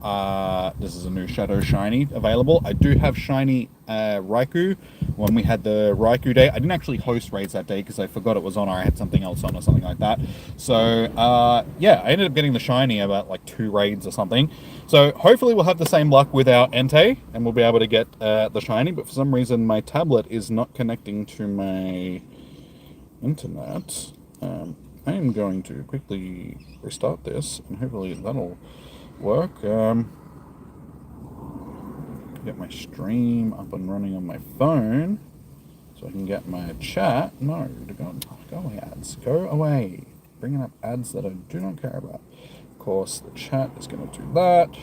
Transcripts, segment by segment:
This is a new Shadow Shiny available. I do have Shiny Raikou. When we had the Raikou day, I didn't actually host raids that day because I forgot it was on, or I had something else on or something like that. So yeah, I ended up getting the Shiny about like 2 raids or something. So hopefully we'll have the same luck with our Entei and we'll be able to get the Shiny. But for some reason my tablet is not connecting to my internet. I am going to quickly restart this and hopefully that'll work. Get my stream up and running on my phone so I can get my chat. No, go away, ads. Go away. Bringing up ads that I do not care about. Of course, the chat is going to do that.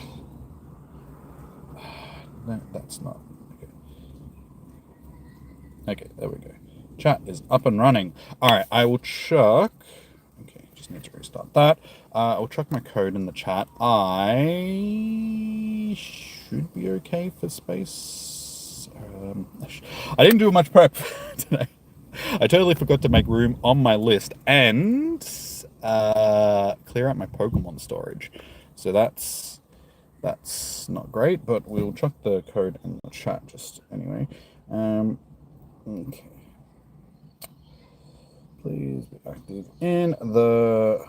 No, that's not. Okay. Okay, there we go. Chat is up and running. All right, I will chuck. Okay, just need to restart that. I'll chuck my code in the chat. I should be okay for space. I didn't do much prep today. I totally forgot to make room on my list and clear out my Pokemon storage. So that's not great, but we'll chuck the code in the chat just anyway. Okay. Please be active in the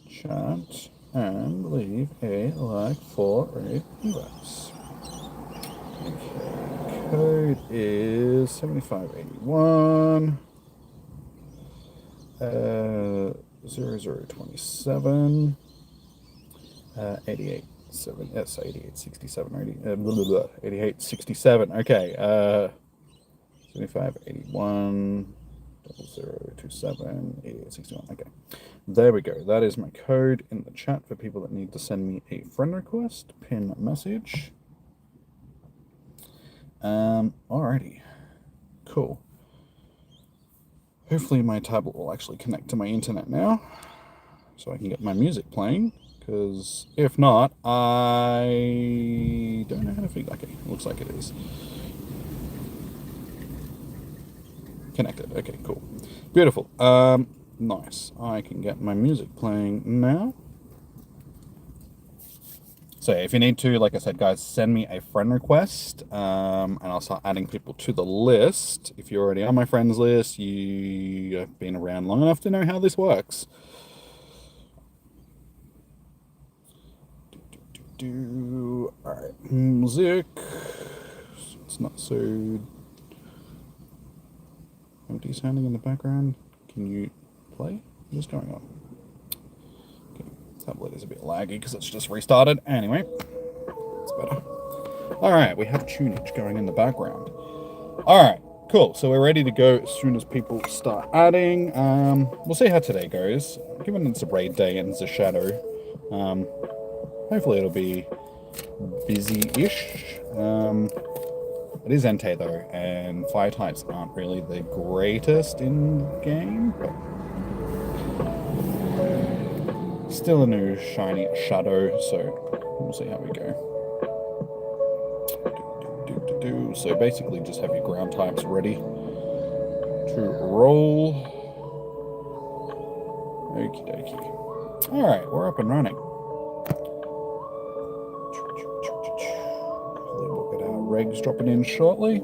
chat and leave a like for a Eevees. Okay, code is 7581 0027 88 yes 8867 8867. Okay, 7581 0027 8861. Okay, there we go. That is my code in the chat for people that need to send me a friend request, pin message. Alrighty, cool. Hopefully my tablet will actually connect to my internet now so I can get my music playing, because if not, I don't know how to figure. Okay, looks like it is connected. Okay, cool, beautiful. Nice. I can get my music playing now. So if you need to, like I said, guys, send me a friend request, and I'll start adding people to the list. If you're already on my friends list, you have been around long enough to know how this works. All right, music. It's not so empty sounding in the background. Can you play? What's going on? Okay, tablet is a bit laggy because it's just restarted. Anyway, it's better. All right, we have tunage going in the background. All right, cool. So we're ready to go as soon as people start adding. We'll see how today goes. Given it's a raid day and it's a shadow, hopefully it'll be busy-ish. It is Entei though, and fire types aren't really the greatest in the game, but still a new shiny shadow, so we'll see how we go. So basically just have your ground types ready to roll. Okie dokie. Alright, we're up and running. We'll get our regs dropping in shortly. It's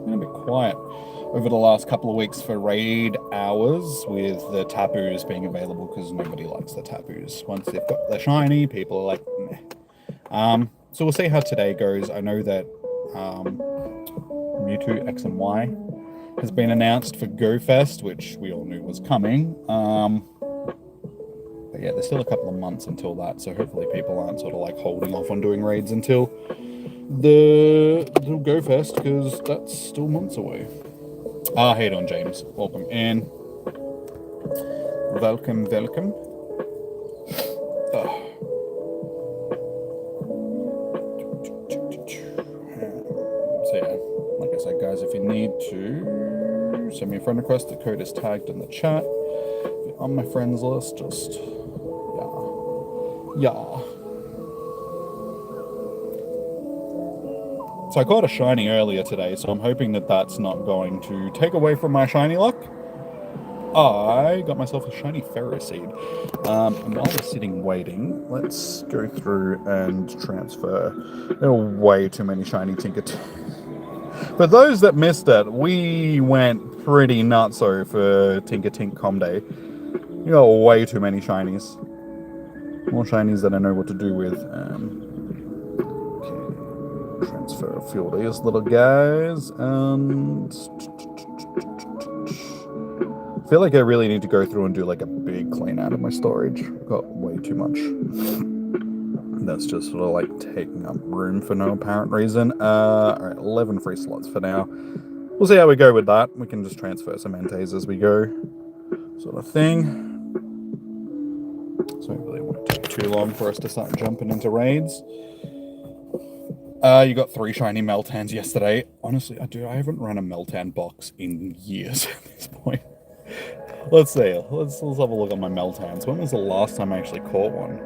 been a bit quiet over the last couple of weeks for raid hours, with the tapus being available because nobody likes the tapus. Once they've got the shiny, people are like, meh. So we'll see how today goes. I know that Mewtwo X and Y has been announced for GoFest, which we all knew was coming. But yeah, there's still a couple of months until that, so hopefully people aren't sort of like holding off on doing raids until the GoFest, because that's still months away. How you doing, James? Welcome in. Welcome. So yeah, like I said, guys, if you need to send me a friend request, the code is tagged in the chat. If you're on my friends list, just yeah. So I caught a shiny earlier today, so I'm hoping that that's not going to take away from my shiny luck. I got myself a shiny Ferro Seed. And while we're sitting waiting, let's go through and transfer. There are way too many shiny Tinker. For those that missed it, we went pretty nutso for Tinker Tink Com Day. We got way too many shinies. More shinies than I know what to do with. Okay. Transfer a few of these little guys. And I feel like I really need to go through and do like a big clean out of my storage. I've got way too much. That's just sort of like taking up room for no apparent reason. Alright, 11 free slots for now. We'll see how we go with that. We can just transfer some Enteis as we go. Sort of thing. So it really won't take too long for us to start jumping into raids. You got 3 shiny Meltans yesterday. Honestly, I haven't run a Meltan box in years at this point. Let's see. Let's have a look at my Meltans. When was the last time I actually caught one?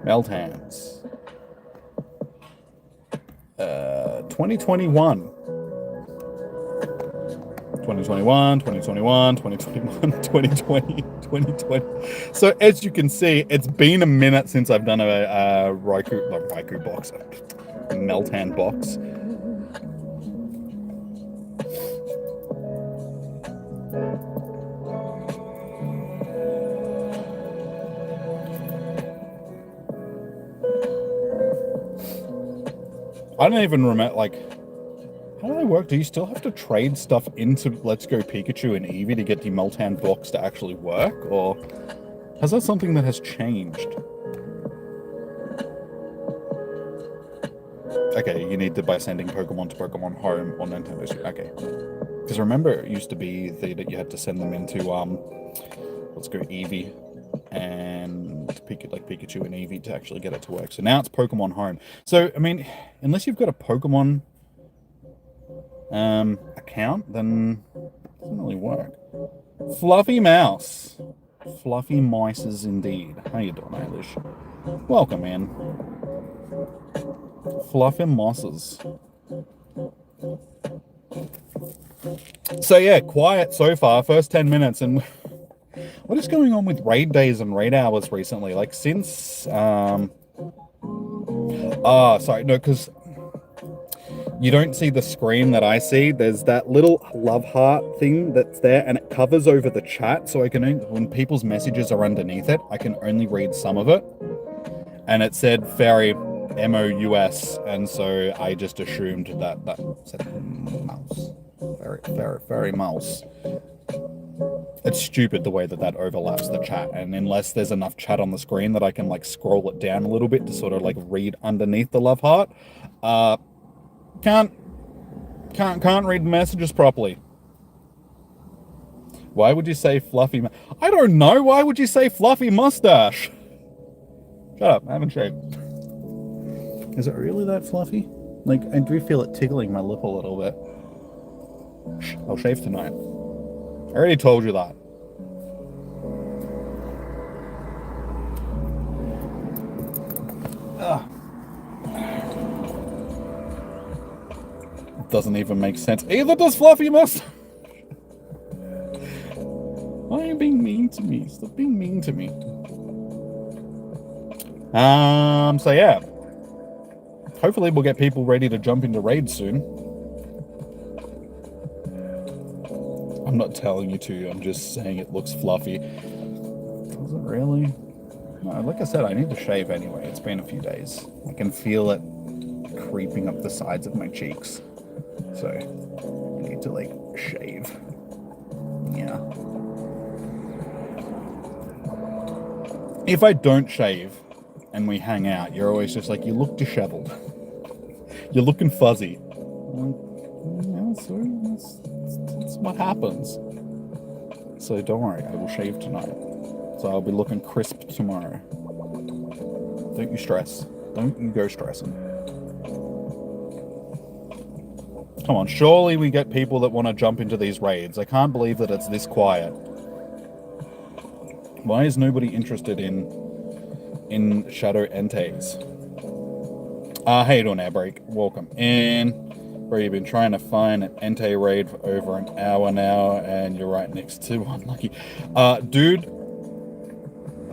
Meltans. 2021. 2021, 2021, 2021, 2020, 2020. So as you can see, it's been a minute since I've done a Raikou box, a Meltan box. I don't even remember, like, how do they work? Do you still have to trade stuff into Let's Go Pikachu and Eevee to get the Meltan box to actually work? Or is that something that has changed? Okay, you need to by sending Pokemon to Pokemon Home on Nintendo Switch. Okay. Because remember, it used to be that you had to send them into, Let's Go Eevee and Pikachu and Eevee to actually get it to work. So now it's Pokemon Home. So, I mean, unless you've got a Pokemon account, then it doesn't really work. Fluffy Mouse. Fluffy Mices indeed. How you doing, Eilish? Welcome in. Fluffy Mosses. So yeah, quiet so far. First 10 minutes, and what is going on with raid days and raid hours recently? Like since sorry, no, because you don't see the screen that I see. There's that little love heart thing that's there, and it covers over the chat, so I can only, when people's messages are underneath it, I can only read some of it. And it said very MOUS, and so I just assumed that said mouse. Very mouse. It's stupid the way that overlaps the chat, and unless there's enough chat on the screen that I can like scroll it down a little bit to sort of like read underneath the love heart, can't read messages properly. Why would you say fluffy? I don't know. Why would you say fluffy mustache? Shut up. I haven't shaved. Is it really that fluffy? Like, I do feel it tickling my lip a little bit. I'll shave tonight. I already told you that. Ugh. It doesn't even make sense. Either does Fluffy mustache. Why are you being mean to me? Stop being mean to me. So yeah. Hopefully we'll get people ready to jump into raids soon. I'm not telling you to, I'm just saying it looks fluffy. Does it really? No, like I said, I need to shave anyway. It's been a few days. I can feel it creeping up the sides of my cheeks. So, I need to, like, shave. Yeah. If I don't shave and we hang out, you're always just like, you look disheveled. You're looking fuzzy. Yeah, that's what happens. So don't worry, I will shave tonight. So I'll be looking crisp tomorrow. Don't you stress. Don't you go stressing. Come on, surely we get people that want to jump into these raids. I can't believe that it's this quiet. Why is nobody interested in Shadow Entei's? How you doing, Airbreak? Welcome in. Bro, you've been trying to find an Entei raid for over an hour now, and you're right next to one. Lucky. Dude,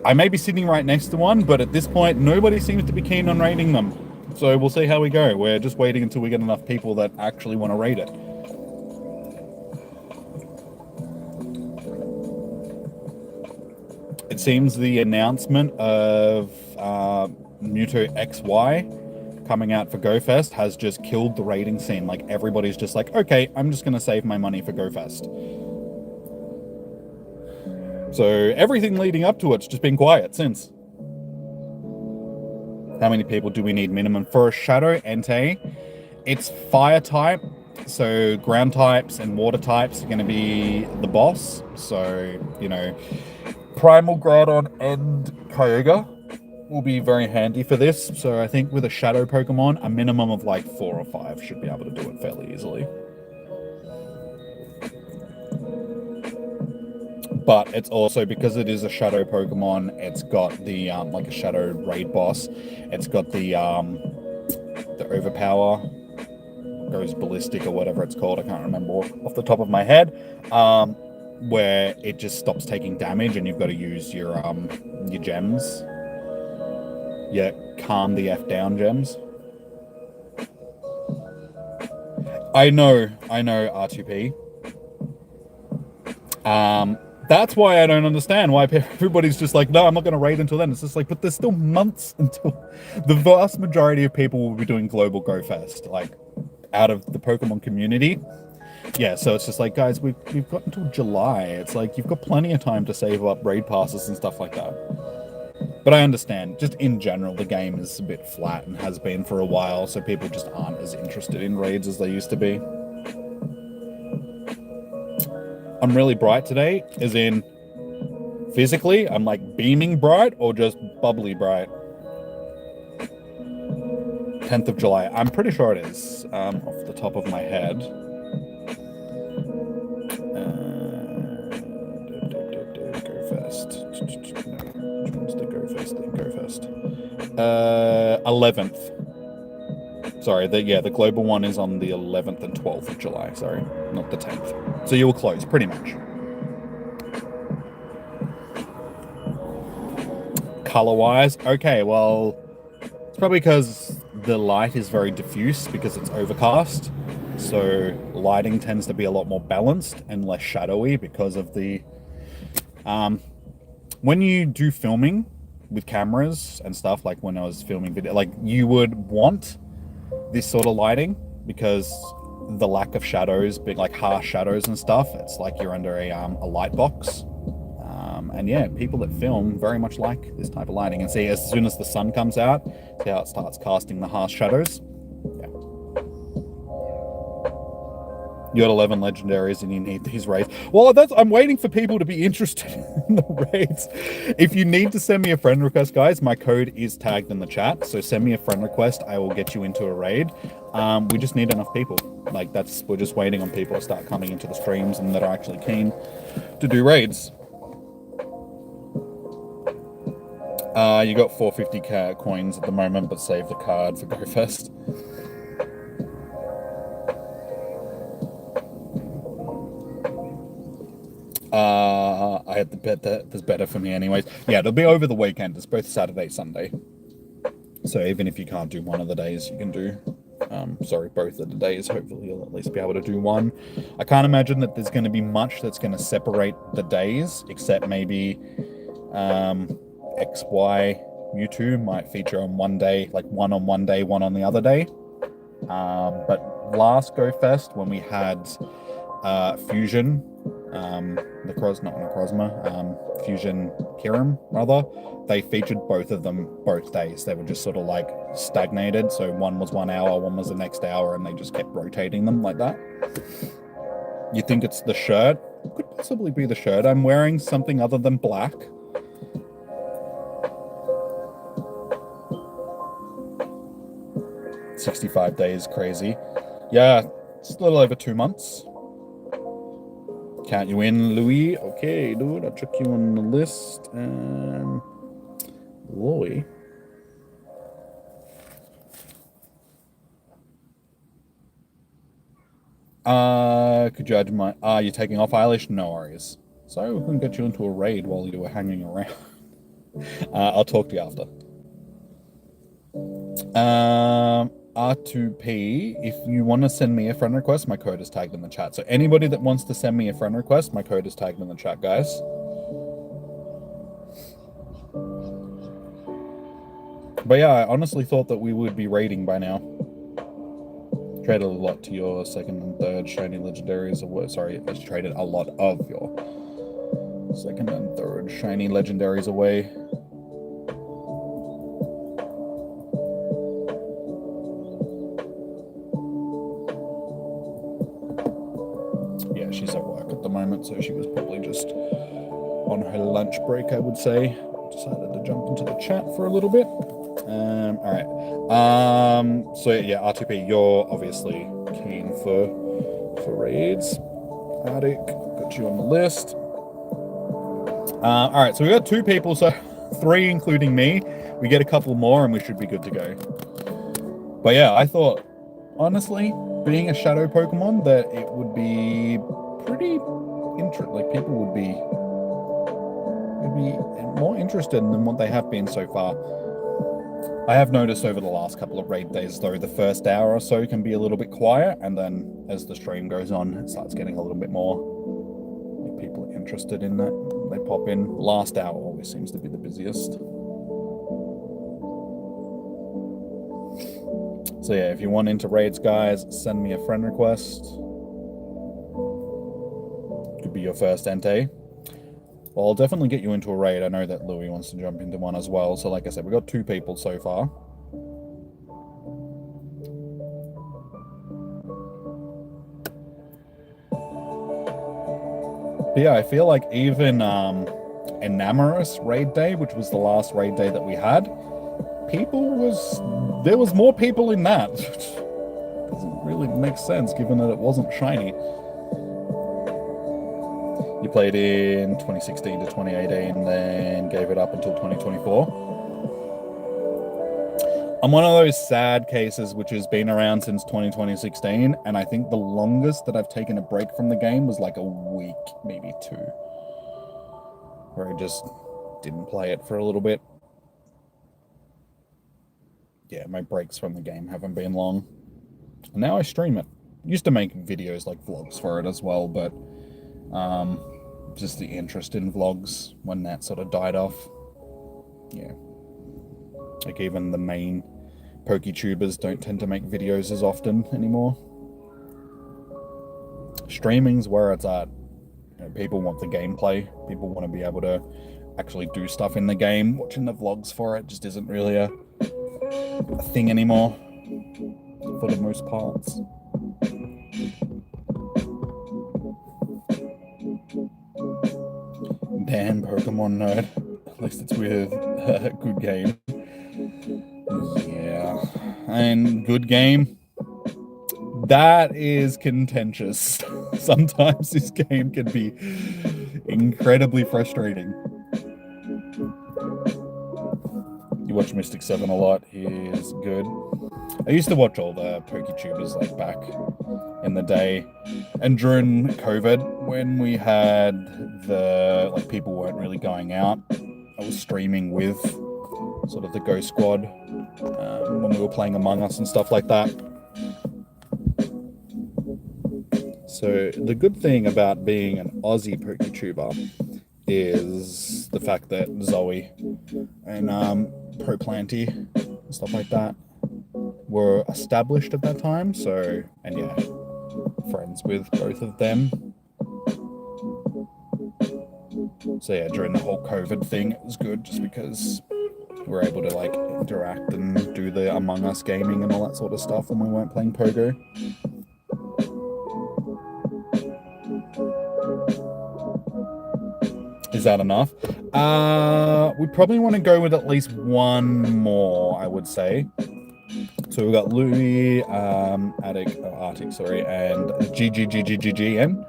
I may be sitting right next to one, but at this point, nobody seems to be keen on raiding them. So we'll see how we go. We're just waiting until we get enough people that actually want to raid it. It seems the announcement of Muto XY coming out for GoFest has just killed the raiding scene. Like, everybody's just like, okay, I'm just going to save my money for GoFest. So everything leading up to it's just been quiet since. How many people do we need minimum for a Shadow Entei? It's fire type, so ground types and water types are going to be the boss. So, you know, Primal Groudon and Kyogre will be very handy for this. So I think with a Shadow Pokemon, a minimum of like 4 or 5 should be able to do it fairly easily. But it's also, because it is a Shadow Pokemon, it's got the like a Shadow Raid boss. It's got the Overpower, goes ballistic or whatever it's called. I can't remember off the top of my head. Where it just stops taking damage, and you've got to use your gems. Yeah, calm the F down gems. I know, R2P. That's why I don't understand why everybody's just like, no, I'm not going to raid until then. It's just like, but there's still months until the vast majority of people will be doing Global Go Fest, like, out of the Pokemon community. Yeah, so it's just like, guys, we've got until July. It's like, you've got plenty of time to save up raid passes and stuff like that. But I understand, just in general, the game is a bit flat and has been for a while, so people just aren't as interested in raids as they used to be. I'm really bright today, as in physically, I'm like beaming bright or just bubbly bright. 10th of July, I'm pretty sure it is, off the top of my head. GoFest. No, which one's the GoFest? 11th. Sorry, the global one is on the 11th and 12th of July, sorry, not the 10th. So you will close, pretty much. Color-wise, okay, well, it's probably because the light is very diffuse because it's overcast. So lighting tends to be a lot more balanced and less shadowy because of the... when you do filming with cameras and stuff, like when I was filming video, like, you would want this sort of lighting because the lack of shadows, big like harsh shadows and stuff, it's like you're under a light box. And yeah, people that film very much like this type of lighting. And see, as soon as the sun comes out, see how it starts casting the harsh shadows. Yeah. You got 11 legendaries and you need these raids. Well, I'm waiting for people to be interested in the raids. If you need to send me a friend request, guys, my code is tagged in the chat. So send me a friend request. I will get you into a raid. We just need enough people. Like, we're just waiting on people to start coming into the streams and that are actually keen to do raids. You got 450 coins at the moment, but save the card for GoFest. I had to bet that there's better for me anyways. Yeah, it'll be over the weekend. It's both Saturday, Sunday. So even if you can't do one of the days, you can do, both of the days. Hopefully you'll at least be able to do one. I can't imagine that there's going to be much that's going to separate the days, except maybe XY Mewtwo might feature on one day, like one on one day, one on the other day. But last GoFest, when we had Fusion, Fusion Kirim, rather, they featured both of them both days. They were just sort of like stagnated. So one was 1 hour, one was the next hour, and they just kept rotating them like that. You think it's the shirt? Could possibly be the shirt. I'm wearing something other than black. $65 days, crazy. Yeah, it's a little over 2 months. Count you in, Louis. Okay, dude, I'll check you on the list. And Louis. Could you add my... you're taking off Eilish? No worries. So we can get you into a raid while you were hanging around. I'll talk to you after. R2P, if you want to send me a friend request, my code is tagged in the chat. So anybody that wants to send me a friend request, my code is tagged in the chat, guys. But yeah, I honestly thought that we would be raiding by now. Traded a lot to your second and third shiny legendaries. Sorry, I traded a lot of your second and third shiny legendaries away. Yeah, she's at work at the moment, so she was probably just on her lunch break, I would say. Decided to jump into the chat for a little bit. All right. So yeah, R2P, you're obviously keen for raids. Attic, got you on the list. All right, so we got 2 people, so 3 including me. We get a couple more and we should be good to go. But yeah, I thought, honestly, being a shadow Pokemon, that it would be pretty interesting. Like, people would be more interested than what they have been so far. I have noticed over the last couple of raid days, though, the first hour or so can be a little bit quiet, and then as the stream goes on, it starts getting a little bit more, like, people are interested in that. They pop in. Last hour always seems to be the busiest. So yeah, if you want into raids, guys, send me a friend request. Could be your first Entei. Well, I'll definitely get you into a raid. I know that Louis wants to jump into one as well. So like I said, we've got 2 people so far. But yeah, I feel like even Enamorous raid day, which was the last raid day that we had, there was more people in that. Doesn't really make sense given that it wasn't shiny. You played in 2016 to 2018, then gave it up until 2024. I'm one of those sad cases which has been around since 2016, and I think the longest that I've taken a break from the game was like a week, maybe 2, where I just didn't play it for a little bit. Yeah, my breaks from the game haven't been long. And now I stream it. Used to make videos like vlogs for it as well, but just the interest in vlogs when that sort of died off. Yeah. Like even the main PokeTubers don't tend to make videos as often anymore. Streaming's where it's at. You know, people want the gameplay. People want to be able to actually do stuff in the game. Watching the vlogs for it just isn't really a thing anymore for the most parts. Damn, Pokemon nerd. At least it's with a good game. Yeah. And good game. That is contentious. Sometimes this game can be incredibly frustrating. You watch Mystic 7 a lot. He is good. I used to watch all the PokeTubers like back in the day, and during COVID when we had the people weren't really going out, I was streaming with sort of the Ghost Squad when we were playing Among Us and stuff like that. So the good thing about being an Aussie PokeTuber is the fact that Zoe and Proplanty and stuff like that were established at that time. So, and yeah, friends with both of them. So yeah, during the whole COVID thing, it was good just because we were able to like interact and do the Among Us gaming and all that sort of stuff when we weren't playing Pogo. Is that enough? We probably want to go with at least one more, I would say. So we've got Louis, Arctic, and GGGGGGN.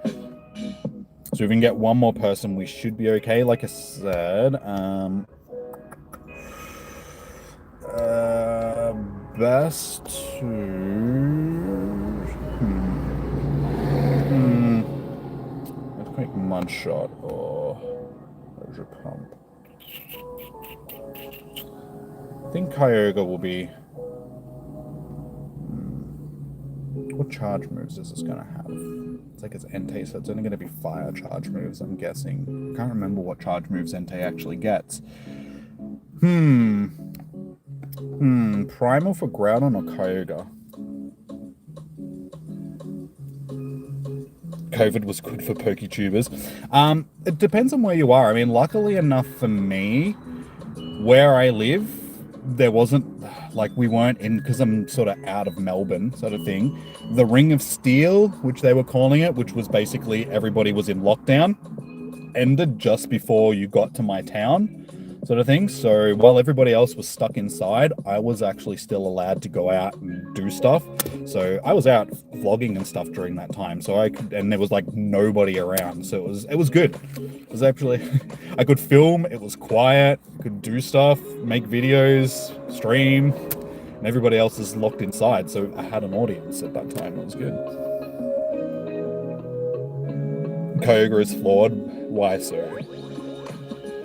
So if we can get one more person, we should be okay. Like I said, best to... Quick mudshot or treasure pump. I think Kyogre will be... What charge moves is this going to have? It's like it's Entei, so it's only going to be fire charge moves, I'm guessing. I can't remember what charge moves Entei actually gets. Primal for Groudon or Kyogre? COVID was good for PokeTubers. It depends on where you are. I mean, luckily enough for me, where I live, there wasn't, like, we weren't in, because I'm sort of out of Melbourne sort of thing. The Ring of Steel, which they were calling it, which was basically everybody was in lockdown, ended just before you got to my town sort of thing. So while everybody else was stuck inside, I was actually still allowed to go out and do stuff. So I was out vlogging and stuff during that time. So I could, and there was like nobody around. So it was good. It was actually, I could film, it was quiet, could do stuff, make videos, stream, and everybody else is locked inside. So I had an audience at that time. It was good. Kyogre is flawed. Why so?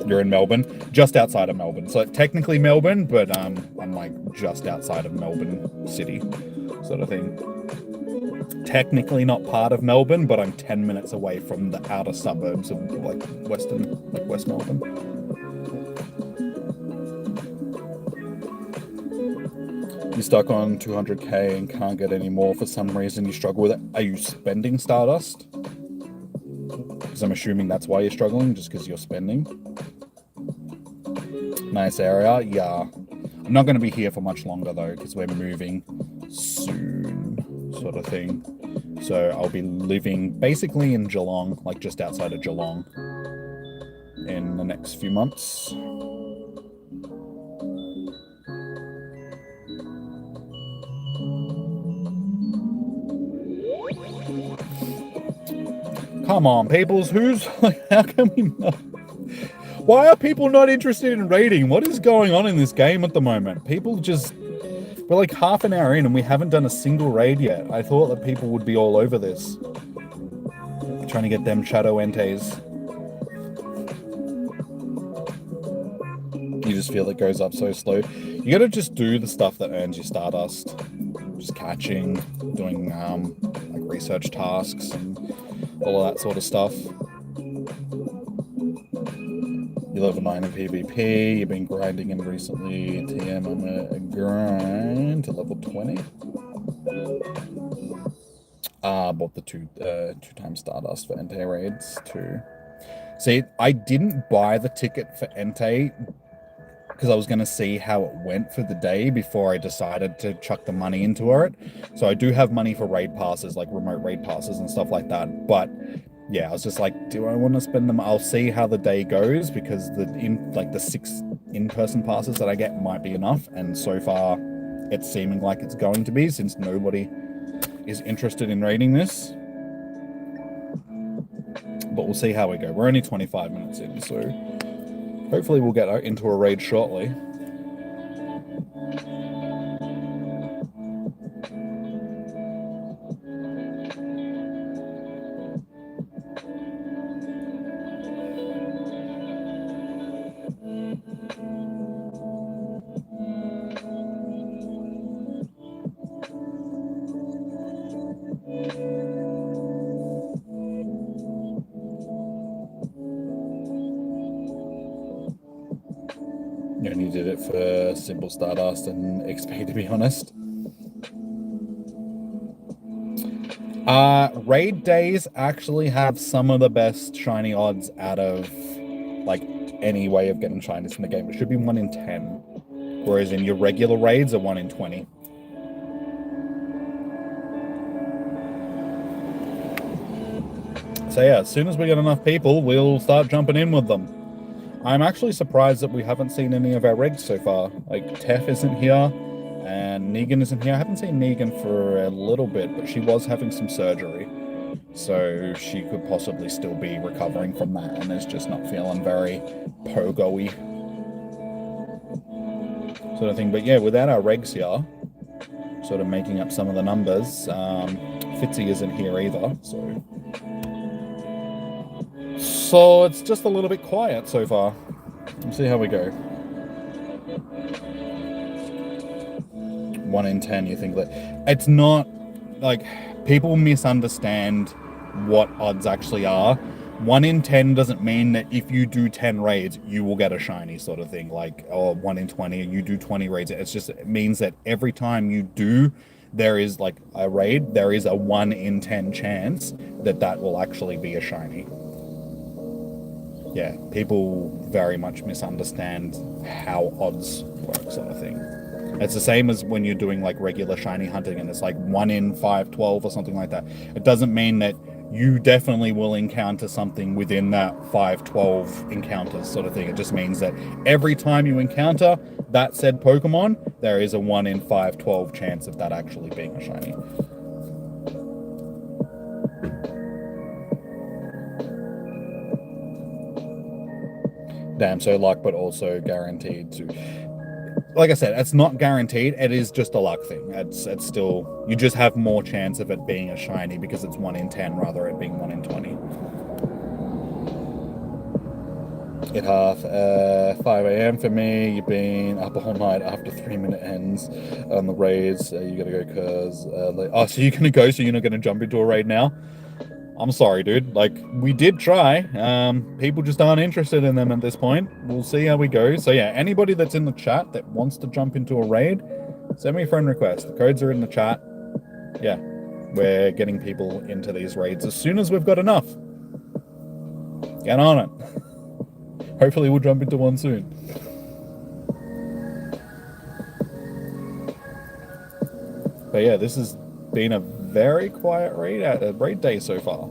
You're in Melbourne, just outside of Melbourne. So technically Melbourne, but I'm like just outside of Melbourne City, sort of thing. Technically not part of Melbourne, but I'm 10 minutes away from the outer suburbs of like West Melbourne. You're stuck on 200k and can't get any more for some reason. You struggle with it. Are you spending Stardust? Because I'm assuming that's why you're struggling, just because you're spending. Nice area, yeah. I'm not going to be here for much longer though, because we're moving soon, sort of thing. So I'll be living basically in Geelong, like just outside of Geelong, in the next few months. Come on, peoples, who's like, how can we not? Why are people not interested in raiding? What is going on in this game at the moment? People just, we're like half an hour in and we haven't done a single raid yet. I thought that people would be all over this. Trying to get them Shadow Enteis. You just feel it goes up so slow. You gotta just do the stuff that earns you Stardust. Just catching, doing like research tasks and all of that sort of stuff. You're level 9 in PvP, you've been grinding in recently. TM, I'm a grind to level 20. Bought the two times Stardust for Entei raids too. See, I didn't buy the ticket for Entei because I was going to see how it went for the day before I decided to chuck the money into it. So I do have money for raid passes, like remote raid passes and stuff like that. But yeah, I was just like, do I want to spend them? I'll see how the day goes, because the 6 in-person passes that I get might be enough. And so far, it's seeming like it's going to be, since nobody is interested in raiding this. But we'll see how we go. We're only 25 minutes in, so hopefully we'll get into a raid shortly. You only did it for simple Stardust and XP, to be honest. Raid days actually have some of the best shiny odds out of like any way of getting shinies in the game. It should be 1 in 10, whereas in your regular raids are 1 in 20. So yeah, as soon as we get enough people, we'll start jumping in with them. I'm actually surprised that we haven't seen any of our regs so far. Like, Tef isn't here, and Negan isn't here. I haven't seen Negan for a little bit, but she was having some surgery. So she could possibly still be recovering from that, and is just not feeling very pogo-y sort of thing. But yeah, without our regs here, sort of making up some of the numbers, Fitzy isn't here either, so... So it's just a little bit quiet so far. Let's see how we go. 1 in 10, you think that it's not like people misunderstand what odds actually are. 1 in 10 doesn't mean that if you do 10 raids, you will get a shiny sort of thing, like, or 1 in 20, you do 20 raids. It means that every time you do, there is like a raid, there is a 1 in 10 chance that that will actually be a shiny. Yeah, people very much misunderstand how odds work, sort of thing. It's the same as when you're doing like regular shiny hunting and it's like 1 in 512 or something like that. It doesn't mean that you definitely will encounter something within that 512 encounters sort of thing. It just means that every time you encounter that said Pokemon, there is a 1 in 512 chance of that actually being a shiny. Damn, so luck, but also guaranteed to... Like I said, it's not guaranteed. It is just a luck thing. It's still... You just have more chance of it being a shiny because it's 1 in 10 rather than it being 1 in 20. At 5 a.m. for me. You've been up all night after 3-minute ends on the raids. You gotta go because... oh, so you're gonna go, so you're not gonna jump into a raid now? I'm sorry, dude. Like, we did try. People just aren't interested in them at this point. We'll see how we go. So yeah, anybody that's in the chat that wants to jump into a raid, send me a friend request. The codes are in the chat. Yeah, we're getting people into these raids as soon as we've got enough. Get on it. Hopefully we'll jump into one soon. But yeah, this has been a very quiet raid day so far.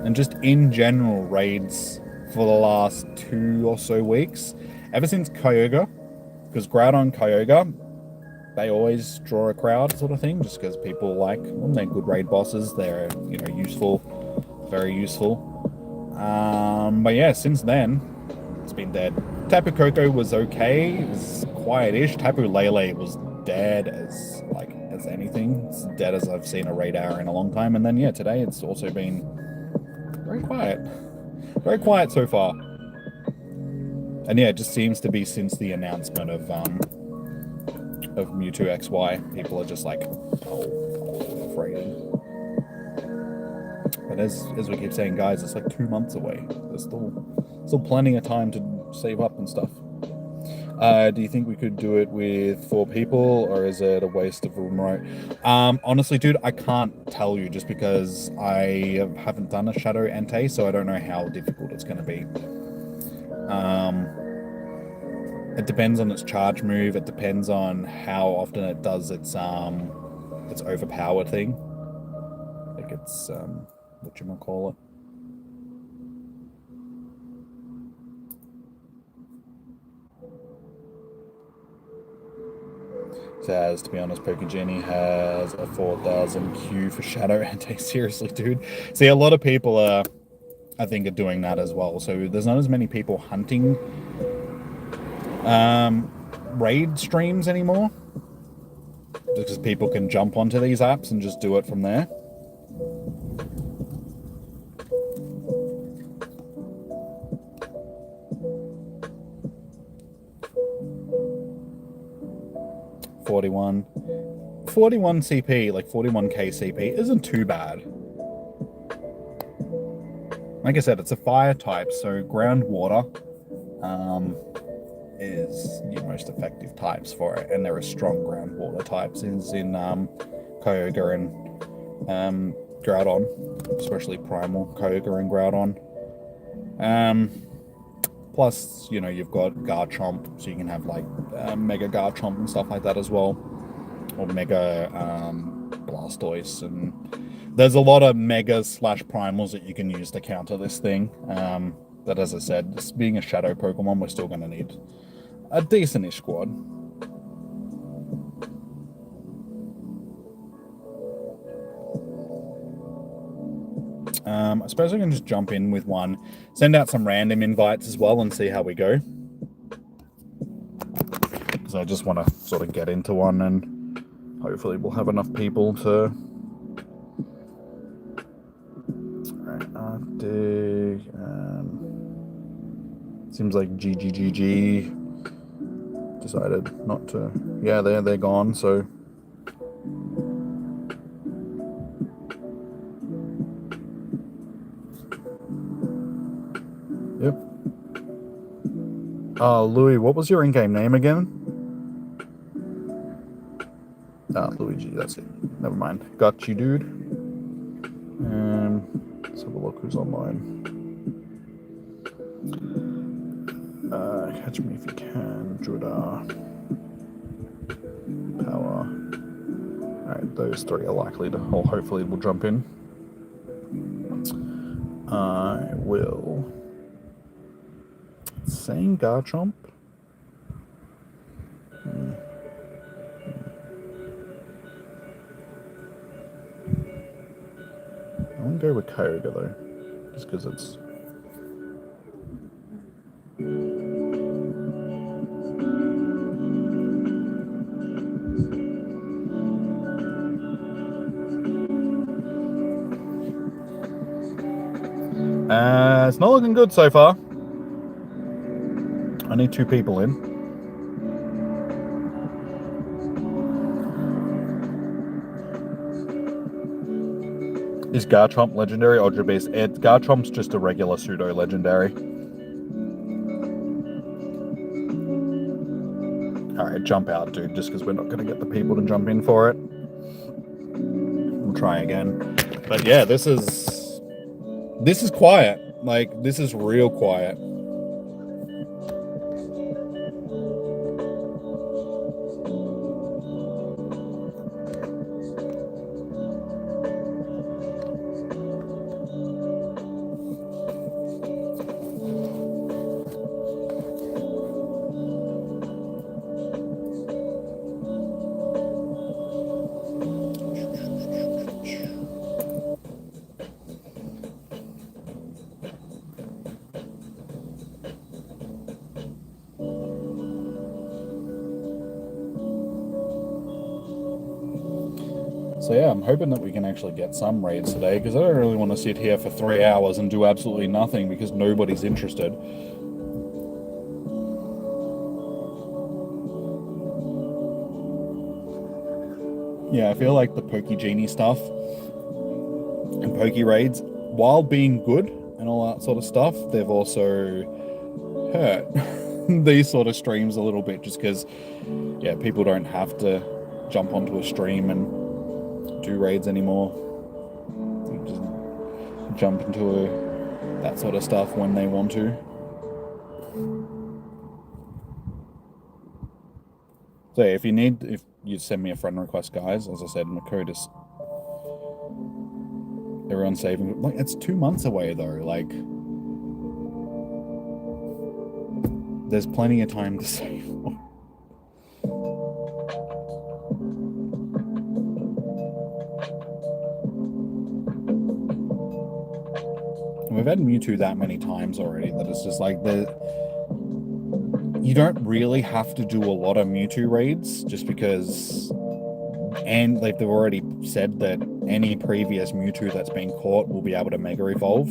And just in general raids for the last 2 or so weeks, ever since Kyogre, because Groudon Kyogre, they always draw a crowd sort of thing, just because people like them. They're good raid bosses. They're, you know, useful, very useful. But yeah, since then, it's been dead. Tapu Koko was okay. It was quiet-ish. Tapu Lele was dead as anything. It's dead as I've seen a raid hour in a long time. And then yeah, today it's also been very quiet. Very quiet so far. And yeah, it just seems to be since the announcement of Mewtwo XY, people are just like, oh, raiding. But as we keep saying, guys, it's like 2 months away. There's still plenty of time to save up and stuff. Do you think we could do it with 4 people, or is it a waste of a remote? Honestly, dude, I can't tell you just because I haven't done a Shadow Entei, so I don't know how difficult it's going to be. It depends on its charge move. It depends on how often it does its overpowered thing. Like it's whatchamacallit. Says, to be honest, Pokegenie has a 4,000 queue for Shadow Entei. Seriously, dude. See, a lot of people I think are doing that as well. So there's not as many people hunting raid streams anymore. Because people can jump onto these apps and just do it from there. $41 CP, like 41k CP, isn't too bad. Like I said, it's a fire type, so groundwater is your most effective types for it, and there are strong groundwater types in Kyogre and Groudon, especially Primal Kyogre and Groudon. Plus, you know, you've got Garchomp, so you can have like Mega Garchomp and stuff like that as well, or Mega Blastoise, and there's a lot of Megas / Primals that you can use to counter this thing. But as I said, this being a Shadow Pokemon, we're still going to need a decent-ish squad. I suppose I can just jump in with one, send out some random invites as well and see how we go. Because I just want to sort of get into one and hopefully we'll have enough people to... Alright, Seems like GGGG decided not to. Yeah, they're gone. So. Yep. Louis, what was your in-game name again? Luigi, that's it. Never mind. Got you, dude. Let's have a look who's online. Catch me if you can. Judah. Power. Alright, those three are likely to, or hopefully will jump in. I will. Saying Garchomp. I'm gonna go with Kyogre though, just because it's. It's not looking good so far. I need 2 people in. Is Garchomp legendary or Joby? Garchomp's just a regular pseudo legendary. Alright, jump out, dude, just because we're not going to get the people to jump in for it. We'll try again. But yeah, this is quiet. Like, this is real quiet. So yeah, I'm hoping that we can actually get some raids today, because I don't really want to sit here for 3 hours and do absolutely nothing because nobody's interested. Yeah, I feel like the Poke Genie stuff and Poke raids, while being good and all that sort of stuff, they've also hurt these sort of streams a little bit, just because, yeah, people don't have to jump onto a stream and do raids anymore. You just jump into that sort of stuff when they want to. So if you send me a friend request, guys, as I said, my code is everyone's saving. Like, it's 2 months away though. Like, there's plenty of time to save. We've had Mewtwo that many times already that it's just like you don't really have to do a lot of Mewtwo raids, just because, and like they've already said that any previous Mewtwo that's been caught will be able to Mega Evolve.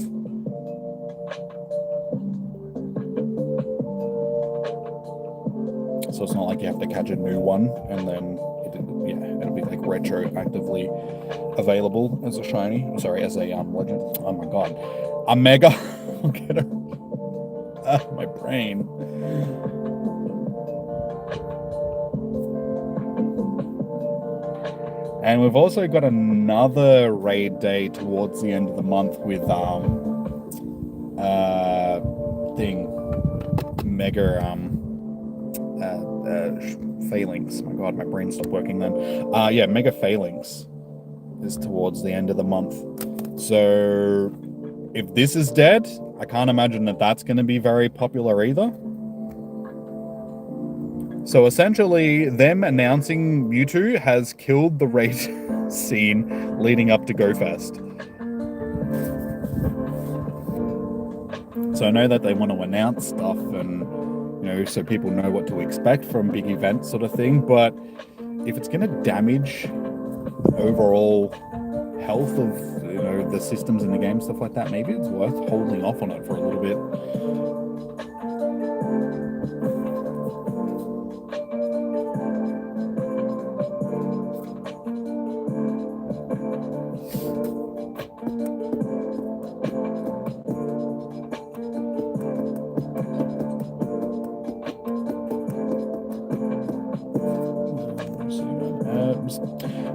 So it's not like you have to catch a new one and then it'll be like retroactively available as a shiny. Sorry, as a legend. Oh my god. A Mega. I'll get her. My brain. And we've also got another raid day towards the end of the month with Mega Phalanx. My god, my brain stopped working then. Yeah, Mega Phalanx is towards the end of the month. So if this is dead, I can't imagine that that's going to be very popular either. So essentially, them announcing Mewtwo has killed the raid scene leading up to GoFest. So I know that they want to announce stuff and, you know, so people know what to expect from big events sort of thing, but if it's going to damage overall health of, you know, the systems in the game, stuff like that, maybe it's worth holding off on it for a little bit.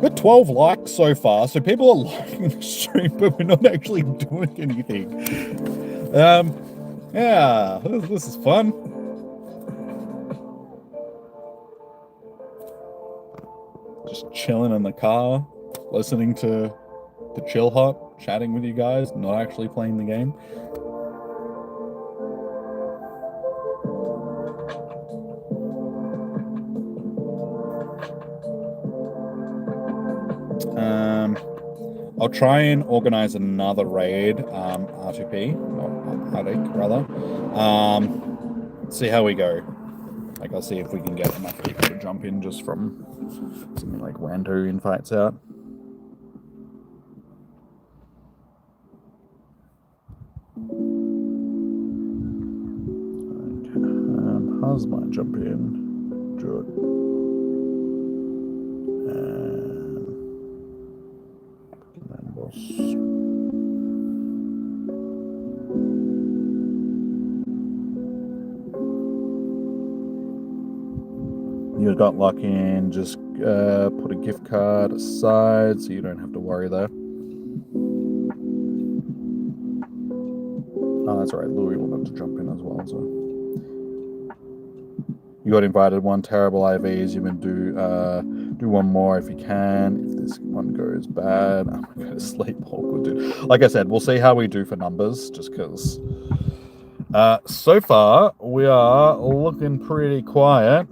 Got 12 likes so far, so people are liking the stream, but we're not actually doing anything. Yeah, this is fun. Just chilling in the car, listening to the chill hop, chatting with you guys, not actually playing the game. I'll try and organize another raid, R2P, or Attic, rather. See how we go. Like, I'll see if we can get enough people to jump in just from something like rando invites out. Okay, how's my jump in? Good. You got luck in, just put a gift card aside so you don't have to worry there. Oh, that's right, Louis wanted to jump in as well, so. You got invited. One terrible IVs. You can do one more if you can. If this one goes bad, I'm gonna go to sleep. Awkward, dude. Like I said, we'll see how we do for numbers, just because. So far we are looking pretty quiet.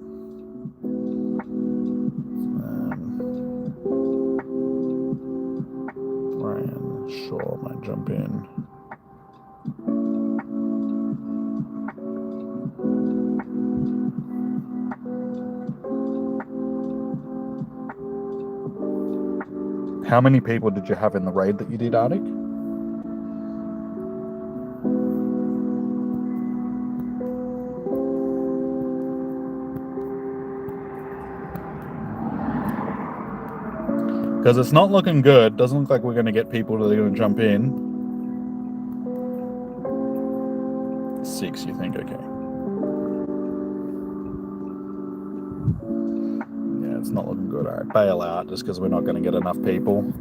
Ryan Shaw might jump in. How many people did you have in the raid that you did, Arctic? Because it's not looking good. Doesn't look like we're going to get people that are going to jump in. 6, you think? Okay. Yeah, it's not looking good. All right, bail out just because we're not going to get enough people.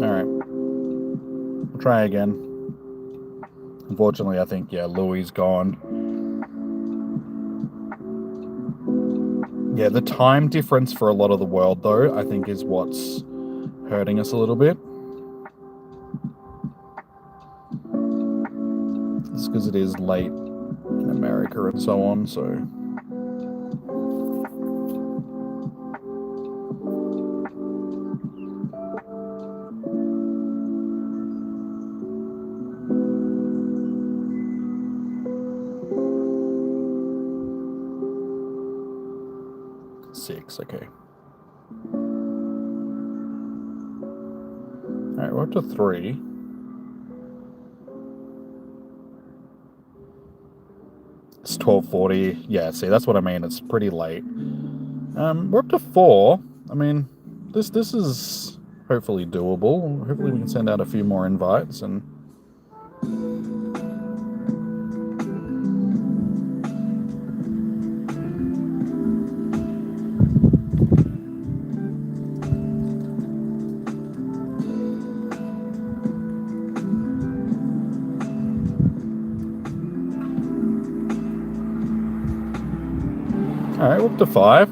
All right. We'll try again. Unfortunately, I think, yeah, Louis gone. Yeah, the time difference for a lot of the world, though, I think is what's hurting us a little bit. It's because it is late in America and so on, so... Okay. Alright, we're up to 3. It's 12:40. Yeah, see, that's what I mean. It's pretty late. We're up to 4. I mean, this is hopefully doable. Hopefully we can send out a few more invites and... Alright, we're up to 5.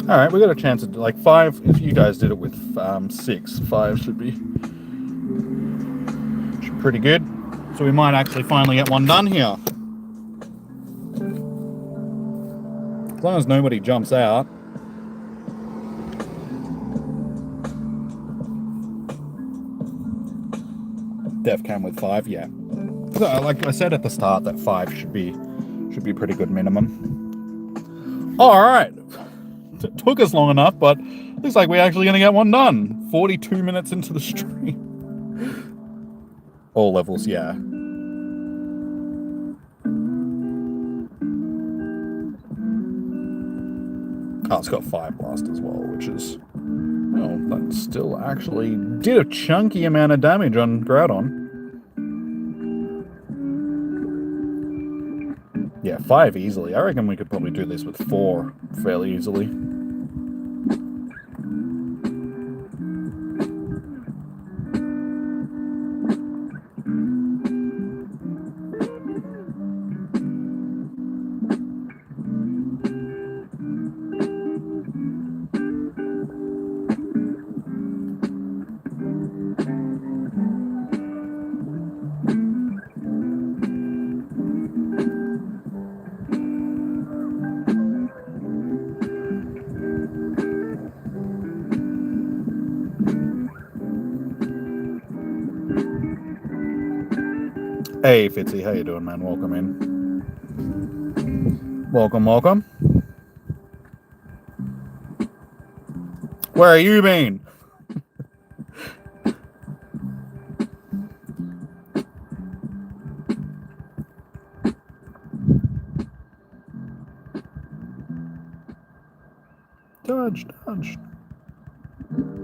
Alright, we got a chance at like 5. If you guys did it with 6, 5 should be pretty good. So we might actually finally get one done here. As long as nobody jumps out. Def cam with 5, yeah. So, like I said at the start, that 5 should be pretty good minimum. All right, it took us long enough, but looks like we're actually going to get one done. 42 minutes into the stream. All levels, yeah. Oh, it's got Fire Blast as well, which is... Well, that still actually did a chunky amount of damage on Groudon. Yeah, 5 easily. I reckon we could probably do this with 4 fairly easily. Hey, Fitzy, how you doing, man? Welcome in. Welcome, welcome. Where are you been? Dodge, dodge.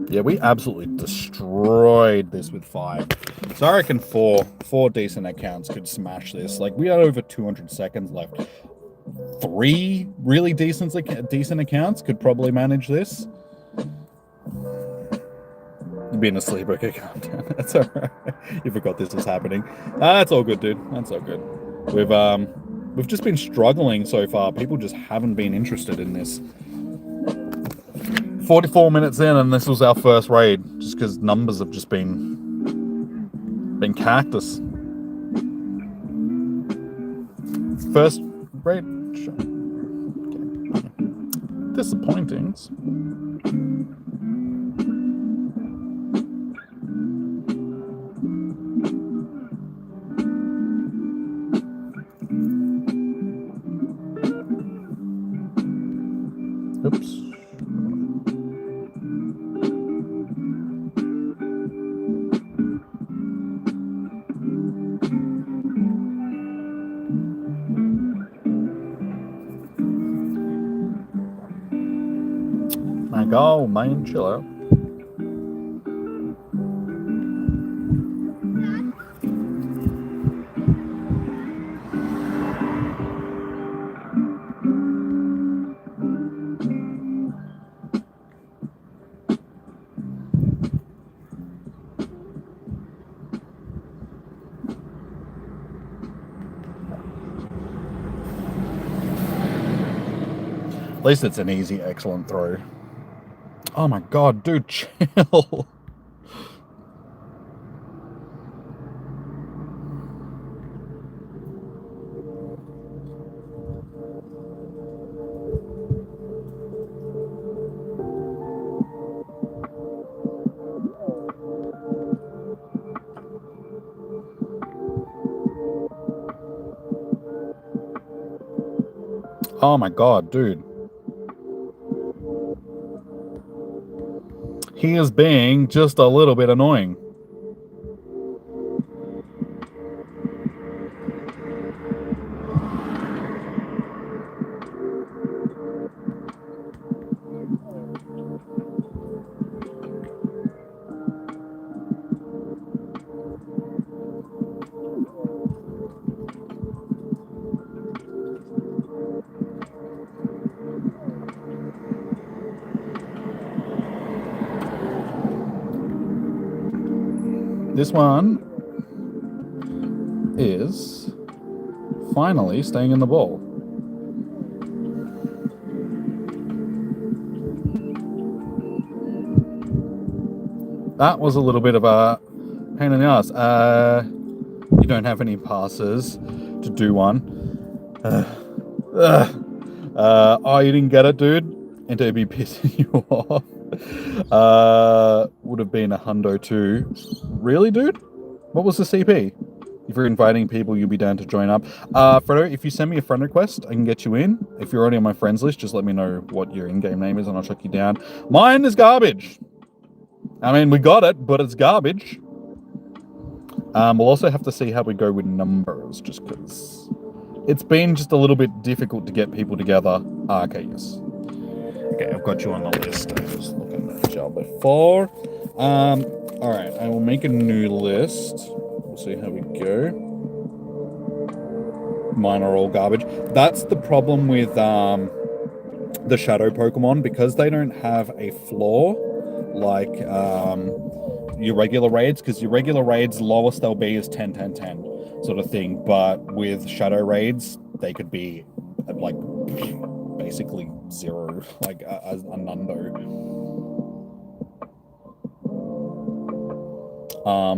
Yeah, we absolutely destroyed this with 5. So I reckon 4 decent accounts could smash this. Like, we had over 200 seconds left. 3 really decent accounts could probably manage this. Being a sleeper, okay, calm down. That's alright. You forgot this was happening. That's all good, dude. That's all good. We've just been struggling so far. People just haven't been interested in this. 44 minutes in, and this was our first raid, just because numbers have just been cactus. First raid. Okay. Disappointing. Oops. Like, oh man, chill out. At least it's an easy, excellent throw. Oh my god, dude, chill. Oh my god, dude. He is being just a little bit annoying. This one is finally staying in the ball. That was a little bit of a pain in the ass. You don't have any passes to do one. Oh, you didn't get it, dude? Entei be pissing you off. Would have been a hundo too. Really, dude? What was the CP? If you're inviting people, you'll be down to join up. Fredo, if you send me a friend request, I can get you in. If you're already on my friends list, just let me know what your in-game name is and I'll chuck you down. Mine is garbage. I mean, we got it, but it's garbage. We'll also have to see how we go with numbers, just because it's been just a little bit difficult to get people together. Okay, yes. Okay, I've got you on the list. I was looking at the job before. Alright, I will make a new list. We'll see how we go. Mine are all garbage. That's the problem with the Shadow Pokemon, because they don't have a floor like your regular raids, because your regular raids, lowest they'll be is 10, 10, 10 sort of thing, but with Shadow raids, they could be like basically zero, like a nundo.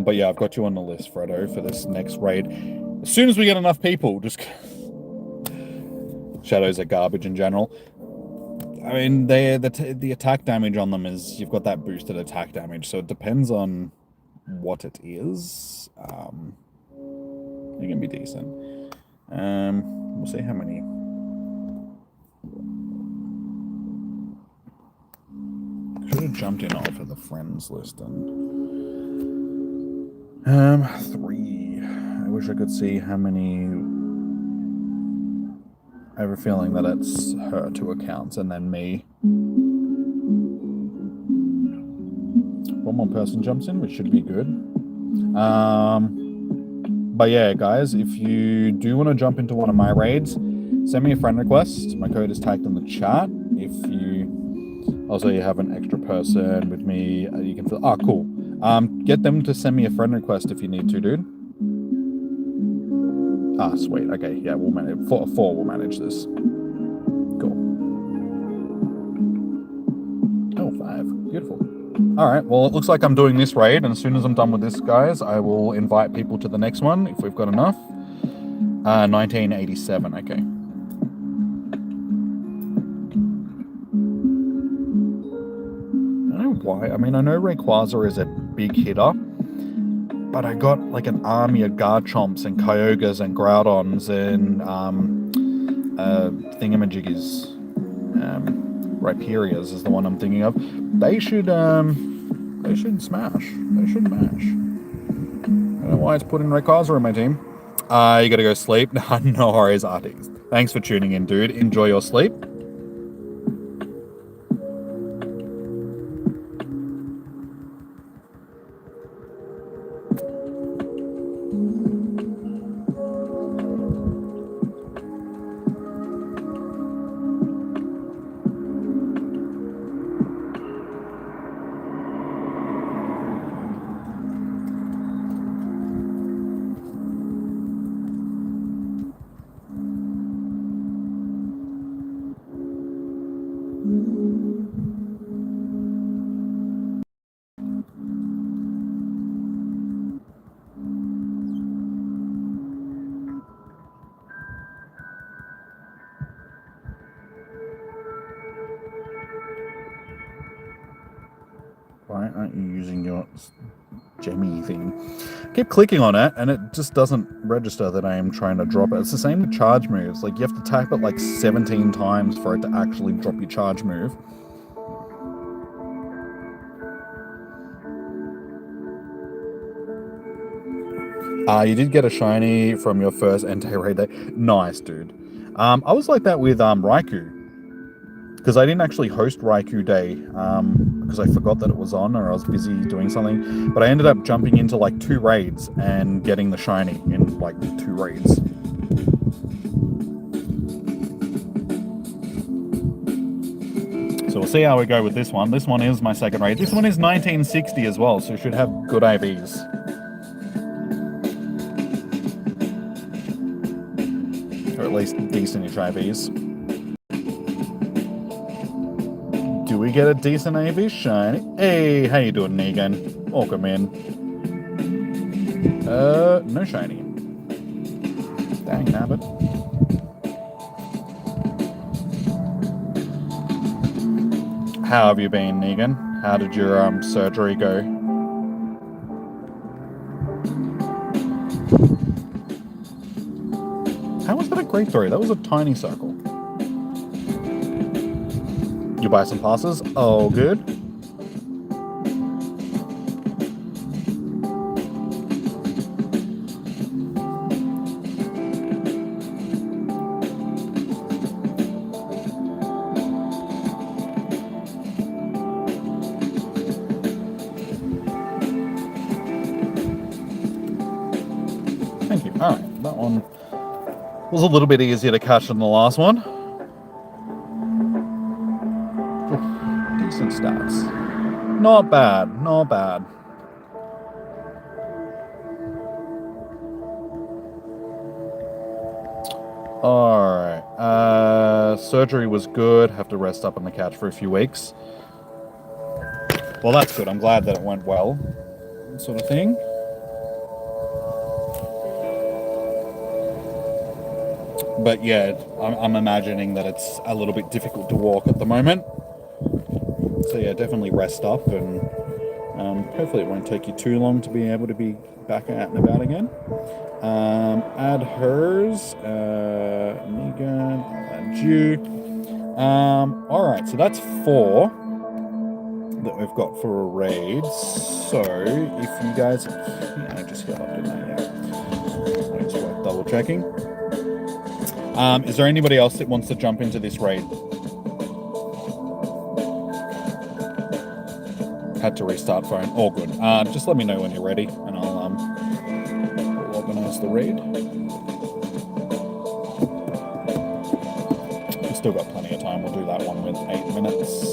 But yeah, I've got you on the list, Fredo, for this next raid. As soon as we get enough people, just... Shadows are garbage in general. I mean, the attack damage on them is... You've got that boosted attack damage, so it depends on what it is. You're gonna be decent. We'll see how many... Should have jumped in off of the friends list and... 3. I wish I could see how many... I have a feeling that it's her 2 accounts and then me. One more person jumps in, which should be good. But yeah, guys, if you do want to jump into one of my raids, send me a friend request. My code is tagged in the chat. If you also have an extra person with me, you can feel... Ah, cool. Get them to send me a friend request if you need to, dude. Ah, sweet. Okay, yeah, we'll manage. 4 will manage this. Cool. Oh, 5. Beautiful. Alright, well, it looks like I'm doing this raid, and as soon as I'm done with this, guys, I will invite people to the next one, if we've got enough. 1987, okay. I don't know why. I mean, I know Rayquaza is a big hitter, but I got like an army of Garchomps and Kyogres and Groudons and thingamajiggies. Rhyperias is the one I'm thinking of. They should smash. They should mash. I don't know why it's putting Rayquaza in my team. You gotta go sleep. No worries, Artix. Thanks for tuning in, dude. Enjoy your sleep. Why aren't you using your gemmy thing? I keep clicking on it and it just doesn't register that I am trying to drop it. It's the same with charge moves. Like, you have to tap it like 17 times for it to actually drop your charge move. You did get a shiny from your first Entei raid day. Nice, dude. I was like that with Raikou. Because I didn't actually host Raikou Day, because I forgot that it was on, or I was busy doing something. But I ended up jumping into like 2 raids and getting the shiny in like 2 raids. So we'll see how we go with this one. This one is my second raid. This one is 1960 as well, so it should have good IVs. Or at least decent-ish IVs. Do we get a decent AV shiny? Hey, how you doing, Negan? Welcome in. No shiny. Dang nabbit. How have you been, Negan? How did your surgery go? How was that a great story? That was a tiny circle. You buy some passes? Oh, good. one was a little bit easier to catch than the last one. Decent stats. Not bad, not bad. Alright. Surgery was good. Have to rest up on the couch for a few weeks. Well, that's good. I'm glad that it went well. Sort of thing. But yeah, I'm imagining that it's a little bit difficult to walk at the moment. So yeah, definitely rest up, and hopefully it won't take you too long to be able to be back out and about again. Add hers, Megan, add you. Alright, so that's 4 that we've got for a raid. So if you guys, I just got up, didn't I? Yeah. That's worth double checking. Is there anybody else that wants to jump into this raid? Had to restart phone. All good. Just let me know when you're ready, and I'll organize the raid. We've still got plenty of time. We'll do that one with 8 minutes.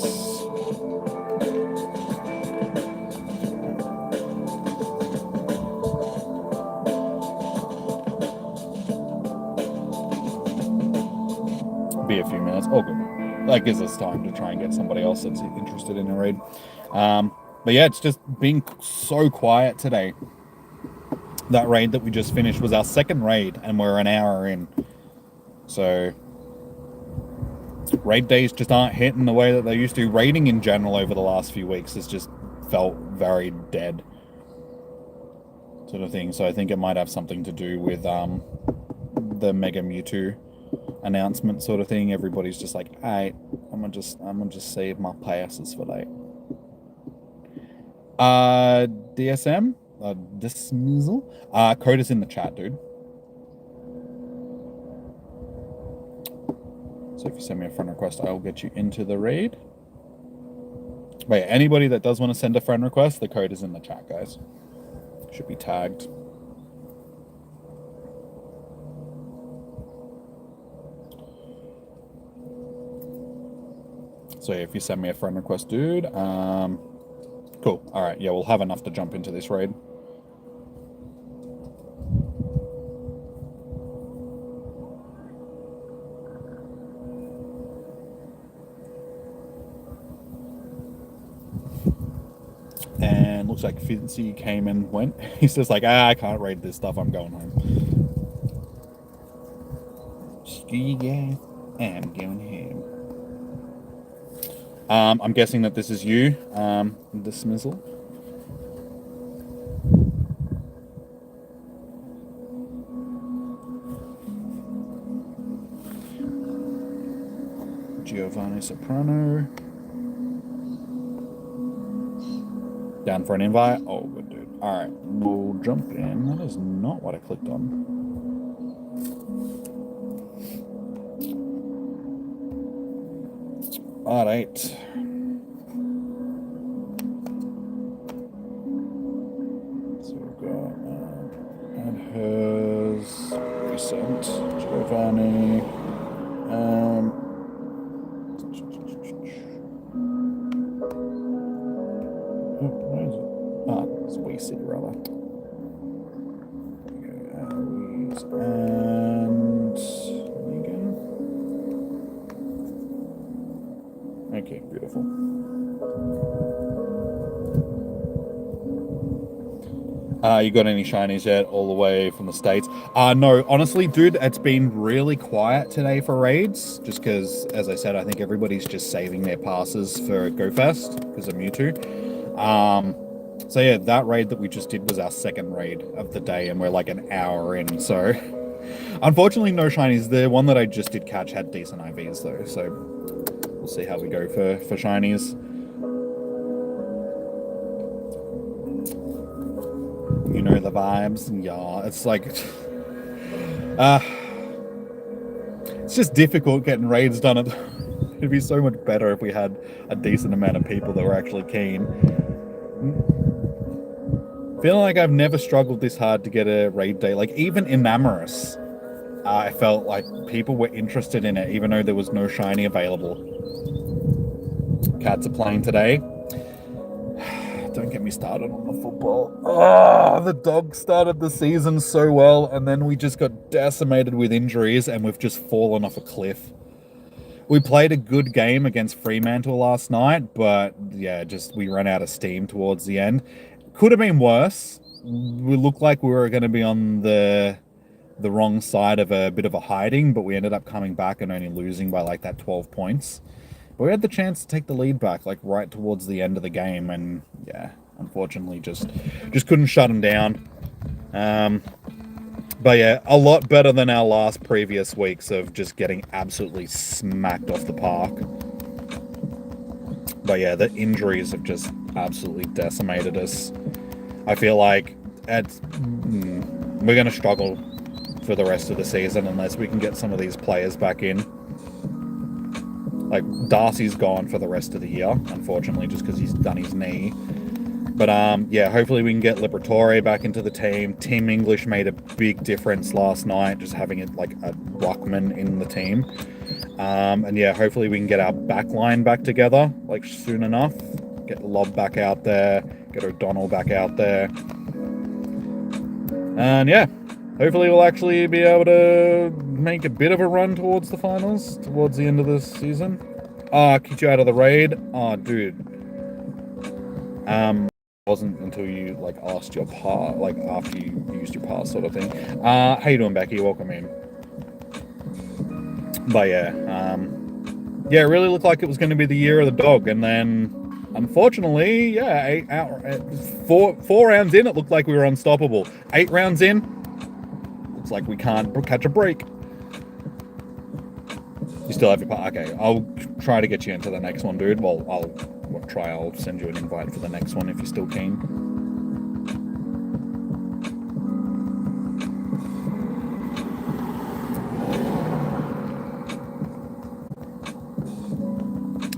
Be a few minutes. All good. That gives us time to try and get somebody else that's interested in a raid. But yeah, it's just been so quiet today. That raid that we just finished was our second raid, and we're an hour in. So raid days just aren't hitting the way that they used to. Raiding in general over the last few weeks has just felt very dead, sort of thing. So I think it might have something to do with the Mega Mewtwo announcement sort of thing. Everybody's just like, hey, I'm gonna just save my passes for that. DSM, dismissal. Code is in the chat, dude. So if you send me a friend request, I'll get you into the raid. But yeah, anybody that does want to send a friend request, the code is in the chat, guys. Should be tagged. So if you send me a friend request, dude, cool. All right, yeah, we'll have enough to jump into this raid. And looks like Fincy came and went. He's just like, I can't raid this stuff. I'm going home. Yeah, I'm going home. I'm guessing that this is you, dismissal. Giovanni Soprano. Down for an invite? Oh, good dude. Alright, we'll jump in. That is not what I clicked on. Alright. So we've got add hers, recent, Giovanni. Where is it? Ah, it's wasted rather. And Megan. Okay, beautiful. You got any shinies yet? All the way from the States? No, honestly, dude, it's been really quiet today for raids. Just because, as I said, I think everybody's just saving their passes for GoFest because of Mewtwo. So yeah, that raid that we just did was our second raid of the day, and we're like an hour in. So, unfortunately, no shinies. The one that I just did catch had decent IVs though, so we'll see how we go for shinies. You know the vibes. Yeah, it's like, it's just difficult getting raids done. It'd be so much better if we had a decent amount of people that were actually keen. Feeling like I've never struggled this hard to get a raid day. Like, even Enamorous, I felt like people were interested in it, even though there was no shiny available. Cats are playing today. Don't get me started on the football. Oh, the Dogs started the season so well, and then we just got decimated with injuries, and we've just fallen off a cliff. We played a good game against Fremantle last night, but yeah, just we ran out of steam towards the end. Could have been worse. We looked like we were going to be on the wrong side of a bit of a hiding, but we ended up coming back and only losing by like that 12 points. But we had the chance to take the lead back like right towards the end of the game, and yeah, unfortunately just couldn't shut them down. But yeah, a lot better than our last previous weeks of just getting absolutely smacked off the park. But yeah, the injuries have just absolutely decimated us. I feel like we're going to struggle for the rest of the season unless we can get some of these players back in. Like, Darcy's gone for the rest of the year, unfortunately, just because he's done his knee. But yeah, hopefully we can get Liberatore back into the team. Team English made a big difference last night, just having it like a ruckman in the team. And yeah, hopefully we can get our back line back together like soon enough. Get Lob back out there, get O'Donnell back out there. And yeah, hopefully we'll actually be able to make a bit of a run towards the finals, towards the end of this season. I kicked you out of the raid. Oh, dude. Wasn't until you like asked your pass, like after you used your pass sort of thing. How you doing, Becky? Welcome in. But yeah, yeah, it really looked like it was going to be the year of the dog, and then unfortunately, yeah, four rounds in, it looked like we were unstoppable. 8 rounds in, looks like we can't catch a break. You still have your pass? Okay, I'll try to get you into the next one, dude. Well, I'll send you an invite for the next one if you're still keen.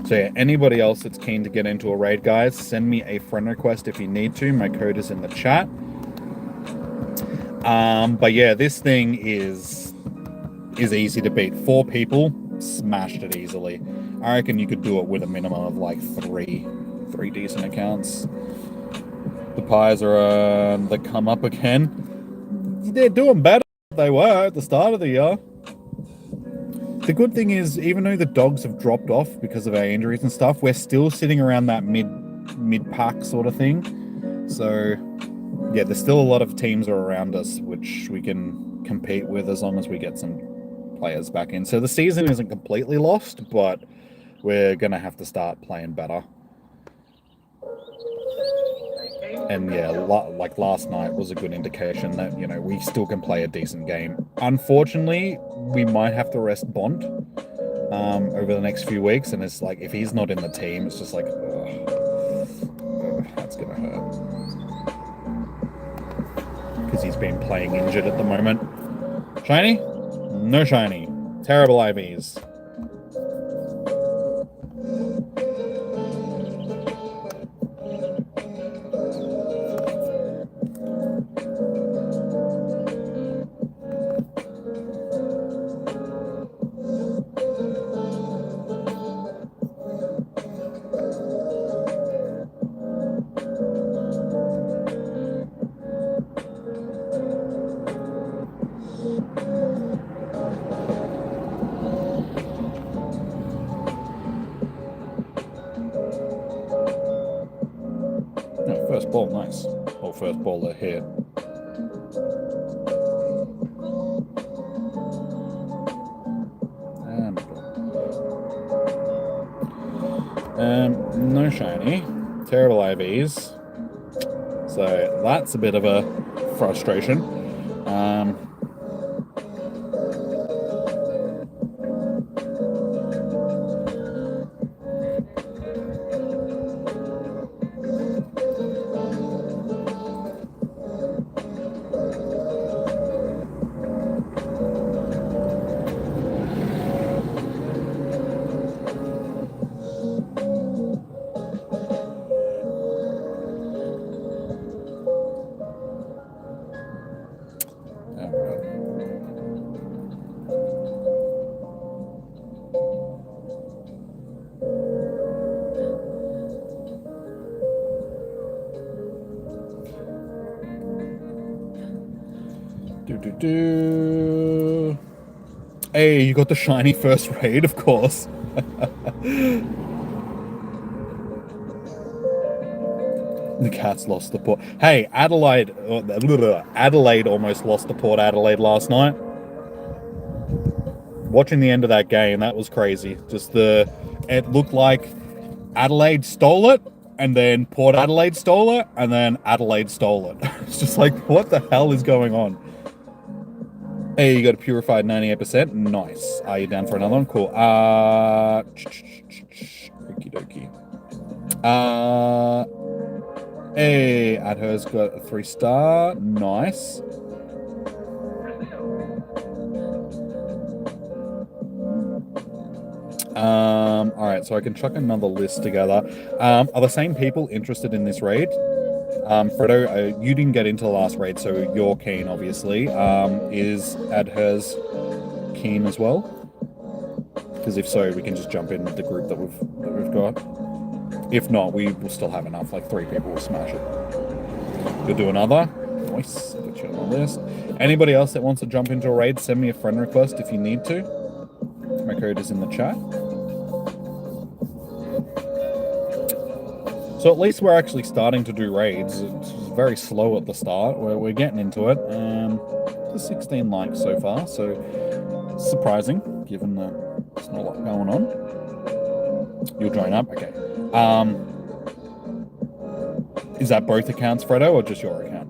So yeah, anybody else that's keen to get into a raid, guys, send me a friend request if you need to. My code is in the chat. But yeah, this thing is easy to beat. 4 people smashed it easily. I reckon you could do it with a minimum of like three decent accounts. The Pies are on the come up again. They're doing better than they were at the start of the year. The good thing is, even though the Dogs have dropped off because of our injuries and stuff, we're still sitting around that mid pack sort of thing. So yeah, there's still a lot of teams around us which we can compete with as long as we get some players back in. So the season isn't completely lost, but we're gonna have to start playing better. And yeah, like last night was a good indication that, you know, we still can play a decent game. Unfortunately, we might have to rest Bond over the next few weeks, and it's like, if he's not in the team, it's just like, that's gonna hurt. Because he's been playing injured at the moment. Shiny? No shiny. Terrible IVs. First ball, nice. Or first ball to hit. No shiny. Terrible IVs. So that's a bit of a frustration. Hey, you got the shiny first raid, of course. The Cats lost the Port. Hey, Adelaide almost lost the Port Adelaide last night. Watching the end of that game, that was crazy. It looked like Adelaide stole it, and then Port Adelaide stole it, and then Adelaide stole it. It's just like, what the hell is going on? Hey, you got a purified 98%. Nice. Are you down for another one? Cool. Okie dokie. Hey, Adher's got a 3-star. Nice. Alright, so I can chuck another list together. Are the same people interested in this raid? Fredo, you didn't get into the last raid, so you're keen, obviously. Is Adher's keen as well? Because if so, we can just jump in with the group that we've got. If not, we will still have enough. Like 3 people will smash it. You'll do another. Nice. Put you on the list. Anybody else that wants to jump into a raid, send me a friend request if you need to. My code is in the chat. So at least we're actually starting to do raids. It's very slow at the start. We're getting into it. There's 16 likes so far, so it's surprising, given that there's not a lot going on. You'll join up? Okay. Is that both accounts, Fredo, or just your account?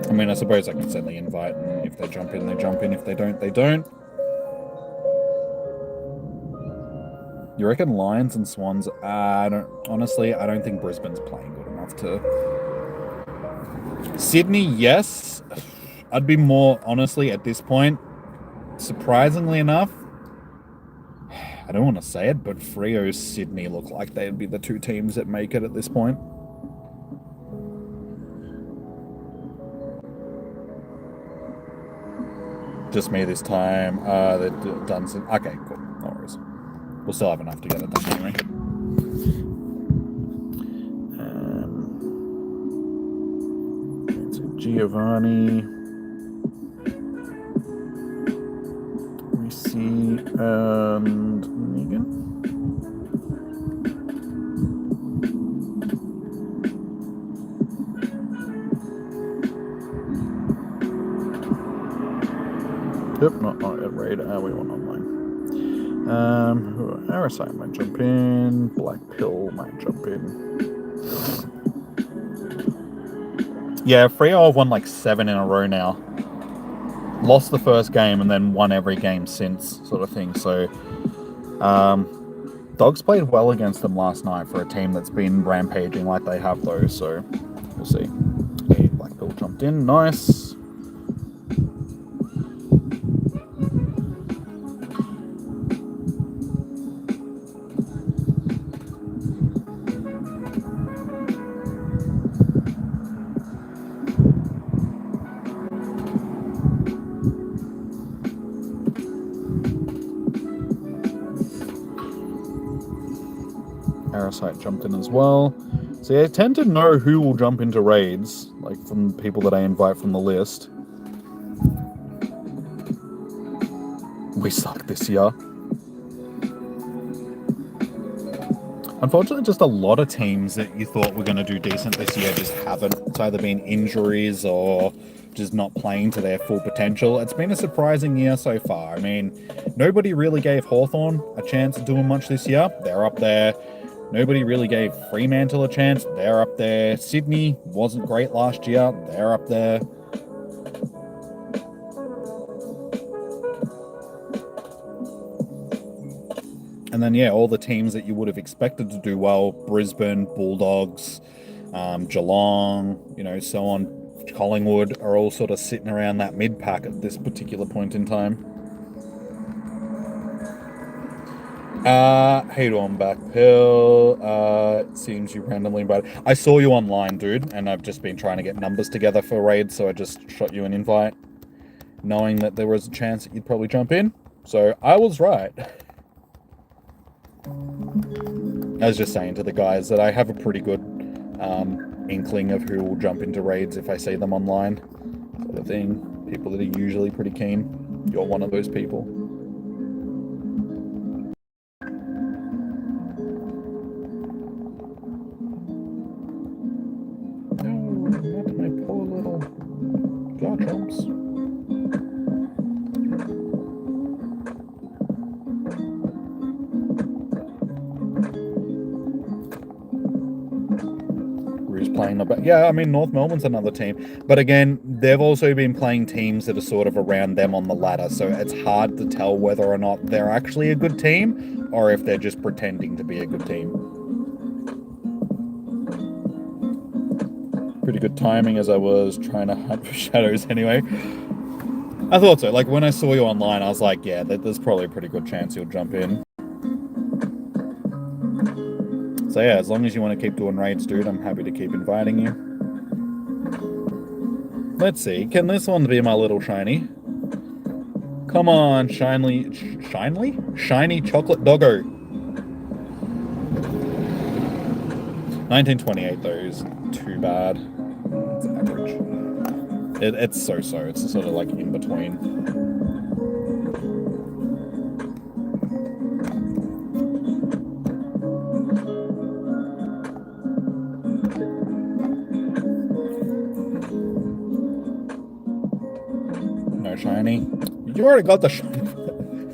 I mean, I suppose I can send the invite, and if they jump in, they jump in. If they don't, they don't. You reckon Lions and Swans? Honestly, I don't think Brisbane's playing good enough to. Sydney, yes. I'd be more, honestly, at this point, surprisingly enough, I don't want to say it, but Freo's Sydney look like they'd be the 2 teams that make it at this point. Just me this time. They've done some. Okay, cool. No worries. We'll still have enough to get it done anyway. So Giovanni. We see and Megan. Yep, not at raid. We want online. Arasite might jump in. Black Pill might jump in. Yeah, Freo have won like 7 in a row now. Lost the first game and then won every game since, sort of thing. So, Dogs played well against them last night for a team that's been rampaging like they have, though. So, we'll see. Hey, Black Pill jumped in. Nice. Parasite jumped in as well. See, I tend to know who will jump into raids, like from people that I invite from the list. We suck this year. Unfortunately, just a lot of teams that you thought were going to do decent this year just haven't. It's either been injuries or just not playing to their full potential. It's been a surprising year so far. I mean, nobody really gave Hawthorn a chance of doing much this year. They're up there. Nobody really gave Fremantle a chance. They're up there. Sydney wasn't great last year. They're up there. And then, yeah, all the teams that you would have expected to do well, Brisbane, Bulldogs, Geelong, you know, so on, Collingwood, are all sort of sitting around that mid-pack at this particular point in time. Hey, on back pill. It seems you randomly invited. I saw you online, dude, and I've just been trying to get numbers together for raids, so I just shot you an invite, knowing that there was a chance that you'd probably jump in. So I was right. I was just saying to the guys that I have a pretty good inkling of who will jump into raids if I see them online. sort of thing. People that are usually pretty keen. You're one of those people. No, not my poor little Garchomps. Playing about, yeah, I mean, North Melbourne's another team, but again, they've also been playing teams that are sort of around them on the ladder, so it's hard to tell whether or not they're actually a good team or if they're just pretending to be a good team. Pretty good timing as I was trying to hunt for shadows anyway. I thought so. Like, when I saw you online, I was like, yeah, there's probably a pretty good chance you'll jump in. So yeah, as long as you want to keep doing raids, dude, I'm happy to keep inviting you. Let's see, can this one be my little shiny? Come on, shiny chocolate doggo. 1928 though is too bad. It's average. It's so-so. It's sort of like in between. No shiny. You already got the shiny.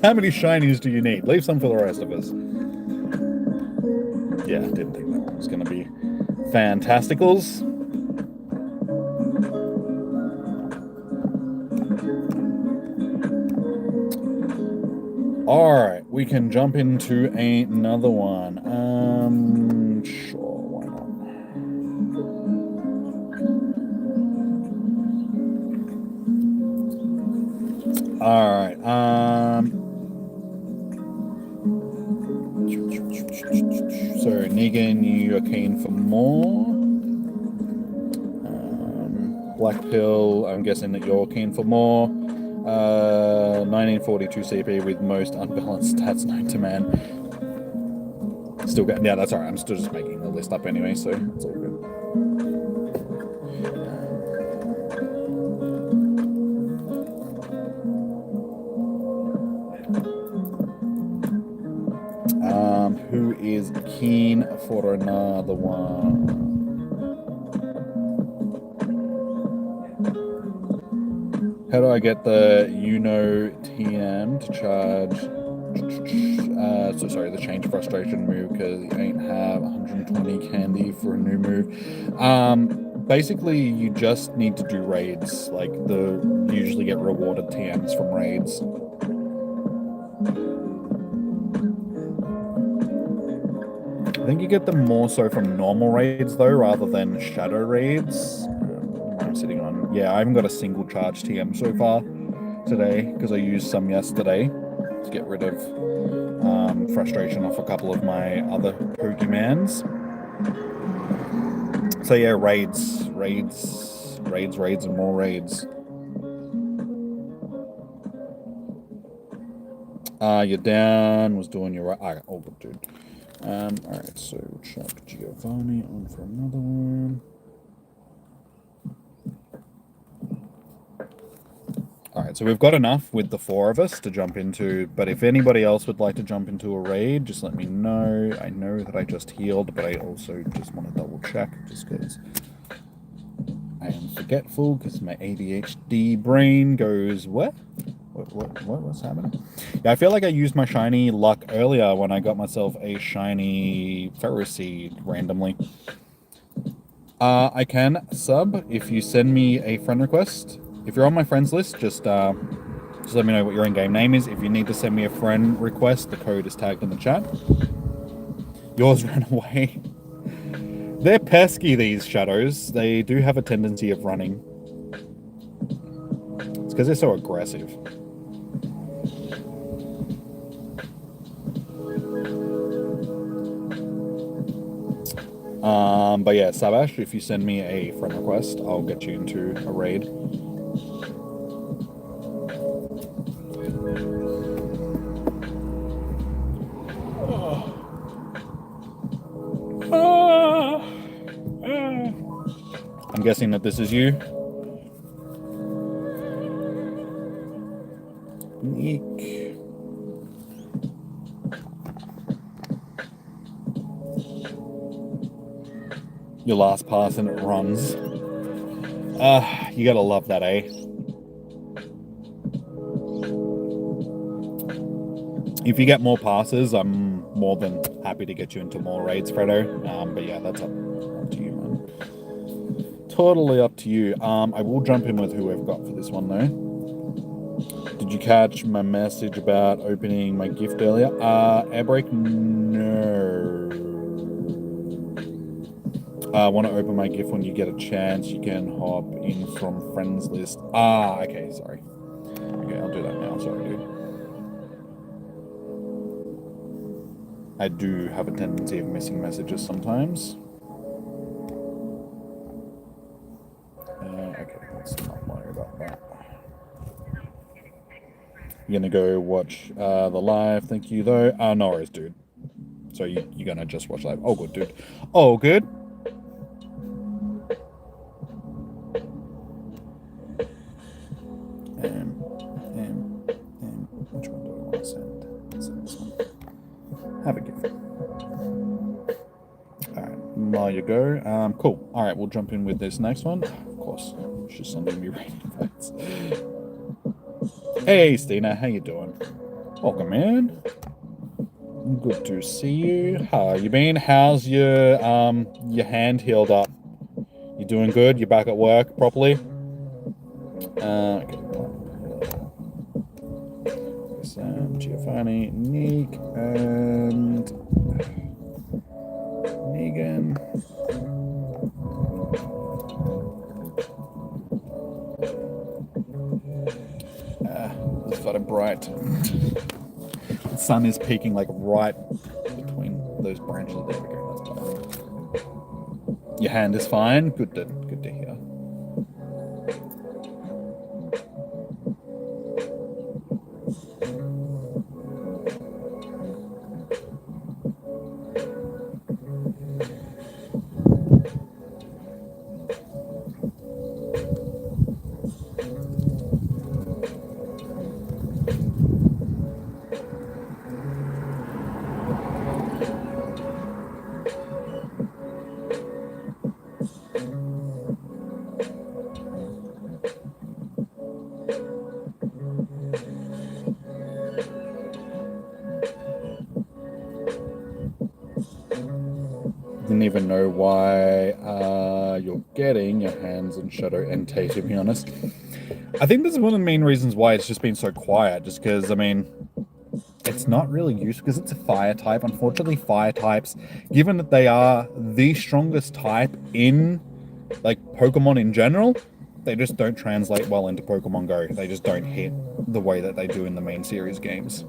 How many shinies do you need? Leave some for the rest of us. Yeah, didn't think that one was going to be fantasticals. Alright, we can jump into another one. Sure, why not? Alright, so Negan, you are keen for more. Black Pill, I'm guessing that you're keen for more. 1942 CP with most unbalanced stats known to man. Still got, yeah, that's alright. I'm still just making the list up anyway, so it's all good. Who is keen for another one? How do I get the TM to charge? The change frustration move because you ain't have 120 candy for a new move. Basically, you just need to do raids. Like, you usually get rewarded TMs from raids. I think you get them more so from normal raids though, rather than shadow raids. I'm sitting on. Yeah, I haven't got a single charge TM so far today because I used some yesterday to get rid of frustration off a couple of my other Pokemans. So yeah, raids, and more raids. You're down. Was doing your right. All good, dude. Alright, so we'll chuck Giovanni on for another one. Alright, so we've got enough with the 4 of us to jump into, but if anybody else would like to jump into a raid, just let me know. I know that I just healed, but I also just want to double check, just because I am forgetful, because my ADHD brain goes, what? What's happening? Yeah, I feel like I used my shiny luck earlier when I got myself a shiny Ferroseed randomly. I can sub if you send me a friend request. If you're on my friends list, just let me know what your in-game name is. If you need to send me a friend request, the code is tagged in the chat. Yours ran away. They're pesky, these shadows. They do have a tendency of running. It's because they're so aggressive. But yeah, Sabash, if you send me a friend request, I'll get you into a raid. I'm guessing that this is you. Eek. Your last pass and it runs. You gotta love that, eh? If you get more passes, I'm more than happy to get you into more raids, Fredo. But yeah, that's up to you, man. Totally up to you. I will jump in with who we've got for this one, though. Did you catch my message about opening my gift earlier? Airbreak? No. I want to open my gift when you get a chance. You can hop in from friends list. Okay, sorry. Okay, I'll do that now. Sorry, dude. I do have a tendency of missing messages sometimes. Okay, let's not worry about that. You're gonna go watch the live. Thank you, though. No worries, dude. So you're gonna just watch live. Oh, good, dude. Oh, good. Which one do I want to send? Send this one. Have a gift. Alright, while you go. Cool. Alright, we'll jump in with this next one. Of course, she's sending me raid invites. Hey, Stina, how you doing? Welcome, man. Good to see you. How you been? How's your hand healed up? You doing good? You back at work properly? Okay. Sam, Giovanni, Nick, and Negan. It's got a bright. The sun is peeking like right between those branches. There we go. That's better. Your hand is fine. Good to hear. Didn't even know why you're getting your hands on Shadow Entei, to be honest. I think this is one of the main reasons why it's just been so quiet, just because, I mean, it's not really used because it's a fire type. Unfortunately, fire types, given that they are the strongest type in, like, Pokemon in general, they just don't translate well into Pokemon Go. They just don't hit the way that they do in the main series games.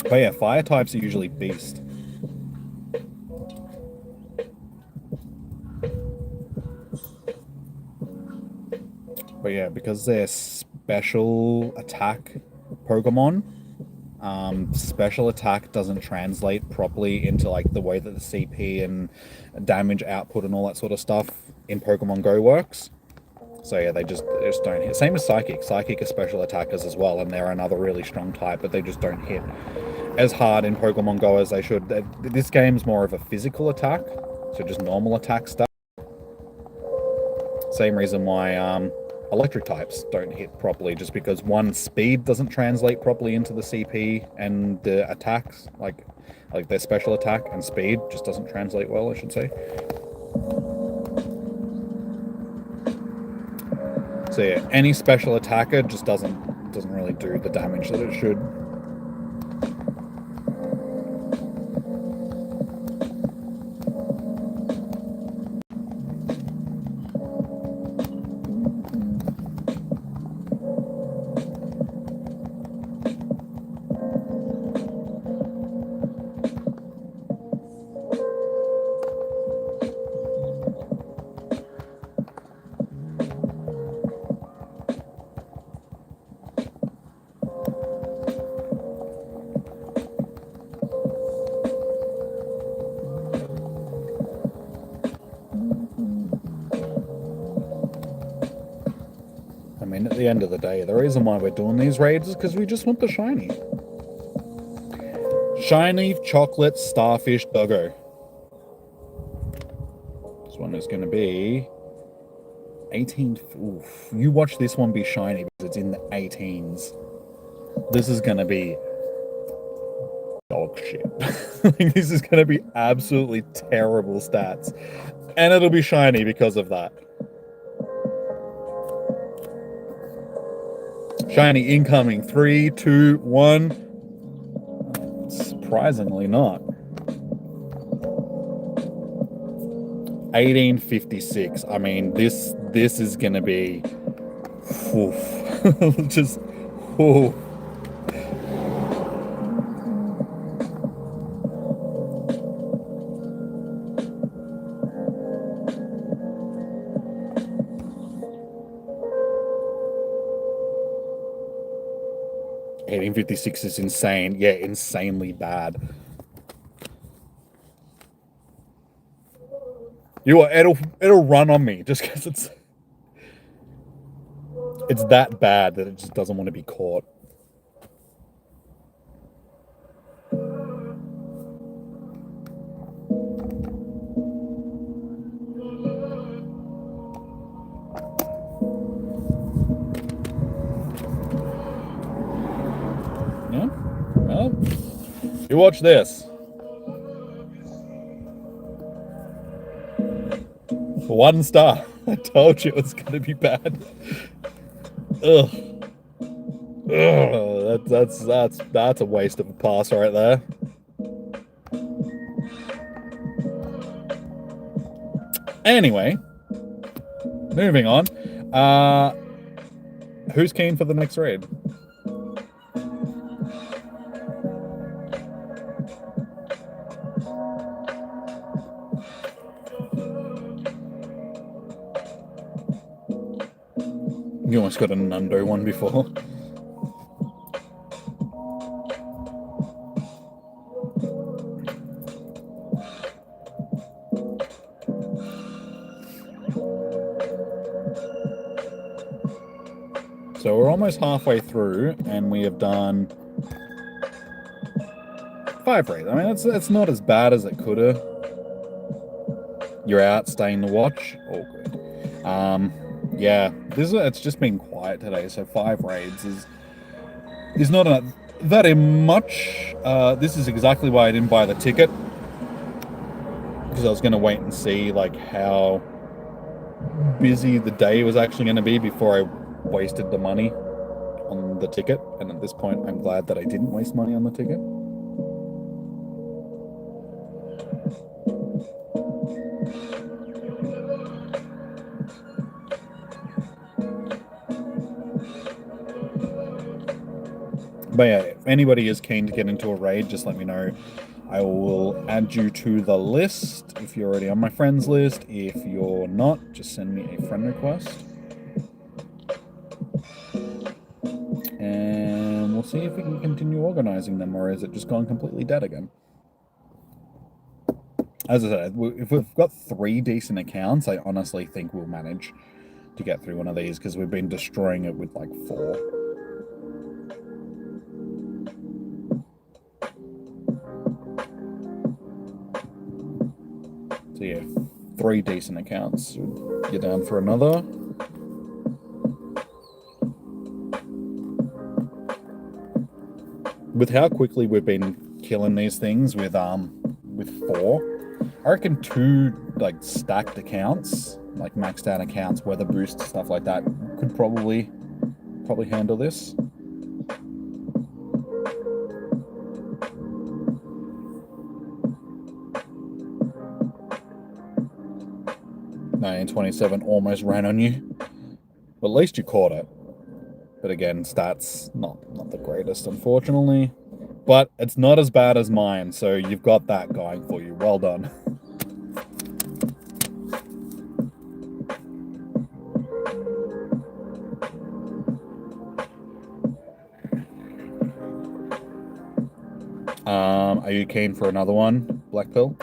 But yeah, fire types are usually beast. But yeah, because they're special attack Pokemon, special attack doesn't translate properly into like the way that the CP and damage output and all that sort of stuff in Pokemon Go works. So yeah, they just don't hit. Same as Psychic. Psychic are special attackers as well, and they're another really strong type, but they just don't hit as hard in Pokemon Go as they should. This game's more of a physical attack, so just normal attack stuff. Same reason why electric types don't hit properly, just because one, speed doesn't translate properly into the CP and the attacks, like their special attack and speed just doesn't translate well, I should say. So yeah, any special attacker just doesn't really do the damage that it should. mean, at the end of the day, the reason why we're doing these raids is because we just want the shiny. Shiny chocolate starfish doggo. This one is going to be 18. Oof. You watch this one be shiny because it's in the 18s. This is going to be dog shit. Like, this is going to be absolutely terrible stats. And it'll be shiny because of that. Shiny incoming. 3, 2, 1. Surprisingly not. 1856. I mean, this is gonna be oof. Just oof. $18.56 is insane. Yeah, insanely bad. It'll run on me just because it's that bad that it just doesn't want to be caught. Yeah. Well, you watch this. For 1 star. I told you it was going to be bad. Ugh. Ugh. That's a waste of a pass right there. Anyway, moving on. Who's keen for the next raid? You almost got a Nundo one before. So we're almost halfway through, and we have done 5 raids. I mean, it's not as bad as it could have. You're out, staying to watch. All good. Yeah, it's just been quiet today. So 5 raids is not that much. This is exactly why I didn't buy the ticket, because I was going to wait and see like how busy the day was actually going to be before I wasted the money on the ticket. And at this point, I'm glad that I didn't waste money on the ticket. But yeah, if anybody is keen to get into a raid, just let me know. I will add you to the list if you're already on my friends list. If you're not, just send me a friend request. And we'll see if we can continue organizing them, or is it just gone completely dead again? As I said, if we've got 3 decent accounts, I honestly think we'll manage to get through one of these, because we've been destroying it with like 4. So yeah, 3 decent accounts. You're down for another. With how quickly we've been killing these things with 4, I reckon 2 like stacked accounts, like maxed out accounts, weather boost, stuff like that, could probably handle this. $19.27 almost ran on you. But at least you caught it. But again, stats not the greatest, unfortunately. But it's not as bad as mine, so you've got that going for you. Well done. Are you keen for another one, Black Pill?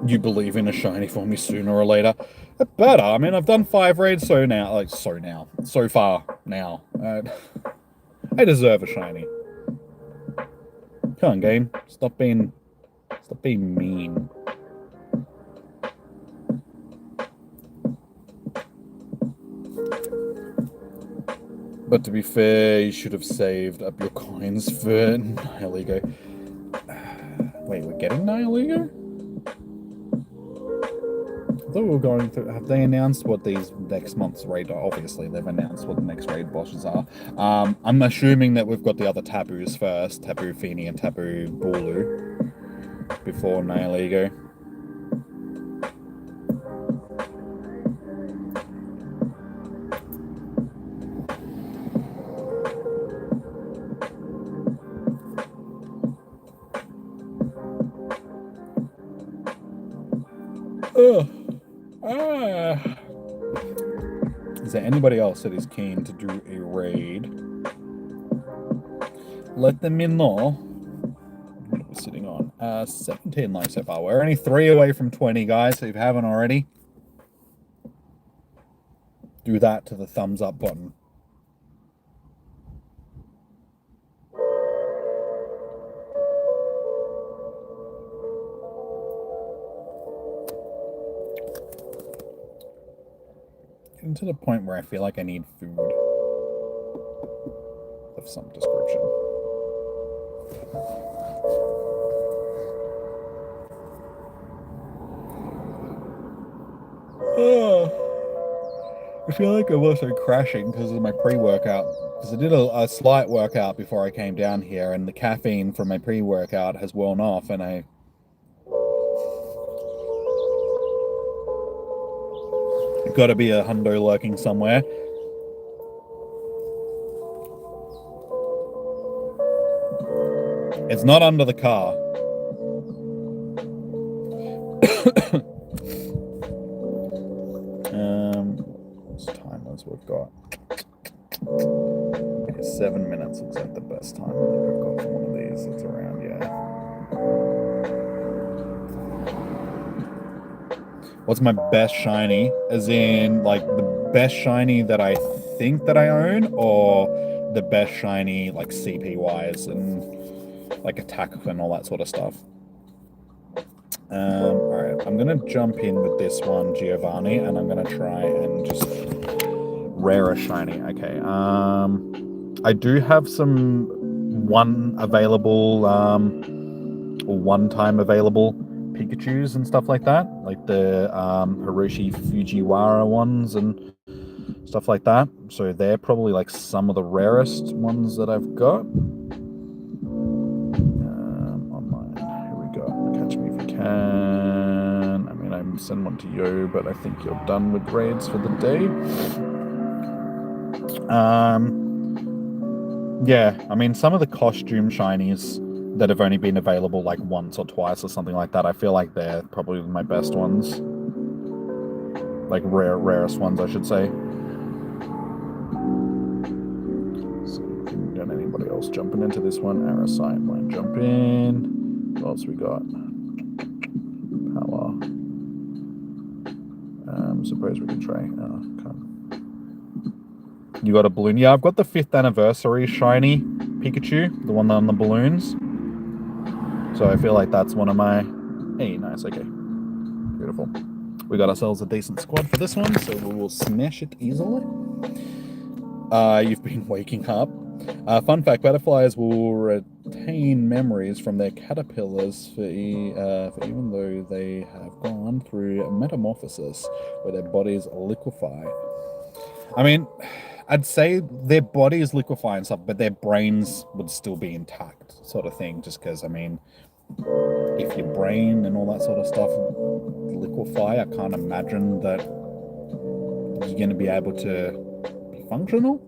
you believe in a shiny for me sooner or later. It better. I mean, I've done 5 raids so far now. I deserve a shiny. Come on, game. Stop being mean. But to be fair, you should have saved up your coins for Nihilego. Wait, we're getting Nihilego? I thought we were going to... Have they announced what these next month's raid are? Obviously, they've announced what the next raid bosses are. I'm assuming that we've got the other taboos first. Taboo Feeny and Taboo Bulu. Before Nihilego. Is there anybody else that is keen to do a raid? Let them in know. What are we sitting on? 17 likes so far. We're only 3 away from 20, guys, so if you haven't already, do that to the thumbs up button. Getting to the point where I feel like I need food of some description. I feel like I'm also crashing because of my pre-workout. Because I did a slight workout before I came down here, and the caffeine from my pre-workout has worn off, and I... Got to be a hundo lurking somewhere. It's not under the car. What's timers we've got? Okay, 7 minutes looks like the best time I think I've got for one of these. It's around, yeah. What's my best shiny? As in, like, the best shiny that I think that I own, or the best shiny, like, CP-wise and, like, attack and all that sort of stuff? Alright, I'm gonna jump in with this one, Giovanni, and I'm gonna try and just rare a shiny. Okay, I do have some one-time available Pikachus and stuff like that, like the Hiroshi Fujiwara ones and stuff like that. So they're probably like some of the rarest ones that I've got. Online, here we go. Catch me if you can. I mean, I'm sending one to you, but I think you're done with raids for the day. Yeah, I mean, some of the costume shinies that have only been available like once or twice or something like that, I feel like they're probably my best ones. Like rarest ones, I should say. So, got anybody else jumping into this one? Arasite might jump in. What else we got? Power. Suppose we can try. Oh, can't. You got a balloon? Yeah, I've got the 5th anniversary shiny Pikachu, the one on the balloons. So I feel like that's one of my... Hey, nice, okay. Beautiful. We got ourselves a decent squad for this one, so we will smash it easily. You've been waking up. Fun fact, butterflies will retain memories from their caterpillars for even though they have gone through metamorphosis, where their bodies liquefy. I mean, I'd say their bodies liquefy and stuff, but their brains would still be intact, sort of thing, just because, I mean, if your brain and all that sort of stuff liquefy, I can't imagine that you're going to be able to be functional.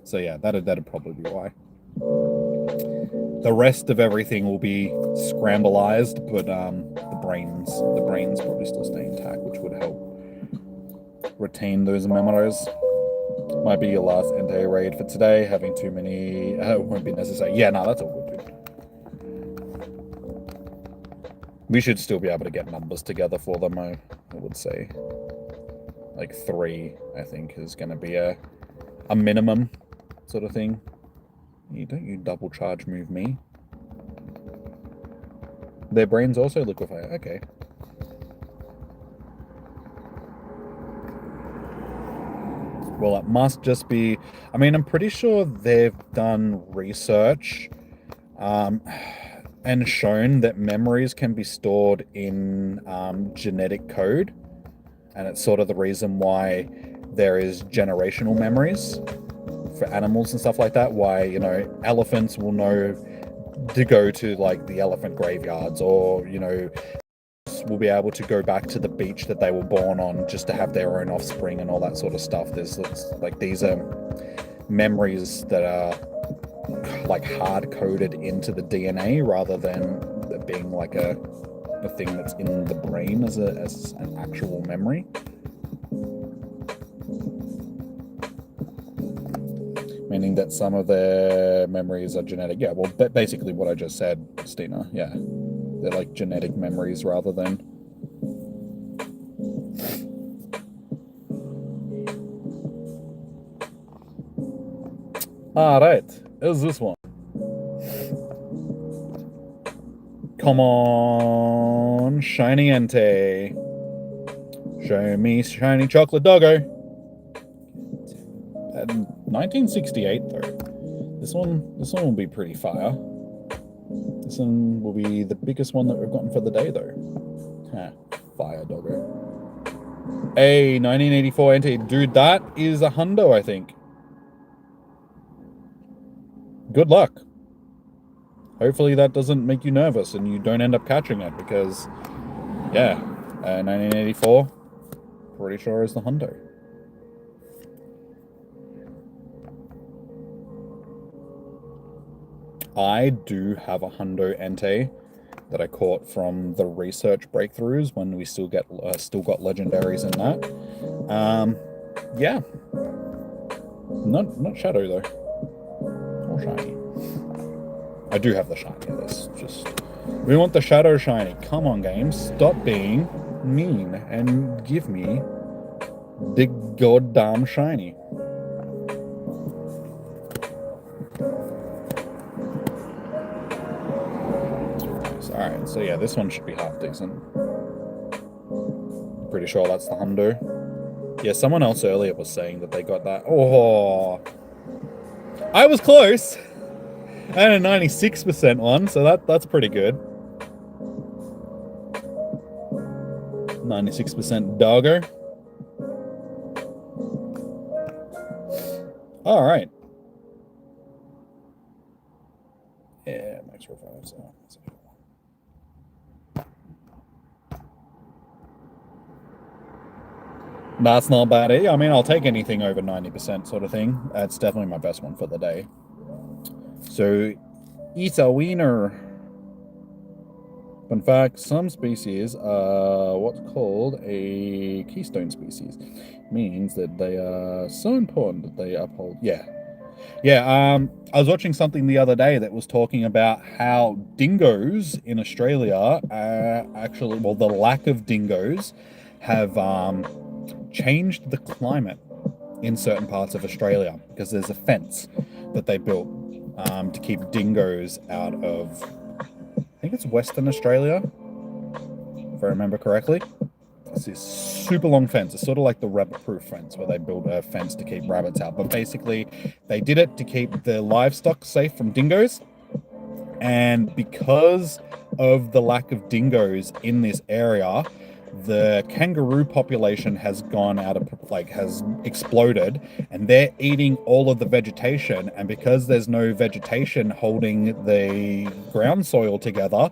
So yeah, that'd probably be why. The rest of everything will be scrambleized, but the brains probably still stay intact, which would help retain those memories. Might be your last Entei raid for today. Having too many won't be necessary. Yeah, no, that's all good, dude. We should still be able to get numbers together for them, I would say. Like 3, I think, is going to be a minimum sort of thing. Don't you double charge move me. Their brains also liquefy. Okay. Well, it must just be... I mean, I'm pretty sure they've done research and shown that memories can be stored in genetic code. And it's sort of the reason why there is generational memories for animals and stuff like that. Why, you know, elephants will know to go to, like, the elephant graveyards, or, you know, will be able to go back to the beach that they were born on just to have their own offspring and all that sort of stuff. There's, like, these memories that are, like, hard-coded into the DNA rather than being, like, a thing that's in the brain as an actual memory. Meaning that some of their memories are genetic. Yeah, well, basically what I just said, Stina. Yeah. They're like genetic memories rather than... Alright, is this one. Come on, shiny Entei. Show me shiny chocolate doggo. 1968 though. This one will be pretty fire. This one will be the biggest one that we've gotten for the day though. Fire doggo. Hey, 1984 Entei. Dude, that is a hundo, I think. Good luck. Hopefully that doesn't make you nervous and you don't end up catching it, because, yeah, 1984, pretty sure is the hundo. I do have a hundo Entei that I caught from the research breakthroughs when we still got legendaries in that. Yeah, not Shadow though, or shiny. I do have the shiny. We want the Shadow shiny. Come on, game, stop being mean and give me the goddamn shiny. Alright, so yeah, this one should be half decent. Pretty sure that's the hundo. Yeah, someone else earlier was saying that they got that. Oh, I was close. I had a 96% one, so that's pretty good. 96% dogger. All right. Yeah, max for 5. So that's not bad. I mean, I'll take anything over 90% sort of thing. That's definitely my best one for the day. So, eat a wiener. In fact, some species are what's called a keystone species. Means that they are so important that they uphold. Yeah. I was watching something the other day that was talking about how dingoes in Australia actually, well, the lack of dingoes have changed the climate in certain parts of Australia, because there's a fence that they built to keep dingoes out of, I think it's Western Australia, if I remember correctly. It's this super long fence. It's sort of like the rabbit-proof fence, where they build a fence to keep rabbits out. But basically, they did it to keep the livestock safe from dingoes. And because of the lack of dingoes in this area, the kangaroo population has gone out of, has exploded, and they're eating all of the vegetation. And because there's no vegetation holding the ground soil together,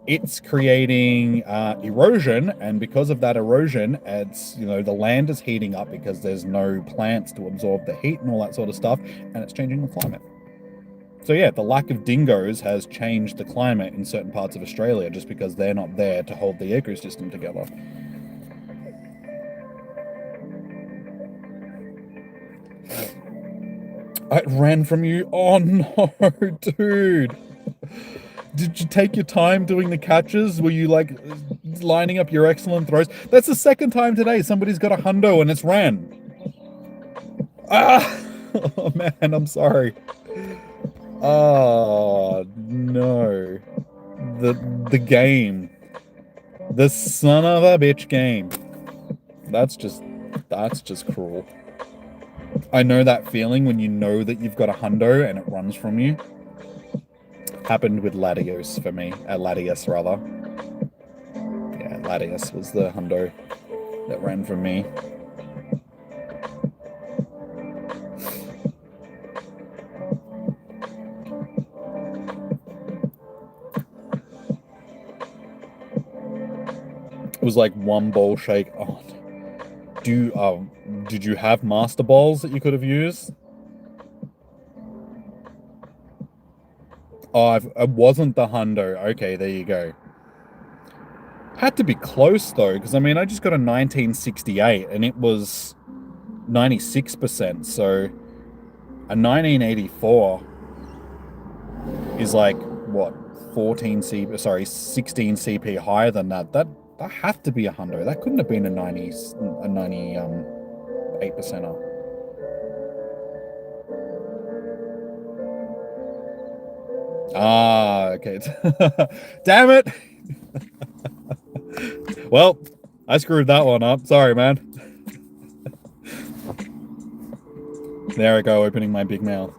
it's creating erosion. And because of that erosion, it's, the land is heating up because there's no plants to absorb the heat and all that sort of stuff, and it's changing the climate. So yeah, the lack of dingoes has changed the climate in certain parts of Australia just because they're not there to hold the ecosystem together. It ran from you. Oh no, dude. Did you take your time doing the catches? Were you like lining up your excellent throws? That's the second time today somebody's got a hundo and it's ran. Ah! Oh man, I'm sorry. Oh no. The game. The son of a bitch game. That's just cruel. I know that feeling when you know that you've got a hundo and it runs from you. Happened with Latios for me. Latias rather. Yeah, Latias was the hundo that ran from me. It was like one ball shake. Oh, did you have master balls that you could have used? Oh, it wasn't the hundo. Okay, there you go. Had to be close though, because I mean, I just got a 1968 and it was 96%. So a 1984 is like what 16 CP higher than that. That had to be a hundo. That couldn't have been a 98%er. Ah, okay. Damn it. Well, I screwed that one up. Sorry, man. There I go, opening my big mouth.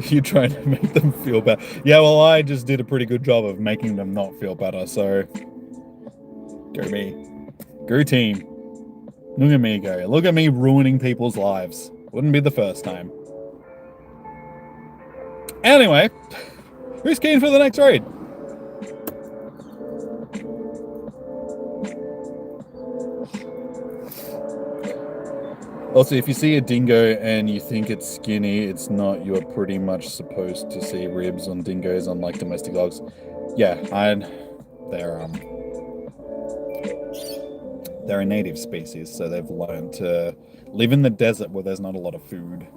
You're trying to make them feel better. Yeah, well, I just did a pretty good job of making them not feel better, so... Go me. Go team. Look at me go. Look at me ruining people's lives. Wouldn't be the first time. Anyway, who's keen for the next raid? Also, if you see a dingo and you think it's skinny, it's not. You're pretty much supposed to see ribs on dingoes, unlike domestic dogs. Yeah, they're a native species, so they've learned to live in the desert where there's not a lot of food.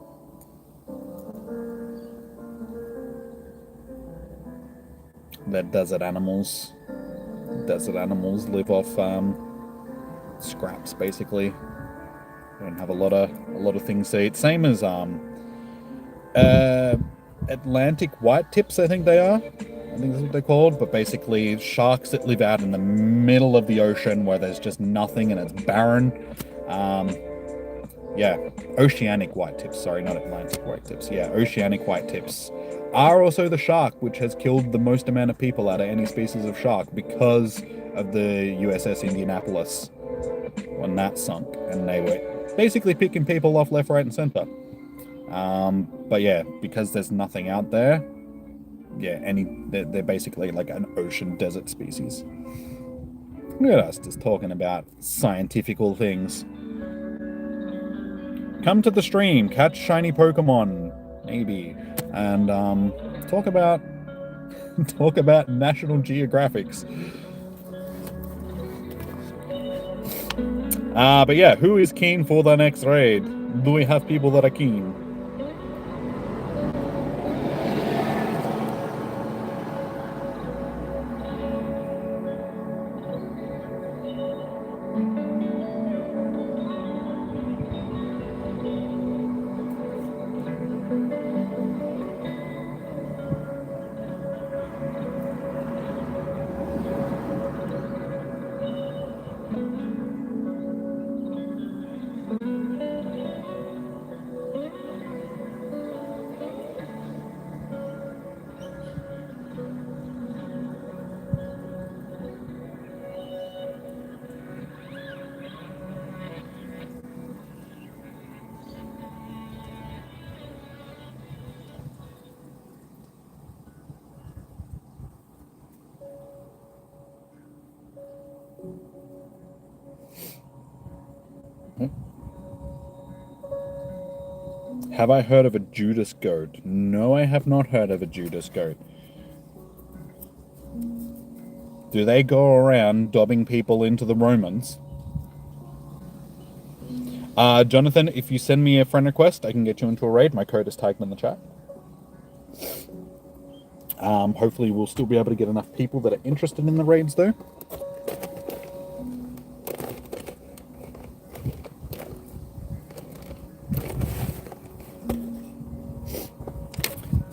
They're desert animals. Desert animals live off scraps, basically. They don't have a lot of things to eat. Same as Atlantic white tips, I think they are. I think that's what they're called. But basically, sharks that live out in the middle of the ocean where there's just nothing and it's barren. Yeah, oceanic white tips. Sorry, not Atlantic white tips. Yeah, oceanic white tips are also the shark which has killed the most amount of people out of any species of shark because of the USS Indianapolis when that sunk, and they were basically picking people off left, right, and center. But yeah, because there's nothing out there, yeah, they're basically like an ocean desert species. Look at us just talking about scientifical things. Come to the stream, catch shiny Pokemon, maybe, and talk about National Geographics. But yeah, who is keen for the next raid? Do we have people that are keen? Have I heard of a Judas goat? No, I have not heard of a Judas goat. Do they go around dobbing people into the Romans? Jonathan, if you send me a friend request, I can get you into a raid. My code is tagged in the chat. Hopefully we'll still be able to get enough people that are interested in the raids though.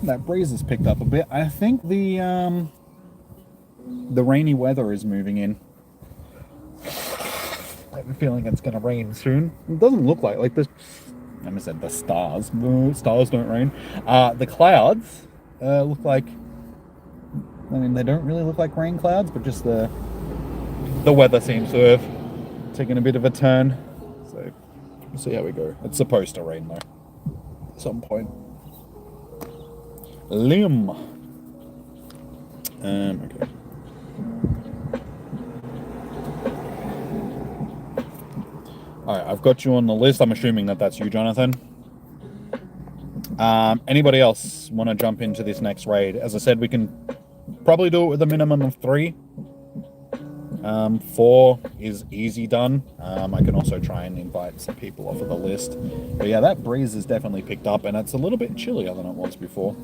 That breeze has picked up a bit. I think the rainy weather is moving in. I have a feeling it's going to rain soon. It doesn't look like this. I almost said the stars. No, stars don't rain. The clouds look like. I mean, they don't really look like rain clouds, but just the weather seems to have taken a bit of a turn. So we'll see how we go. It's supposed to rain though, at some point. Lim. Okay. Alright, I've got you on the list. I'm assuming that that's you, Jonathan. Anybody else want to jump into this next raid? As I said, we can probably do it with a minimum of 3. 4 is easy done. I can also try and invite some people off of the list. But yeah, that breeze has definitely picked up, and it's a little bit chillier than it was before.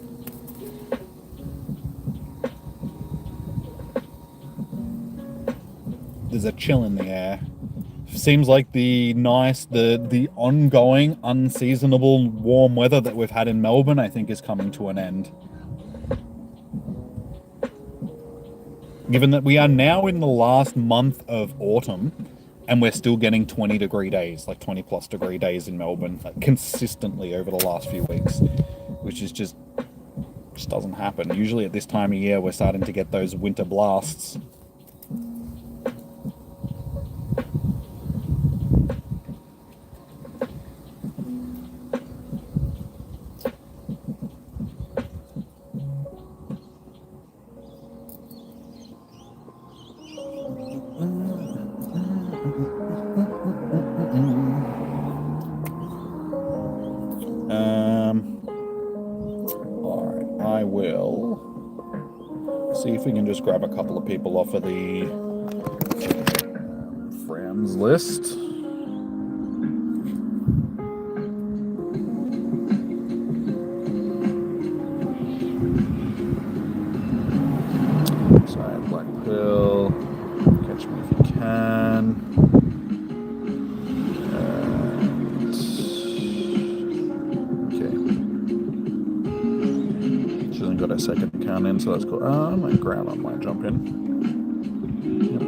There's a chill in the air. Seems like the ongoing unseasonable warm weather that we've had in Melbourne, I think, is coming to an end. Given that we are now in the last month of autumn and we're still getting 20-degree days, like 20+ degree days in Melbourne, like consistently over the last few weeks, which is just doesn't happen. Usually at this time of year, we're starting to get those winter blasts. I will see if we can just grab a couple of people off of the friends list. Sorry, Black Pill. Catch me if you can. Got a second account in, so that's cool. My grandma might jump in. Yep.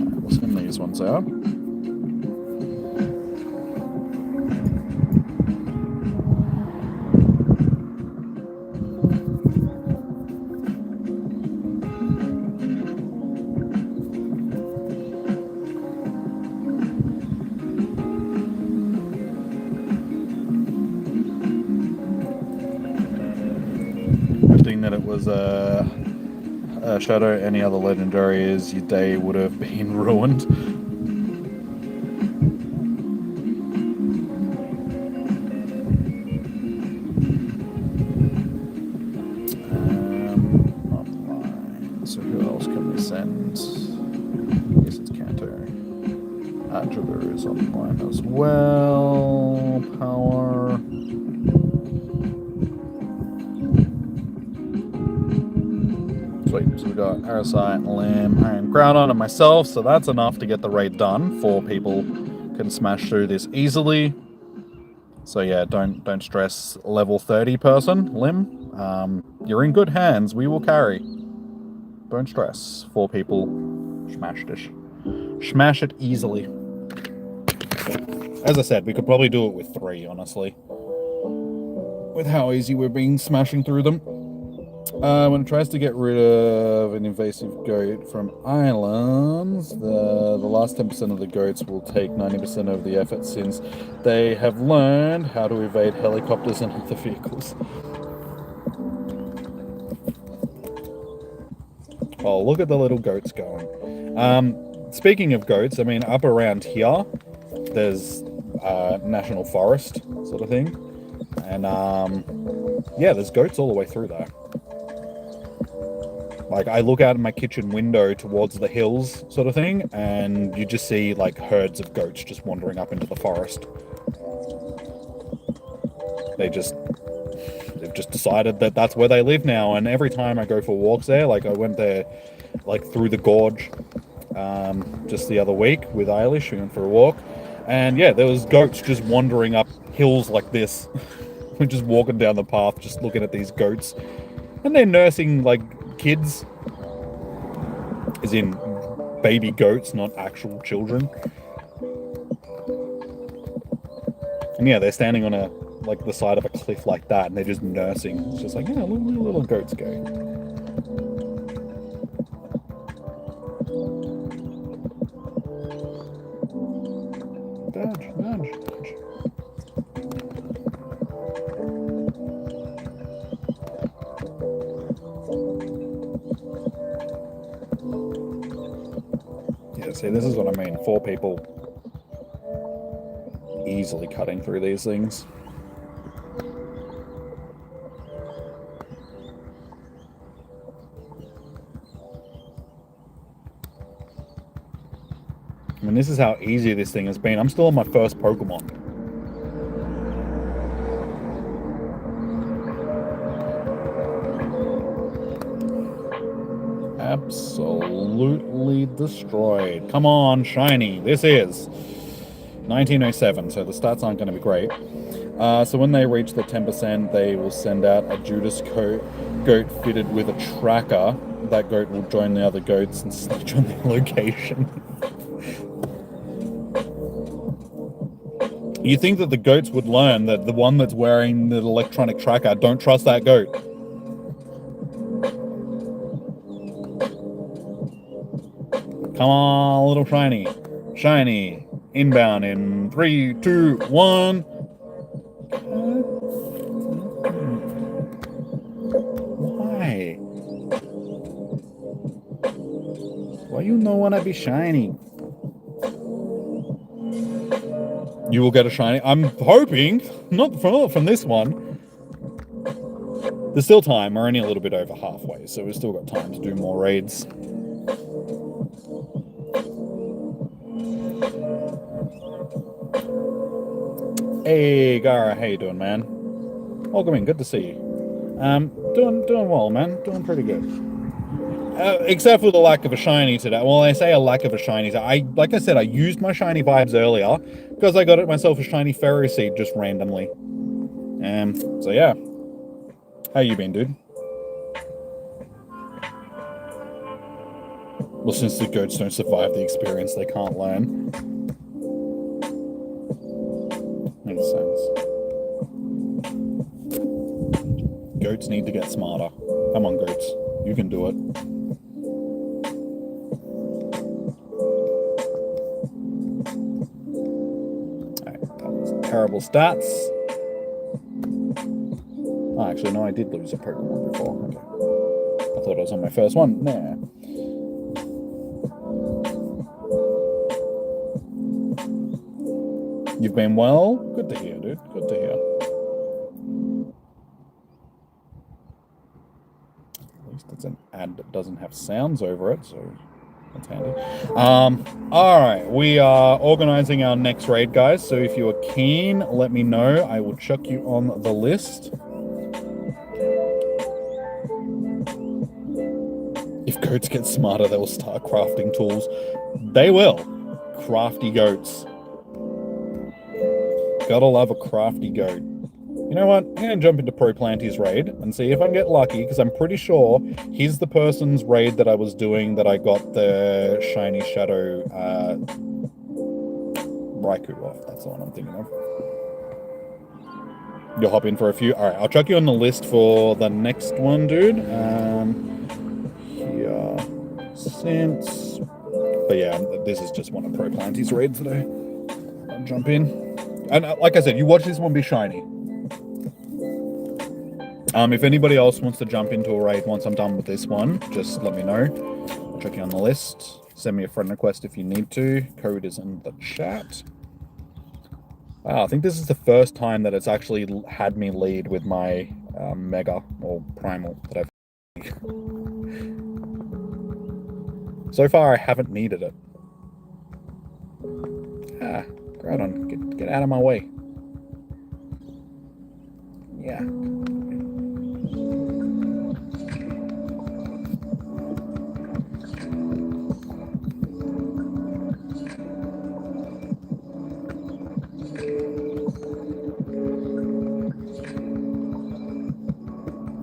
Alright, we'll send these ones out. That it was a Shadow, any other legendary is your day would have been ruined. Online. So who else can we send? I guess it's Kanto. Joby is online as well. Power. So we got Arasite, Lamb, and Groudon, and myself, so that's enough to get the raid done. 4 people can smash through this easily. So yeah, don't stress, level 30 person, Lim. You're in good hands, we will carry. Don't stress. 4 people smashed it. Smash it easily. As I said, we could probably do it with 3, honestly. With how easy we're being smashing through them. When it tries to get rid of an invasive goat from islands, the last 10% of the goats will take 90% of the effort since they have learned how to evade helicopters and other vehicles. Oh, look at the little goats going. Speaking of goats, I mean, up around here, there's national forest sort of thing. And, yeah, there's goats all the way through there. Like, I look out of my kitchen window towards the hills sort of thing, and you just see, like, herds of goats just wandering up into the forest. they've just decided that that's where they live now. And every time I go for walks there, like I went there, like through the gorge, just the other week with Eilish. We went for a walk, and yeah, there was goats just wandering up hills like this. We're just walking down the path, just looking at these goats, and they're nursing like kids, as in baby goats, not actual children. And yeah, they're standing on the side of a cliff like that, and they're just nursing. It's just like, yeah, little goats go. Dodge. Yeah, see, this is what I mean. 4 people easily cutting through these things. I mean, this is how easy this thing has been. I'm still on my first Pokemon. Absolutely destroyed. Come on, shiny. This is 1907, so the stats aren't going to be great. So when they reach the 10%, they will send out a Judas goat fitted with a tracker. That goat will join the other goats and snitch on their location. You think that the goats would learn that the one that's wearing the electronic tracker, don't trust that goat. Come on, little shiny. Shiny. Inbound in 3, 2, 1. Why? Why you don't want to be shiny? You will get a shiny. I'm hoping, not from this one. There's still time. We're only a little bit over halfway, so we've still got time to do more raids. Hey, Gara, how you doing, man? Welcome in. Good to see you. Doing well, man. Doing pretty good. Except for the lack of a shiny today. Well, I say a lack of a shiny. Like I said, I used my shiny vibes earlier because I got it myself a shiny Fairy Seed just randomly. So yeah. How you been, dude? Well, since the goats don't survive the experience, they can't learn. Makes sense. Goats need to get smarter. Come on, goats. You can do it. Terrible stats. Oh, actually, no, I did lose a Pokemon before. Okay. I thought I was on my first one. Nah. You've been well? Good to hear, dude. Good to hear. At least it's an ad that doesn't have sounds over it, so that's handy. Alright, we are organizing our next raid, guys, so if you are keen, let me know. I will chuck you on the list. If goats get smarter, they will start crafting tools. They will. Crafty goats. Gotta love a crafty goat. You know what? I'm going to jump into Pro Planty's raid and see if I can get lucky, because I'm pretty sure he's the person's raid that I was doing that I got the shiny Shadow Raikou off. That's the one I'm thinking of. You'll hop in for a few. Alright, I'll chuck you on the list for the next one, dude. Here. Since. But yeah, this is just one of Pro Planty's raids today. I'll jump in. And like I said, you watch this one be shiny. If anybody else wants to jump into a raid once I'm done with this one, just let me know. I'll check you on the list. Send me a friend request if you need to. Code is in the chat. Wow, I think this is the first time that it's actually had me lead with my Mega or Primal that I've. So far, I haven't needed it. Ah, Groudon, get out of my way. Yeah.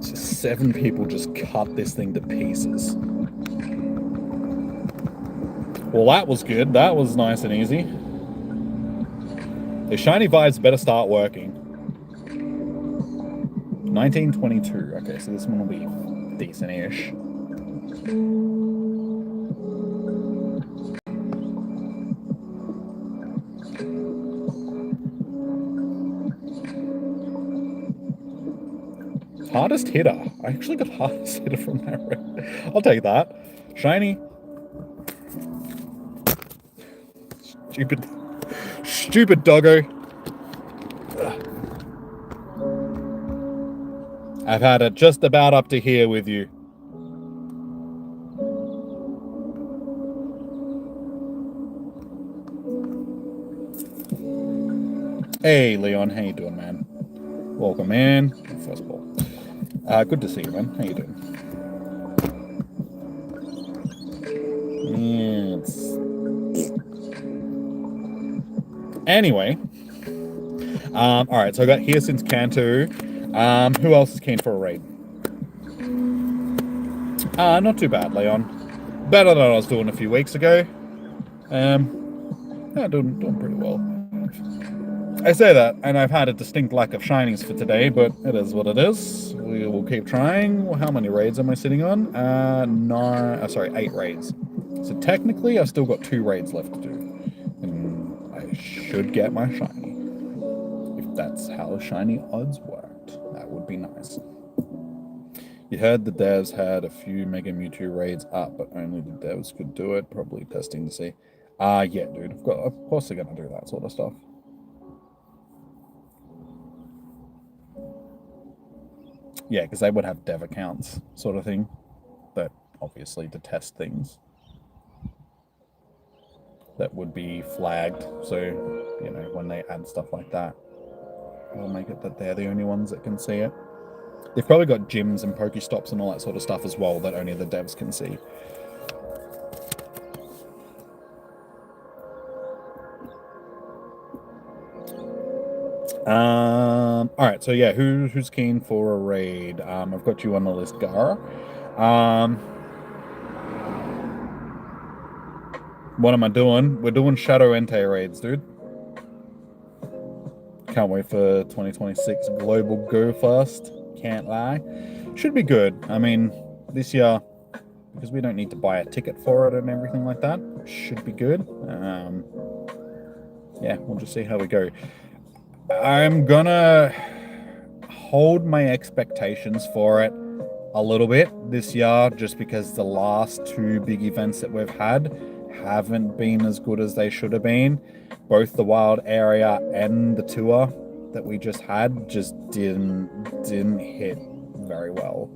Just 7 people just cut this thing to pieces. Well, that was good. That was nice and easy. The shiny vibes better start working. 1922. Okay, so this one will be decent-ish. Hardest hitter. I actually got hardest hitter from that round. I'll take that. Shiny. Stupid doggo. Ugh. I've had it just about up to here with you. Hey, Leon. How you doing, man? Welcome in. First of all. Good to see you, man. How you doing? Anyway. Alright, so I got here since Cantu. Who else is keen for a raid? Not too bad, Leon. Better than I was doing a few weeks ago. Yeah, doing pretty well. I say that, and I've had a distinct lack of shinies for today, but it is what it is. We will keep trying. How many raids am I sitting on? 8 raids. So technically, I've still got 2 raids left to do. And I should get my shiny. If that's how shiny odds worked. That would be nice. You heard the devs had a few Mega Mewtwo raids up, but only the devs could do it. Probably testing to see. Yeah, dude. Of course they're going to do that sort of stuff. Yeah, because they would have dev accounts, sort of thing. But obviously to test things that would be flagged. So, you know, when they add stuff like that, it'll make it that they're the only ones that can see it. They've probably got gyms and Pokestops and all that sort of stuff as well that only the devs can see. Alright, so yeah, who's keen for a raid? I've got you on the list, Gara. What am I doing? We're doing Shadow Entei raids, dude. Can't wait for 2026 Global Go Fast. Can't lie. Should be good. I mean, this year, because we don't need to buy a ticket for it and everything like that, should be good. Yeah, we'll just see how we go. I'm gonna hold my expectations for it a little bit this year, just because the last 2 big events that we've had haven't been as good as they should have been. Both the wild area and the tour that we just had just didn't hit very well.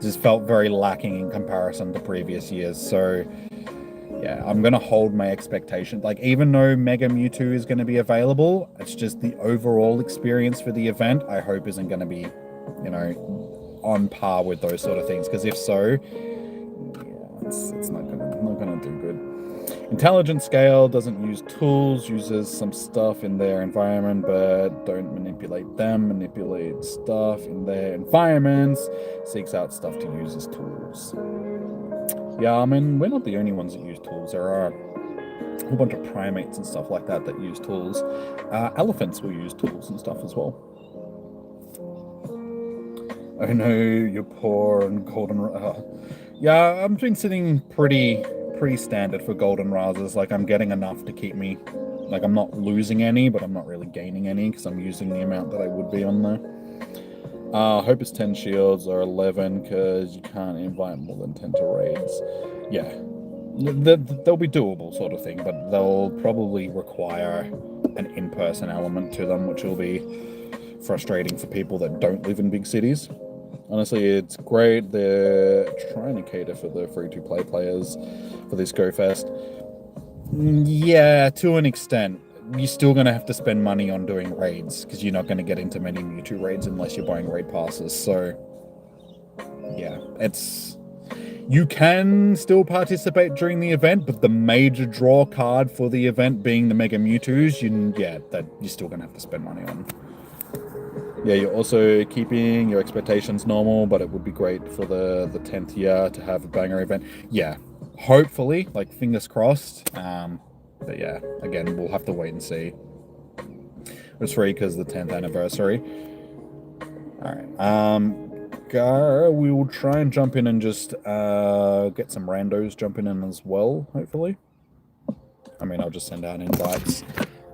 Just felt very lacking in comparison to previous years. So yeah, I'm gonna hold my expectations. Like, even though Mega Mewtwo is gonna be available, it's just the overall experience for the event I hope isn't gonna be, you know, on par with those sort of things. Because if so, yeah, it's not gonna do good. Intelligence scale doesn't use tools, uses some stuff in their environment, but don't manipulate them, manipulate stuff in their environments, seeks out stuff to use as tools. Yeah, I mean, we're not the only ones that use tools. There are a whole bunch of primates and stuff like that that use tools. Elephants will use tools and stuff as well. Oh no, you're poor and golden... yeah, I've been sitting pretty standard for golden razors. Like, I'm getting enough to keep me... Like, I'm not losing any, but I'm not really gaining any, because I'm using the amount that I would be on there. Hope it's 10 shields or 11, because you can't invite more than 10 to raids. Yeah. They'll be doable sort of thing, but they'll probably require an in-person element to them, which will be frustrating for people that don't live in big cities. Honestly, it's great. They're trying to cater for the free-to-play players for this Go Fest. Yeah, to an extent. you're still going to have to spend money on doing raids, because you're not going to get into many Mewtwo raids unless you're buying raid passes. So, yeah, you can still participate during the event, but the major draw card for the event being the Mega Mewtwo's, that you're still going to have to spend money on. Yeah, you're also keeping your expectations normal, but it would be great for the 10th year to have a banger event. Yeah, hopefully, like, fingers crossed. But yeah, again, we'll have to wait and see. It's free because the 10th anniversary. Alright, Gar, we will try and jump in and just get some randos jumping in as well, hopefully. I mean, I'll just send out invites.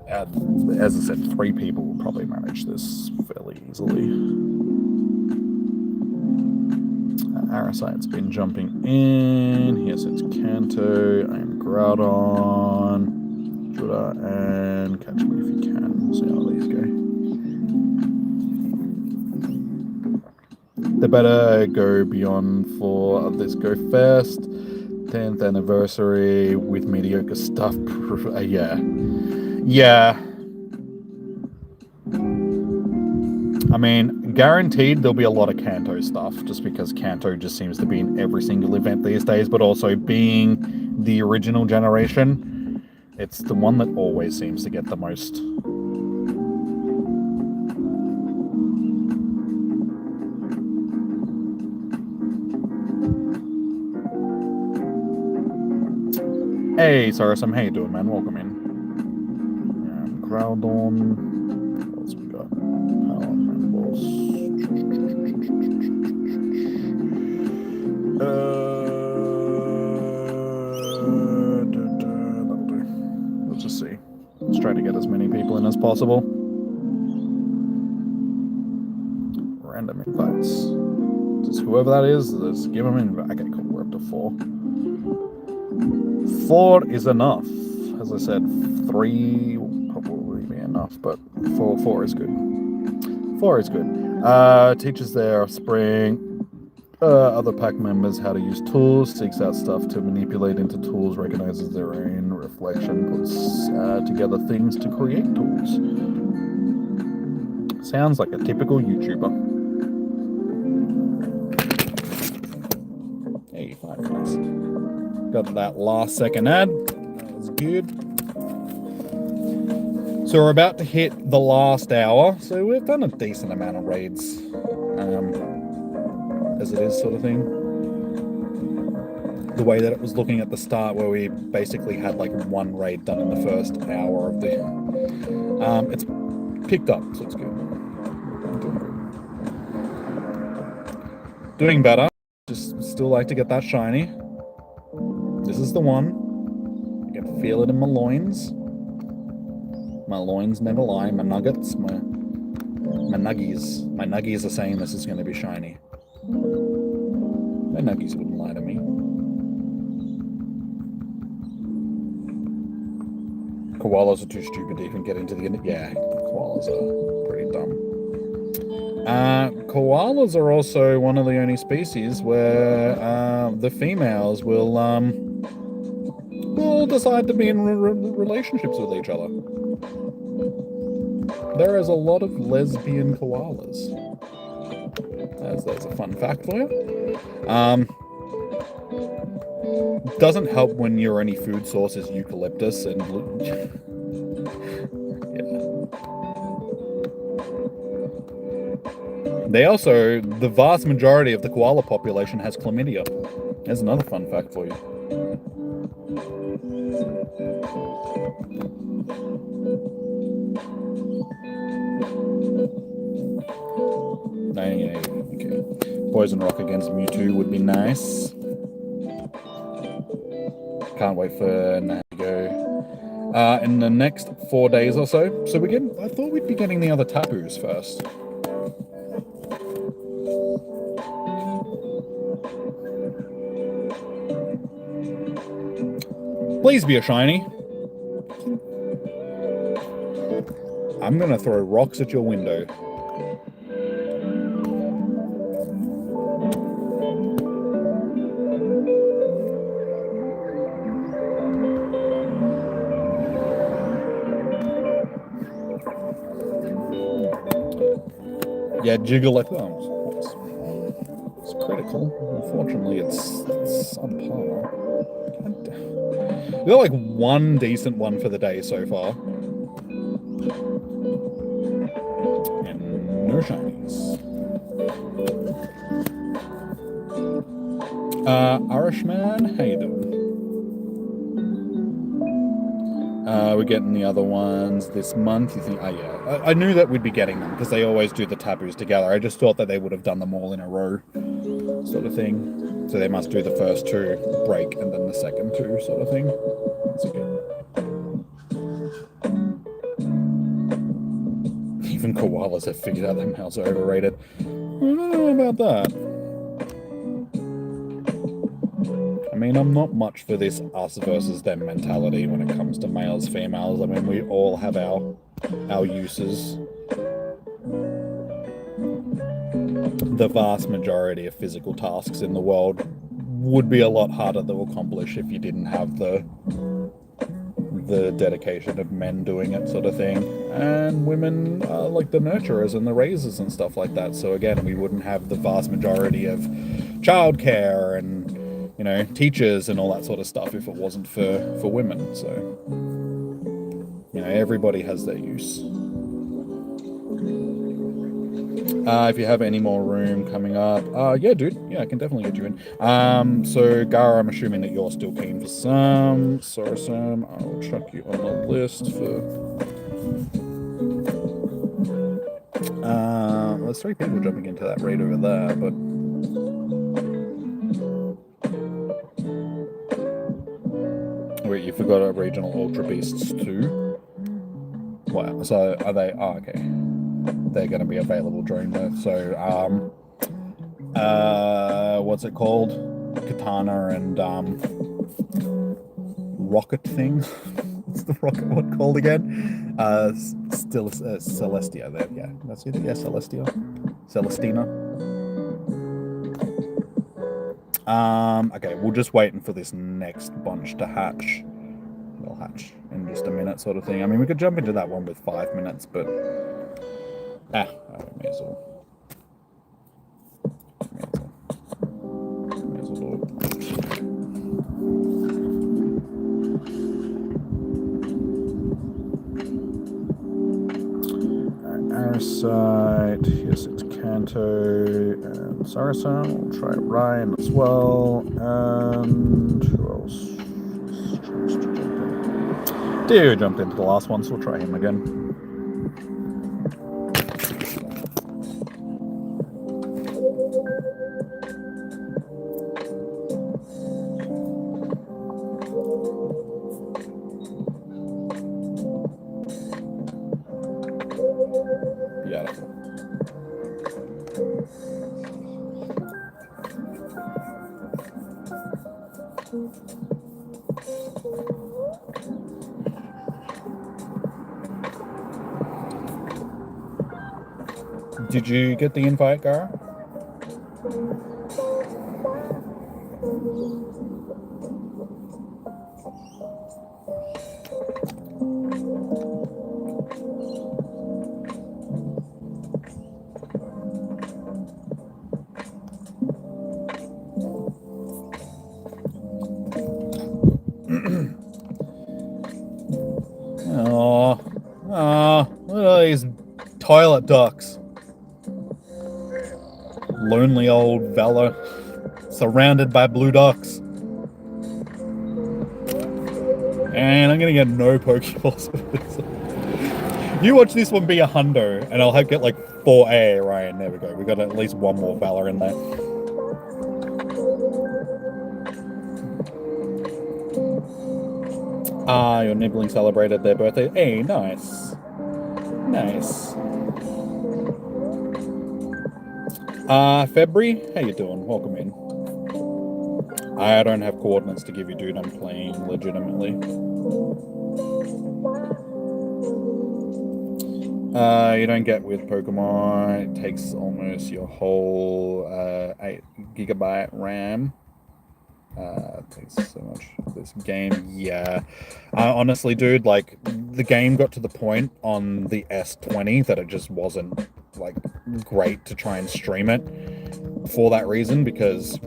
As I said, 3 people will probably manage this fairly easily. Arasite's been jumping in. Here sits Kanto. I am Groudon, Judah, and Catch Me If You Can. We'll see how these go. They better go beyond for this go first. 10th anniversary with mediocre stuff. Yeah. Yeah. I mean, guaranteed there'll be a lot of Kanto stuff, just because Kanto just seems to be in every single event these days, but also being the original generation, it's the one that always seems to get the most. Hey, Sarasum, how you doing, man? Welcome in. Groudon. What else we got? Power and balls. That'll do. Let's just see. Let's try to get as many people in as possible. Random invites. Just whoever that is, let's give them in. Okay, cool. We're up to 4. 4 is enough. As I said, 3 will probably be enough, but 4 is good. 4 is good. Teaches their offspring, other pack members how to use tools, seeks out stuff to manipulate into tools, recognizes their own reflection, puts together things to create tools. Sounds like a typical YouTuber. Hey, 5 minutes. Got that last second ad. That was good. So we're about to hit the last hour. So we've done a decent amount of raids. As it is, sort of thing. The way that it was looking at the start, where we basically had like 1 raid done in the first hour of the... it's picked up, so it's good. Doing better. Just still like to get that shiny. This is the one. I can feel it in my loins. My loins never lie. My nuggets, my nuggies. My nuggies are saying this is going to be shiny. My nuggies wouldn't lie to me. Koalas are too stupid to even get into the... Yeah, koalas are pretty dumb. Koalas are also one of the only species where the females will decide to be in relationships with each other. There is a lot of lesbian koalas. There's a fun fact for you. Doesn't help when your only food source is eucalyptus and... yeah. They also, the vast majority of the koala population has chlamydia. There's another fun fact for you. Okay. Poison Rock against Mewtwo would be nice. Can't wait for Nat to go. In the next 4 days or so. So I thought we'd be getting the other Tapus first. Please be a shiny. I'm gonna throw rocks at your window. Yeah, jiggle like it's critical. Unfortunately, it's subpar. We got like one decent one for the day so far. And no shinies. Irishman, how you doing? We're getting the other ones this month. You think? Oh yeah, I knew that we'd be getting them because they always do the taboos together. I just thought that they would have done them all in a row, sort of thing. So they must do the first two, break, and then the second two, sort of thing. That's okay. Even koalas have figured out that males are overrated. I don't know about that. I mean, I'm not much for this us versus them mentality when it comes to males, females. I mean, we all have our uses. The vast majority of physical tasks in the world would be a lot harder to accomplish if you didn't have the dedication of men doing it, sort of thing. And women are like the nurturers and the raisers and stuff like that. So again, we wouldn't have the vast majority of childcare and, you know, teachers and all that sort of stuff if it wasn't for women. So, you know, everybody has their use. If you have any more room coming up, yeah, dude, yeah, I can definitely get you in. So Gara, I'm assuming that you're still keen for some. So Sam, I'll chuck you on the list for. There's 3 people jumping into that raid over there, but. Wait, you forgot our regional Ultra Beasts too? Wow, so are they? Oh, okay. They're going to be available during the. So, what's it called? Katana and rocket thing. What's the rocket one called again? Still Celestia. There, yeah, that's it. Yeah, Celestia, Celestina. Okay, we're just waiting for this next bunch to hatch. They'll hatch in just a minute, sort of thing. I mean, we could jump into that one with 5 minutes, but may as well. May as well do it. Arasite, yes, it's Kanto and Saracen. We'll try Ryan as well. And who else? Dio jumped into the last one, so we'll try him again. Did you get the invite, Gara? Look at these toilet ducks. Lonely old Vela, surrounded by blue ducks. And I'm gonna get no Pokeballs for this. You watch this one be a hundo, and I'll get like 4A, Ryan. There we go. We got at least one more Vela in there. Your Nibbling celebrated their birthday. Hey, nice. Nice. February, how you doing? Welcome in. I don't have coordinates to give you, dude. I'm playing legitimately. You don't get with Pokemon. It takes almost your whole 8 GB RAM. Thanks so much for this game. Yeah. Honestly, dude, like, the game got to the point on the S20 that it just wasn't, like, great to try and stream it for that reason, because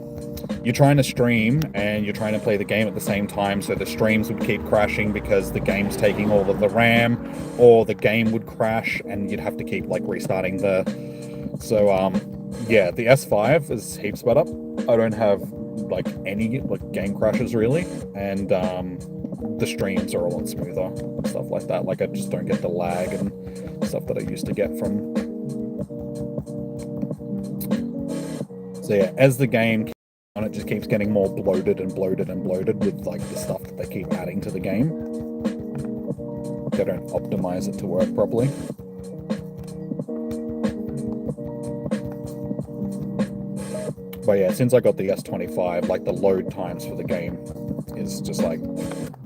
you're trying to stream and you're trying to play the game at the same time, so the streams would keep crashing because the game's taking all of the RAM, or the game would crash and you'd have to keep, like, restarting the... So, yeah, the S5 is heaps better. I don't have, like, any, like, game crashes, really, and, the streams are a lot smoother and stuff like that. Like, I just don't get the lag and stuff that I used to get from... So, yeah, as the game... and it just keeps getting more bloated and bloated and bloated with, like, the stuff that they keep adding to the game. They don't optimize it to work properly. But yeah, since I got the S25, like, the load times for the game is just like,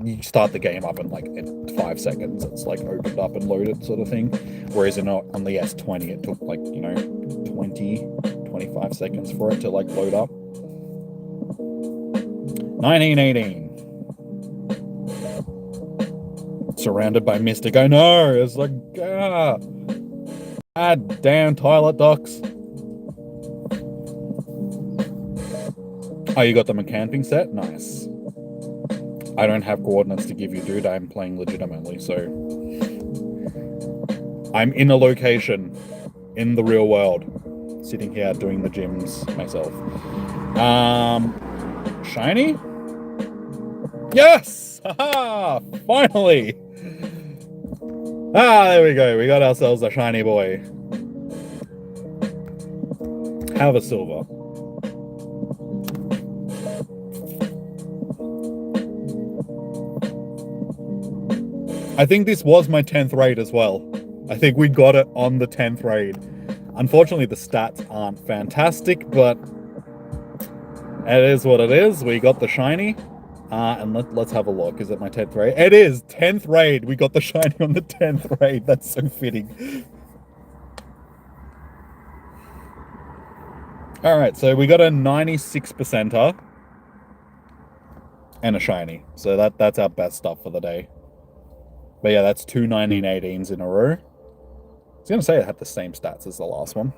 you start the game up and, like, in 5 seconds it's, like, opened up and loaded sort of thing. Whereas on the S20 it took, like, 25 seconds for it to, like, load up. 1918. Surrounded by Mystic. I know. It's like, God damn toilet docks. Oh, you got them a camping set? Nice. I don't have coordinates to give you, dude. I'm playing legitimately, so... I'm in a location in the real world, sitting here doing the gyms myself. Shiny? Yes! Haha! Finally! There we go. We got ourselves a shiny boy. Have a silver. I think this was my 10th raid as well. I think we got it on the 10th raid. Unfortunately, the stats aren't fantastic, but it is what it is. We got the shiny. And let's have a look. Is it my 10th raid? It is! 10th raid! We got the shiny on the 10th raid. That's so fitting. Alright, so we got a 96%er. And a shiny. So that's our best stuff for the day. But yeah, that's 2 1918s in a row. I was going to say it had the same stats as the last one.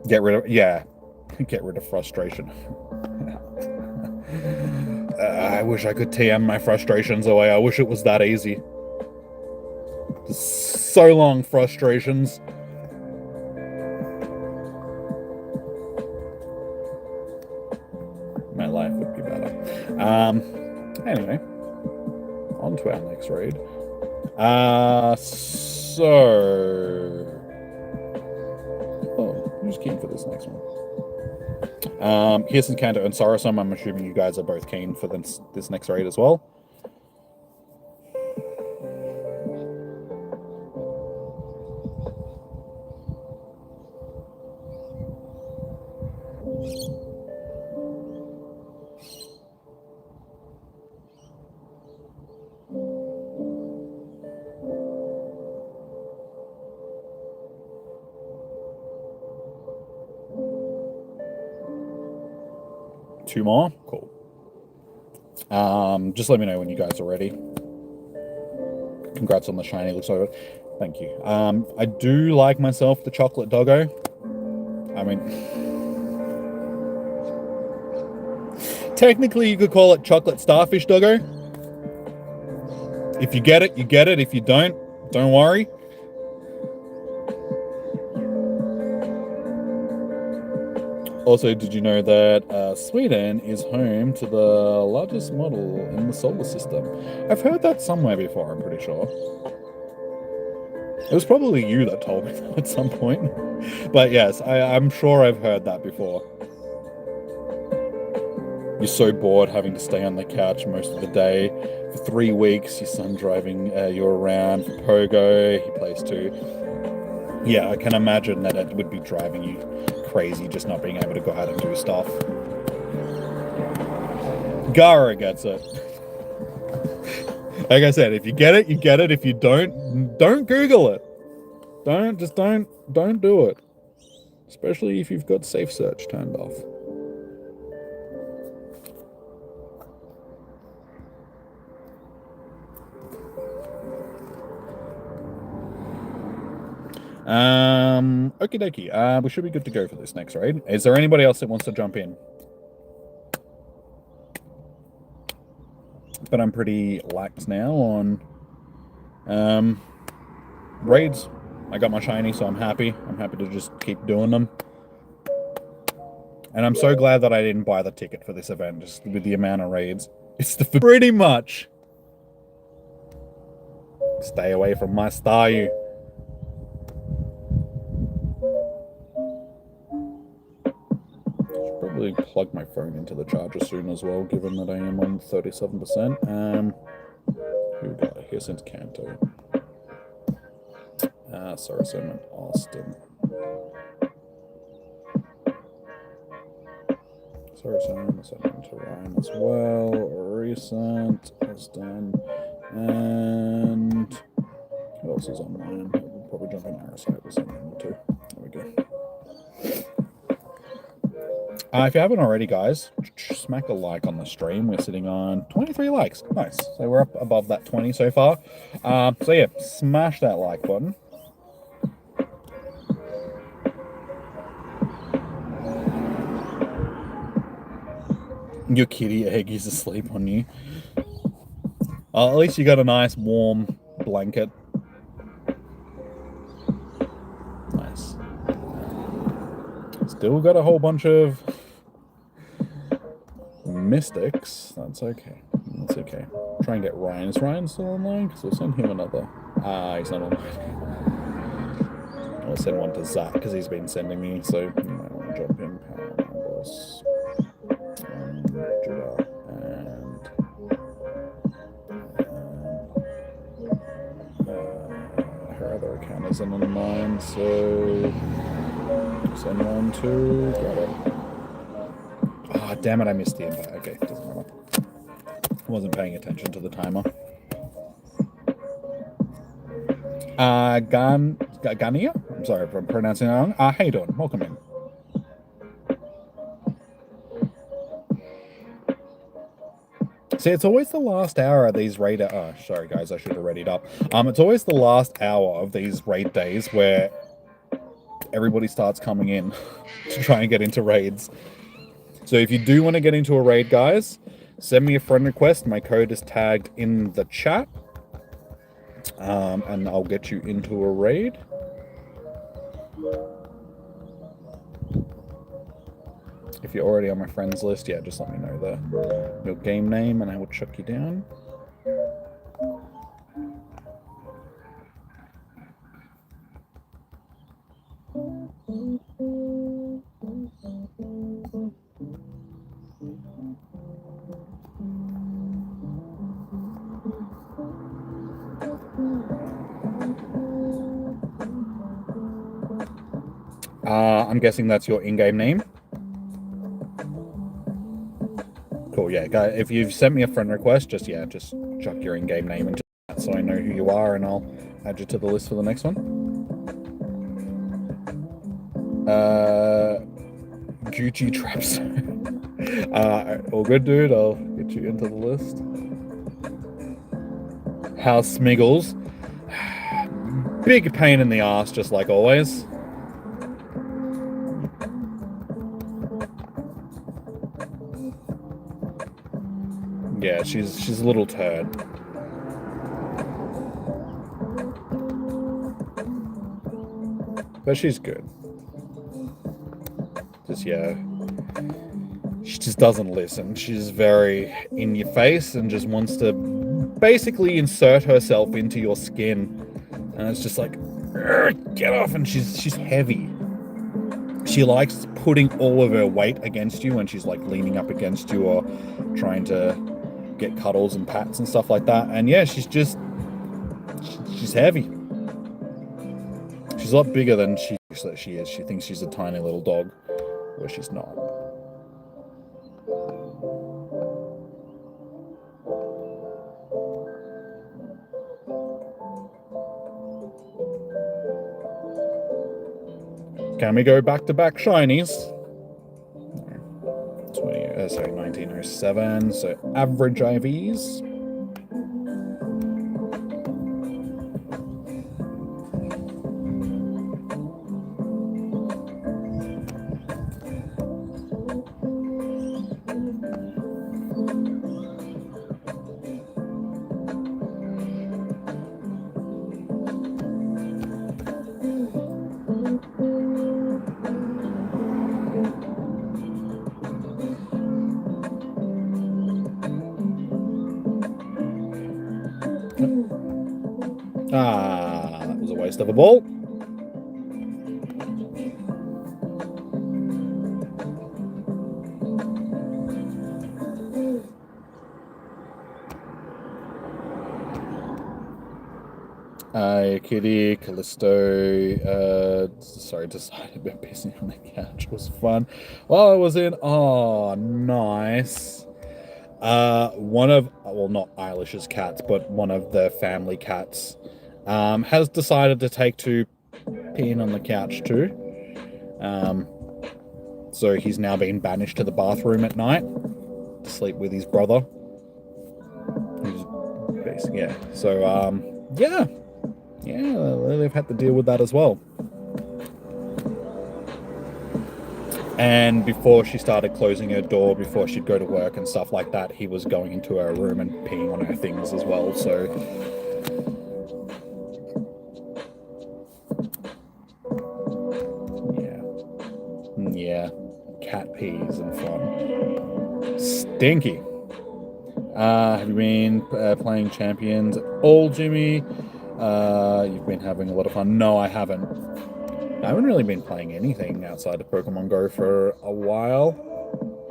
Get rid of... Yeah. Get rid of frustration. I wish I could TM my frustrations away. I wish it was that easy. So long, frustrations. My life would be better. Anyway. On to our next raid. Who's keen for this next one? Here's Kanto and Sorosum. I'm assuming you guys are both keen for this next raid as well. Two more? Cool. Just let me know when you guys are ready. Congrats on the shiny. Looks like it. Thank you. I do like myself the chocolate doggo. I mean... Technically, you could call it chocolate starfish doggo. If you get it, you get it. If you don't worry. Also, did you know that Sweden is home to the largest model in the solar system? I've heard that somewhere before, I'm pretty sure. It was probably you that told me that at some point. But yes, I'm sure I've heard that before. You're so bored having to stay on the couch most of the day. For 3 weeks, your son driving you around for Pogo. He plays too. Yeah, I can imagine that it would be driving you crazy just not being able to go out and do stuff. Gara gets it. Like I said, if you get it, you get it. If you don't Google it. Don't do it. Especially if you've got safe search turned off. Okie dokie. We should be good to go for this next raid. Is there anybody else that wants to jump in? But I'm pretty lax now on raids. I got my shiny, so I'm happy. I'm happy to just keep doing them. And I'm so glad that I didn't buy the ticket for this event, just with the amount of raids. It's the pretty much. Stay away from my star, you. Should probably plug my phone into the charger soon as well, given that I am on 37%. Who we got here since Kanto? Sorry, so I'm in Austin. Sorry, so I'm to Ryan as well. Recent, that's done. And who else is online? We'll probably jump in Arrowsight with something too. There we go. If you haven't already, guys, smack a like on the stream. We're sitting on 23 likes. Nice. So we're up above that 20 so far. So yeah, smash that like button. Your kitty egg is asleep on you. At least you got a nice warm blanket. Nice. Still got a whole bunch of mystics. That's okay. That's okay. Try and get Ryan. Is Ryan still online? Because we'll send him another. He's not online. I'll send one to Zach because he's been sending me. So you might want to jump in. Power numbers. Judah and her other account isn't on mine, so send one to grab it. Ah, damn it, I missed the invite. Okay, doesn't matter. I wasn't paying attention to the timer. Gania? I'm sorry if I'm pronouncing it wrong. How you doing? Welcome in. See, it's always the last hour of these raid. Sorry guys, I should have read it up. It's always the last hour of these raid days where everybody starts coming in to try and get into raids. So if you do want to get into a raid, guys, send me a friend request. My code is tagged in the chat, and I'll get you into a raid. If you're already on my friends list, yeah, just let me know your game name and I will chuck you down. I'm guessing that's your in-game name. Cool, yeah, guys, if you've sent me a friend request, just chuck your in-game name into that so I know who you are and I'll add you to the list for the next one. Gucci Traps. All good, dude, I'll get you into the list. House Smiggles. Big pain in the ass, just like always. Yeah, she's a little turd. But she's good. Yeah. She just doesn't listen. She's very in your face and just wants to basically insert herself into your skin. And it's just like, get off. And she's heavy. She likes putting all of her weight against you when she's like leaning up against you or trying to get cuddles and pats and stuff like that. And yeah, she's heavy. She's a lot bigger than she is. She thinks she's a tiny little dog, where she's not. Can we go back-to-back shinies? 1907, so average IVs. Ah, that was a waste of a ball. Kitty, Callisto, sorry, decided been pissing on the couch. It was fun. Well, I was in, oh, nice. One of, well, not Eilish's cats, but one of the family cats, has decided to take to peeing on the couch too. So he's now been banished to the bathroom at night to sleep with his brother. Who's basically, yeah. So, yeah. Yeah, they've had to deal with that as well. And before she started closing her door, before she'd go to work and stuff like that, he was going into her room and peeing on her things as well, so... Yeah. Cat peas and fun. Stinky. Have you been playing Champions at all, Jimmy? You've been having a lot of fun. No, I haven't. I haven't really been playing anything outside of Pokemon Go for a while.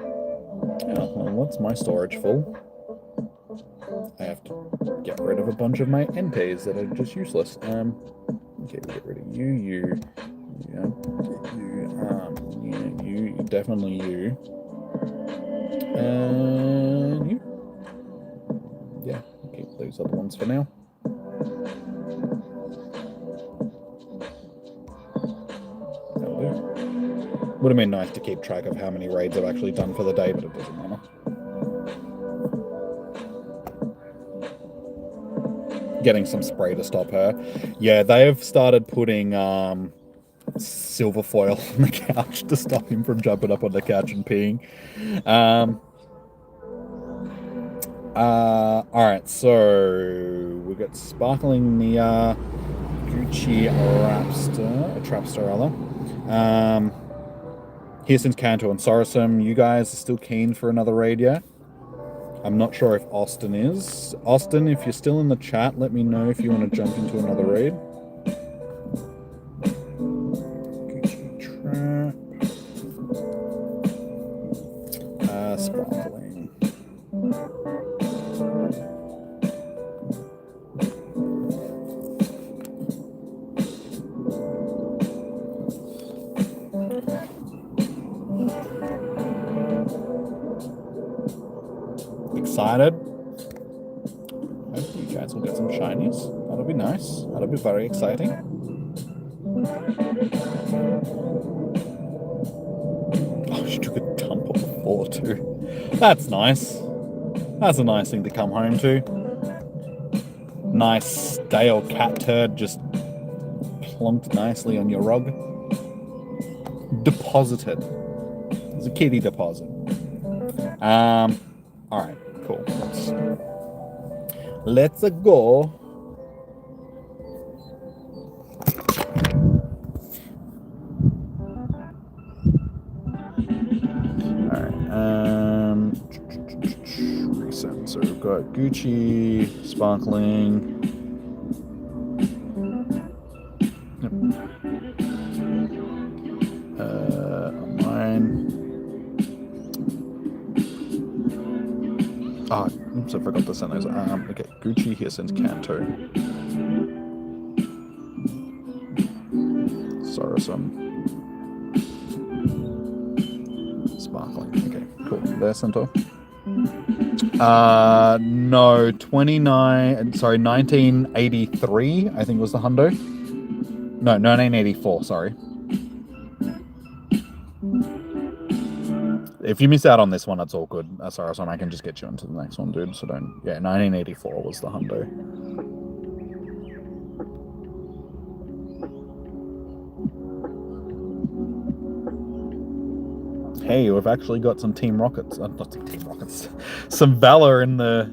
Oh, well, what's my storage full? I have to get rid of a bunch of my Enteis that are just useless. Okay, we'll get rid of you, definitely you. And you. Yeah, I'll keep those other ones for now. That'll do. Would have been nice to keep track of how many raids I've actually done for the day, but it doesn't matter. Getting some spray to stop her. Yeah, they have started putting silver foil on the couch to stop him from jumping up on the couch and peeing. Alright, so we got Sparkling Nia, Gucci Trapster rather. Here's Kanto and Sorosum. You guys are still keen for another raid, yeah? I'm not sure if Austin is. Austin, if you're still in the chat, let me know if you want to jump into another raid. Gucci Trap. Sparkling. Excited. Hope you guys will get some shinies. That'll be nice. That'll be very exciting. Oh, she took a dump on the floor too. That's nice. That's a nice thing to come home to. Nice stale cat turd just plunked nicely on your rug. Deposited. It's a kitty deposit. Alright, cool. Let's go. Alright, reset. So we've got Gucci, Sparkling. Mine. Ah, oops, I forgot to send those. Okay, Gucci, here sends Kanto. Sorosum. Sparkling. Okay, cool. There, Centaur. No, 1983, I think was the hundo. No, 1984, sorry. If you miss out on this one, it's all good. Sorry, I can just get you into the next one, dude. So don't. Yeah, 1984 was the hundo. Hey, we've actually got some Team Rockets. Not Team Rockets. Some Valor in the.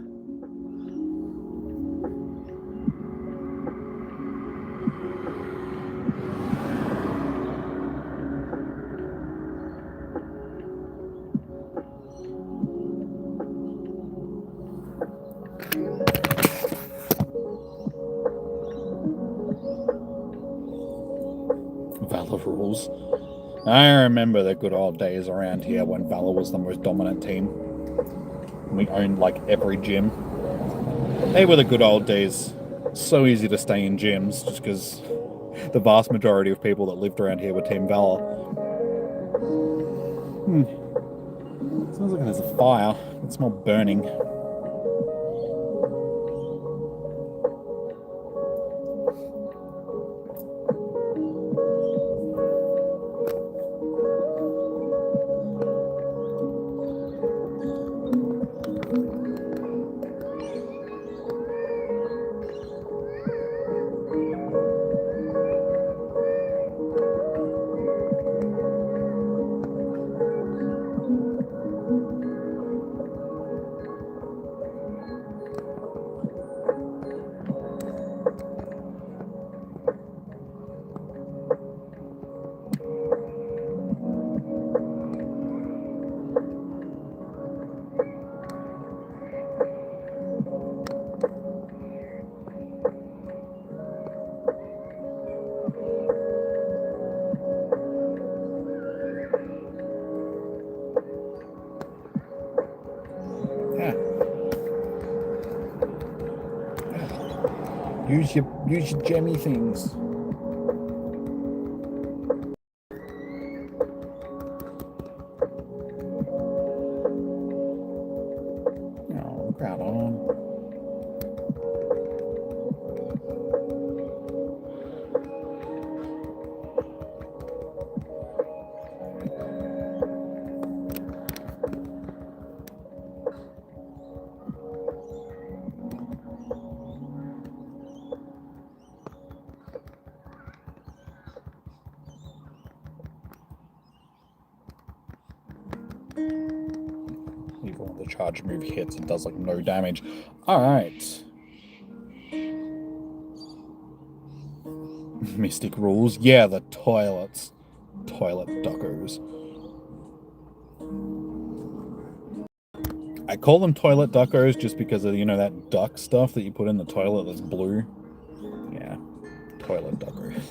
Valor rules. I remember the good old days around here when Valor was the most dominant team. We owned like every gym. They were the good old days. So easy to stay in gyms just because the vast majority of people that lived around here were Team Valor. Sounds like there's a fire. I can smell burning. Use your gemmy things. Oh, crowd on. Even when the charge move hits, it does like no damage. Alright. Mystic rules. Yeah, the toilets. Toilet duckos. I call them toilet duckos just because of, you know, that duck stuff that you put in the toilet that's blue. Yeah. Toilet duckos.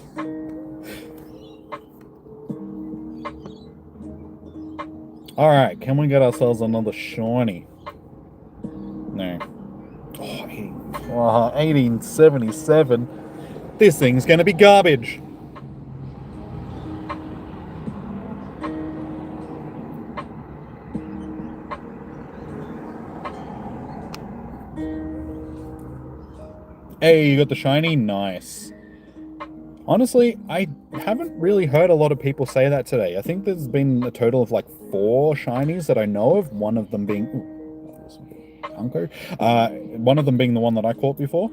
Alright, can we get ourselves another shiny? No. Oh, 1877. This thing's gonna be garbage. Hey, you got the shiny? Nice. Honestly, I haven't really heard a lot of people say that today. I think there's been a total of like 4 shinies that I know of, one of them being... Unco? One of them being the one that I caught before.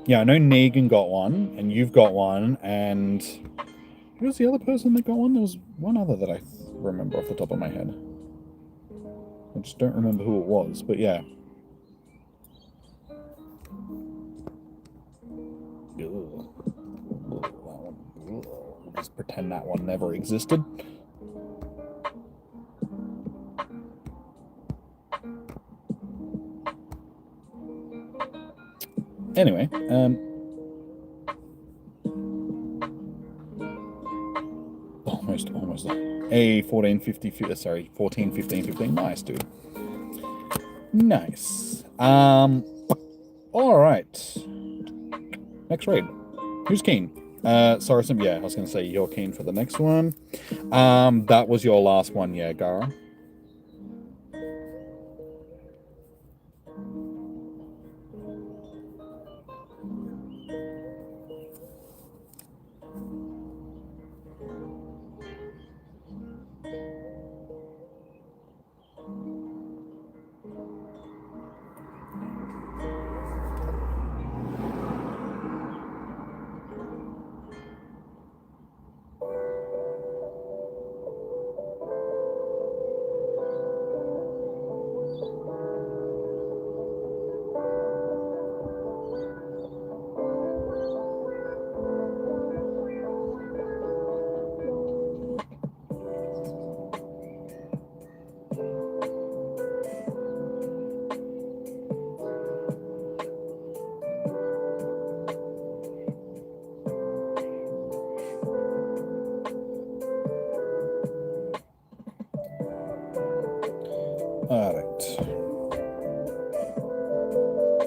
Yeah, I know Negan got one, and you've got one, and... Who was the other person that got one? There was one other that I remember off the top of my head. I just don't remember who it was, but yeah. We'll just pretend that one never existed. Anyway, almost. A 14, 50, sorry, 14, 15, 15. Nice, dude. Nice. All right. Next raid. Who's keen? Sorry, yeah, I was going to say you're keen for the next one. That was your last one, yeah, Gara.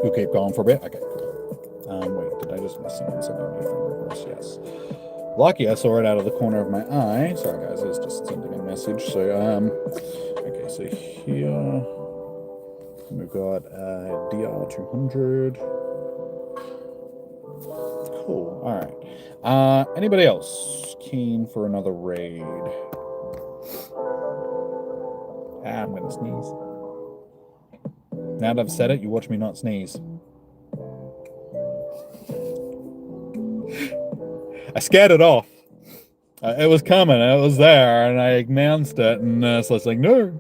We'll keep going for a bit. Okay, cool. Wait, did I just miss something new from request? Yes. Lucky I saw it out of the corner of my eye. Sorry guys, I was just sending a message. So okay, so here we've got DR200. Cool. All right. Anybody else keen for another raid? I'm gonna sneeze. Now that I've said it, you watch me not sneeze. I scared it off. It was coming. It was there, and I announced it, and so it's like, no,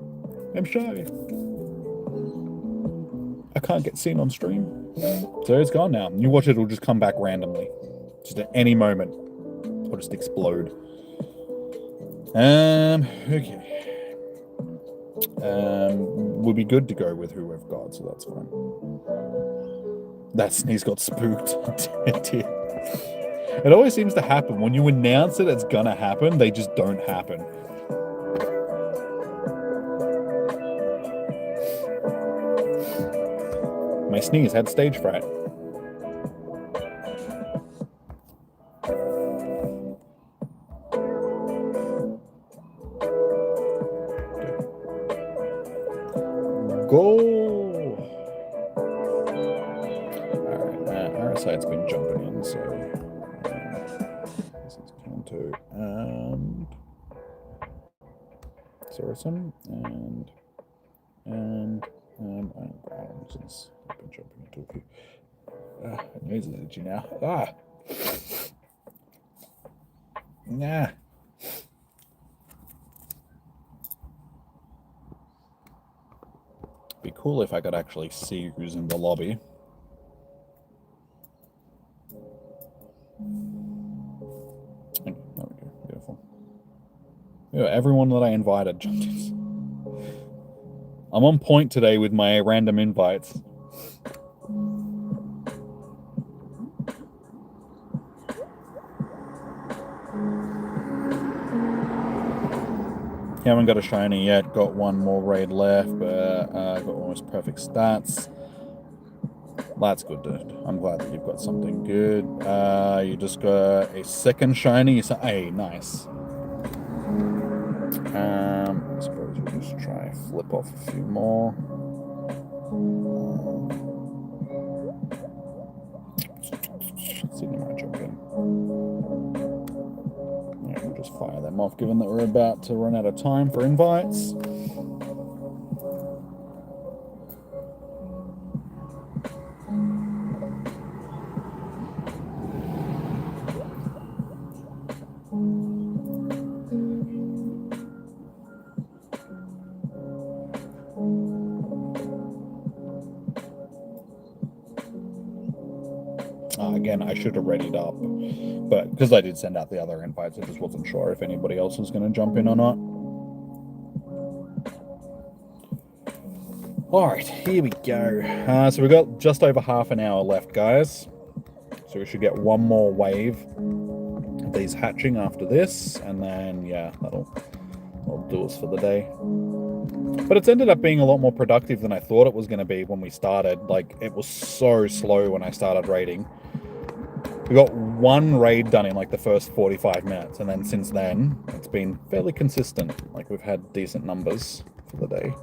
I'm shy. I can't get seen on stream. So it's gone now. You watch it, it'll just come back randomly. Just at any moment. It'll just explode. Okay. We'll be good to go with who we've got, so that's fine. That sneeze got spooked. It always seems to happen. When you announce it, it's gonna happen. They just don't happen. My sneeze had stage fright. Go! Alright, RSI's been jumping in, so this is Kanto and Saracen and Brown, since I've been jumping into a few. It needs energy now. Nah. Be cool if I could actually see who's in the lobby. There we go. Beautiful. Yeah, everyone that I invited jumped in. I'm on point today with my random invites. Haven't got a shiny yet. Got one more raid left, but got almost perfect stats. That's good, dude. I'm glad that you've got something good. You just got a second shiny. Hey, nice. I suppose we'll just try flip off a few more. See them might jump in. Yeah, we'll just fire them off, given that we're about to run out of time for invites. Again, I should have readied up, but because I did send out the other invites, I just wasn't sure if anybody else was going to jump in or not. All right, here we go. So we've got just over half an hour left, guys. So we should get one more wave of these hatching after this, and then, yeah, that'll do us for the day. But it's ended up being a lot more productive than I thought it was going to be when we started. Like, it was so slow when I started raiding. We got one raid done in like the first 45 minutes, and then since then, it's been fairly consistent. Like, we've had decent numbers for the day.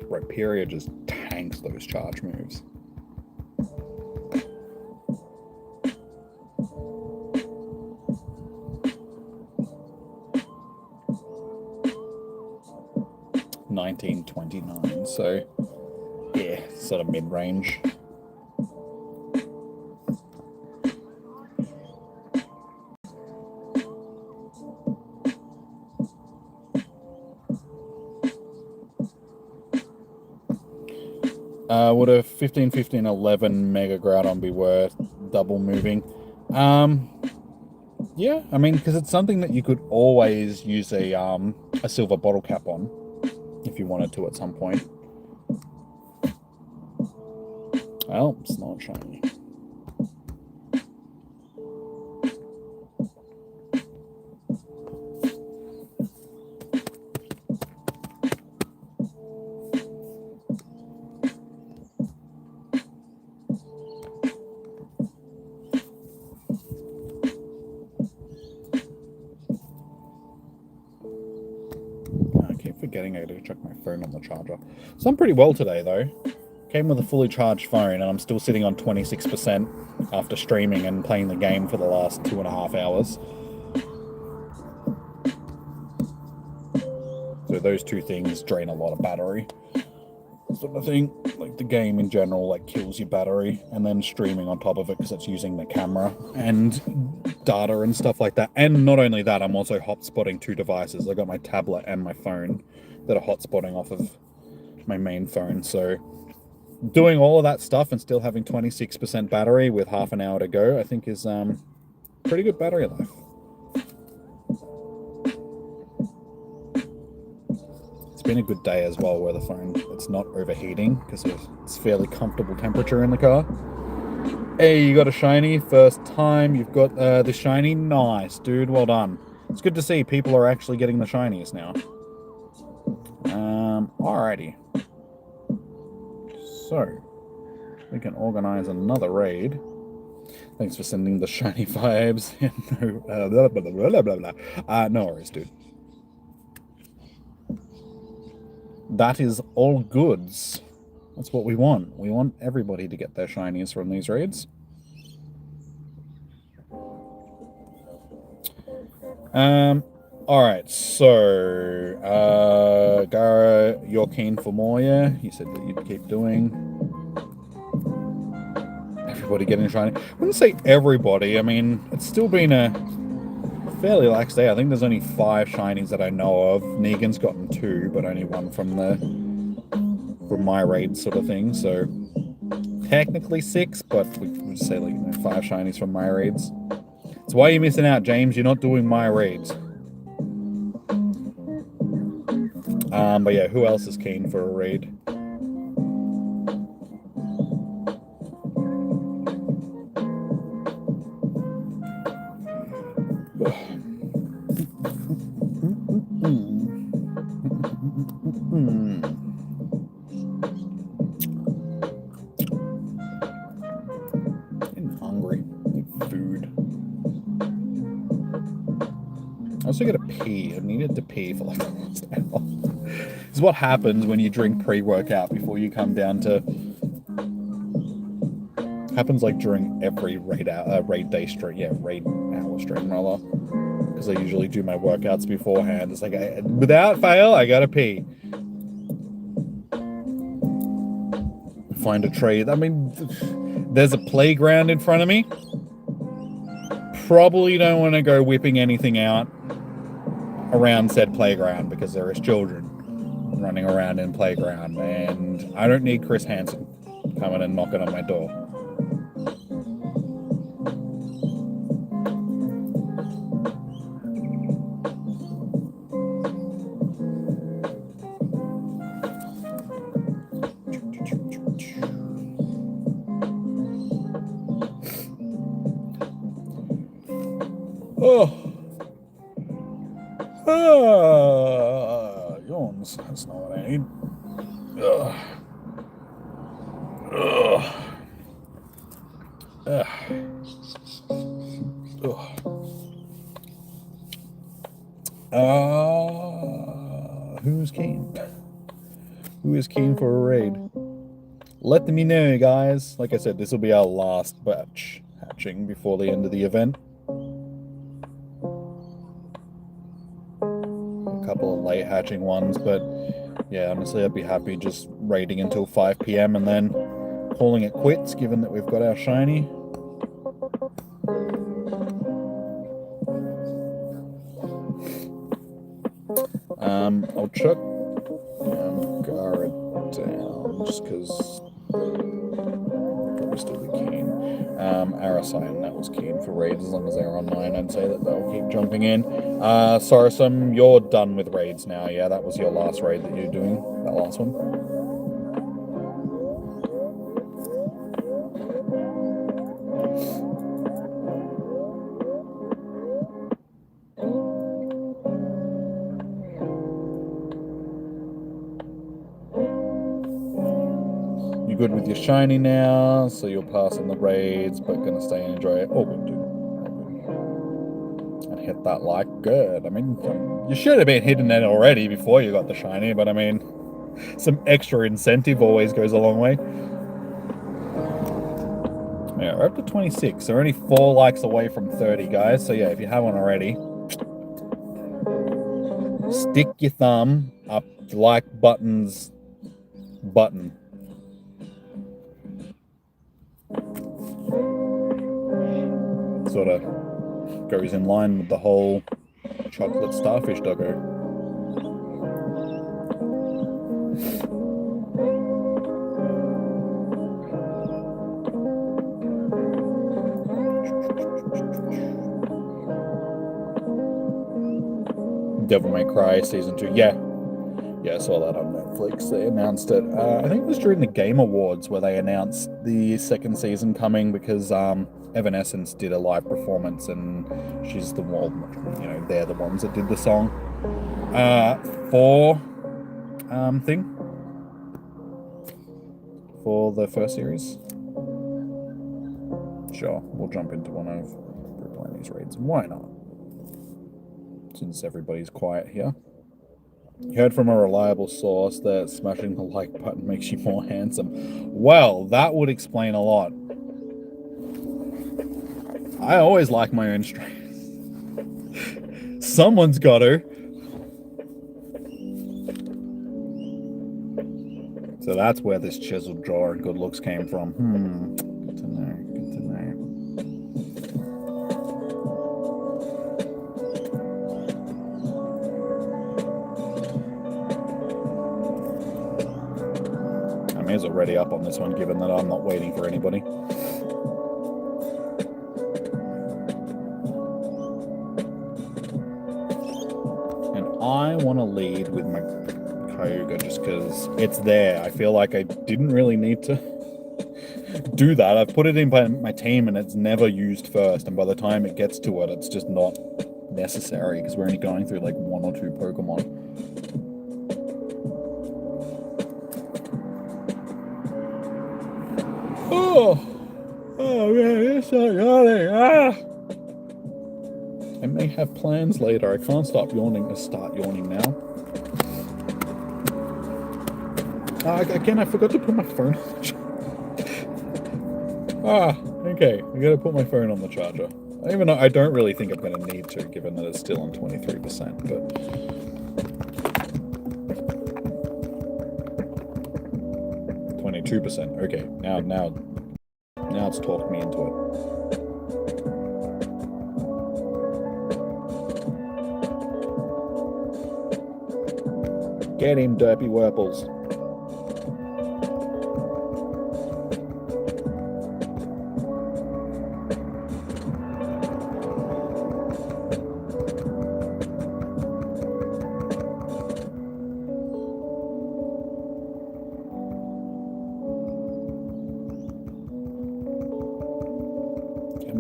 Rhyperior just tanks those charge moves. $19.29, so yeah, sort of mid-range. Would a 15, 15, 11 Mega Groudon be worth double moving? Yeah, I mean, because it's something that you could always use a silver bottle cap on if you wanted to at some point. Well, it's not shiny. Forgetting I gotta check my phone on the charger. So I'm pretty well today though. Came with a fully charged phone and I'm still sitting on 26% after streaming and playing the game for the last 2.5 hours. So those two things drain a lot of battery. Sort of thing. Like the game in general like kills your battery, and then streaming on top of it because it's using the camera and data and stuff like that. And not only that, I'm also hotspotting two devices. I got my tablet and my phone that are hotspotting off of my main phone. So doing all of that stuff and still having 26% battery with half an hour to go, I think is pretty good battery life. It's been a good day as well where the phone, it's not overheating because it's fairly comfortable temperature in the car. Hey, you got a shiny first time. You've got the shiny. Nice, dude. Well done. It's good to see people are actually getting the shinies now. Alrighty. So, we can organize another raid. Thanks for sending the shiny vibes. No worries, dude. That is all goods. That's what we want. We want everybody to get their shinies from these raids. Alright, so Gara, you're keen for more, yeah? You said that you'd keep doing. Everybody getting shiny. I wouldn't say everybody. I mean, it's still been a fairly lax day. I think there's only 5 shinies that I know of. Negan's gotten 2, but only one from my raid sort of thing. So technically 6, but we would say like 5 shinies from my raids. That's why you're missing out, James. You're not doing my raids. But yeah, who else is keen for a raid? I'm hungry. I need food. I also gotta pee. I needed to pee for like the last hour. This is what happens when you drink pre-workout before you come down to... Happens like during every raid day stream. Yeah, raid hour stream rather. Because I usually do my workouts beforehand. It's like, without fail, I gotta pee. Find a tree. I mean, there's a playground in front of me. Probably don't want to go whipping anything out around said playground because there is children running around in playground, and I don't need Chris Hansen coming and knocking on my door. Yawns. That's not what I need. Ugh. Who's keen? Who is keen for a raid? Let me know, guys. Like I said, this will be our last batch hatching before the end of the event. A couple of late hatching ones, but yeah, honestly, I'd be happy just raiding until 5 PM and then calling it quits, given that we've got our shiny. I'll chuck Gara down just because Cyan that was keen for raids. As long as they're online, I'd say that they'll keep jumping in. Sorasum, you're done with raids now. Yeah, that was your last raid that you're doing. That last one. You're good with your shiny now, so you'll pass on the raids, but gonna stay and enjoy it. Oh, good, dude. And hit that like good. I mean, you should have been hitting it already before you got the shiny, but I mean, some extra incentive always goes a long way. Yeah, we're up to 26. So we're only 4 likes away from 30, guys. So yeah, if you haven't already, stick your thumb up the like button's button. Sort of goes in line with the whole chocolate starfish doggo. Devil May Cry Season 2. Yeah, I saw that on Netflix. They announced it. I think it was during the Game Awards where they announced the second season coming because Evanescence did a live performance and she's the one, you know, they're the ones that did the song for the first series. Sure, we'll jump into one of replaying these raids. Why not? Since everybody's quiet here. You heard from a reliable source that smashing the like button makes you more handsome. Well, that would explain a lot. I always like my own streams. Someone's got to. So that's where this chiseled jaw and good looks came from. Good to know. Good to know. Is already up on this one, given that I'm not waiting for anybody. And I want to lead with my Kyogre just because it's there. I feel like I didn't really need to do that. I've put it in my team and it's never used first, and by the time it gets to it, it's just not necessary because we're only going through like 1 or 2 Pokemon. Oh man, it's so yawning. I may have plans later. I can't stop yawning to start yawning now. Again, I forgot to put my phone on the charger. Okay. I gotta put my phone on the charger. Even though I don't really think I'm gonna need to, given that it's still on 23%, but 22%. Okay, now it's talked me into it. Get him, derpy Wurples.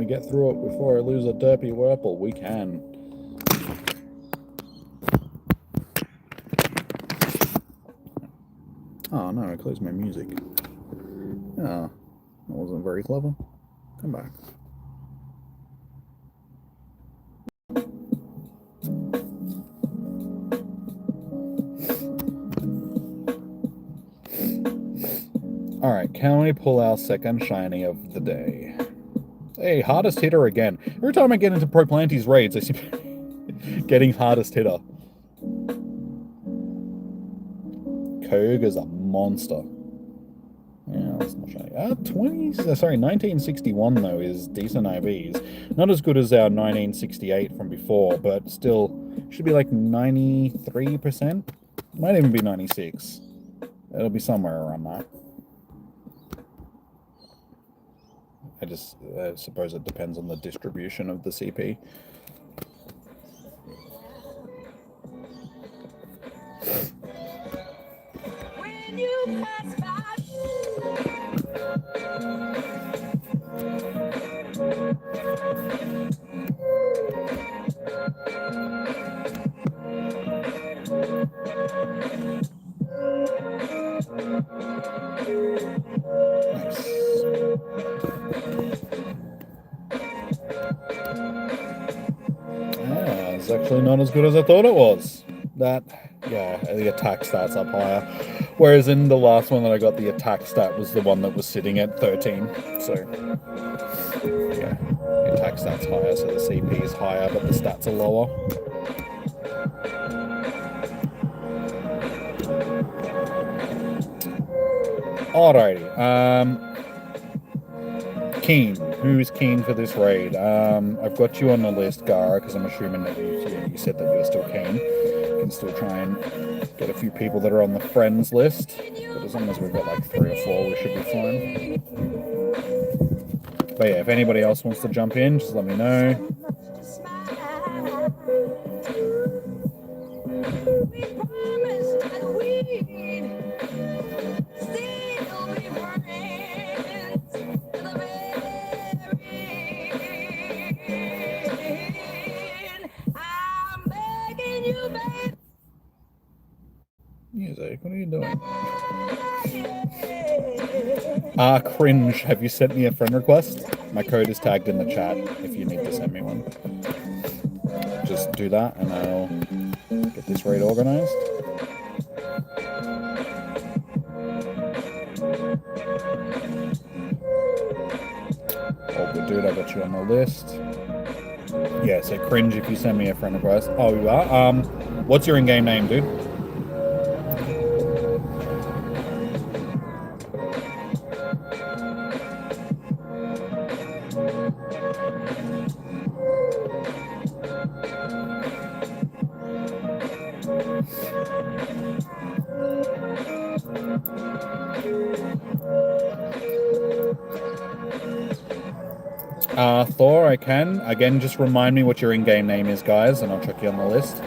Get through it before I lose a derpy Wurple. We can. Oh no, I closed my music. Oh, that wasn't very clever. Come back. Alright, can we pull our second shiny of the day? Hey, hardest hitter again. Every time I get into Proplantes raids, I seem getting hardest hitter. Kyogre's a monster. Yeah, that's not shiny. 1961 though is decent IVs. Not as good as our 1968 from before, but still should be like 93%. Might even be 96. It'll be somewhere around that. I suppose it depends on the distribution of the CP. When you pass by. It's actually not as good as I thought it was. The attack stat's up higher. Whereas in the last one that I got, the attack stat was the one that was sitting at 13. So, yeah, the attack stat's higher, so the CP is higher, but the stats are lower. Alrighty. Keen. Who's keen for this raid? I've got you on the list, Gara, because I'm assuming that you said that you're still keen. You can still try and get a few people that are on the friends list. But as long as we've got like 3 or 4, we should be fine. But yeah, if anybody else wants to jump in, just let me know. Music, what are you doing? Cringe, have you sent me a friend request? My code is tagged in the chat if you need to send me one. Just do that and I'll get this raid organized. Oh, good dude, I got you on the list. Yeah, so cringe if you send me a friend request. Oh, you are? What's your in-game name, dude? Thor, I can. Again, just remind me what your in-game name is, guys, and I'll check you on the list.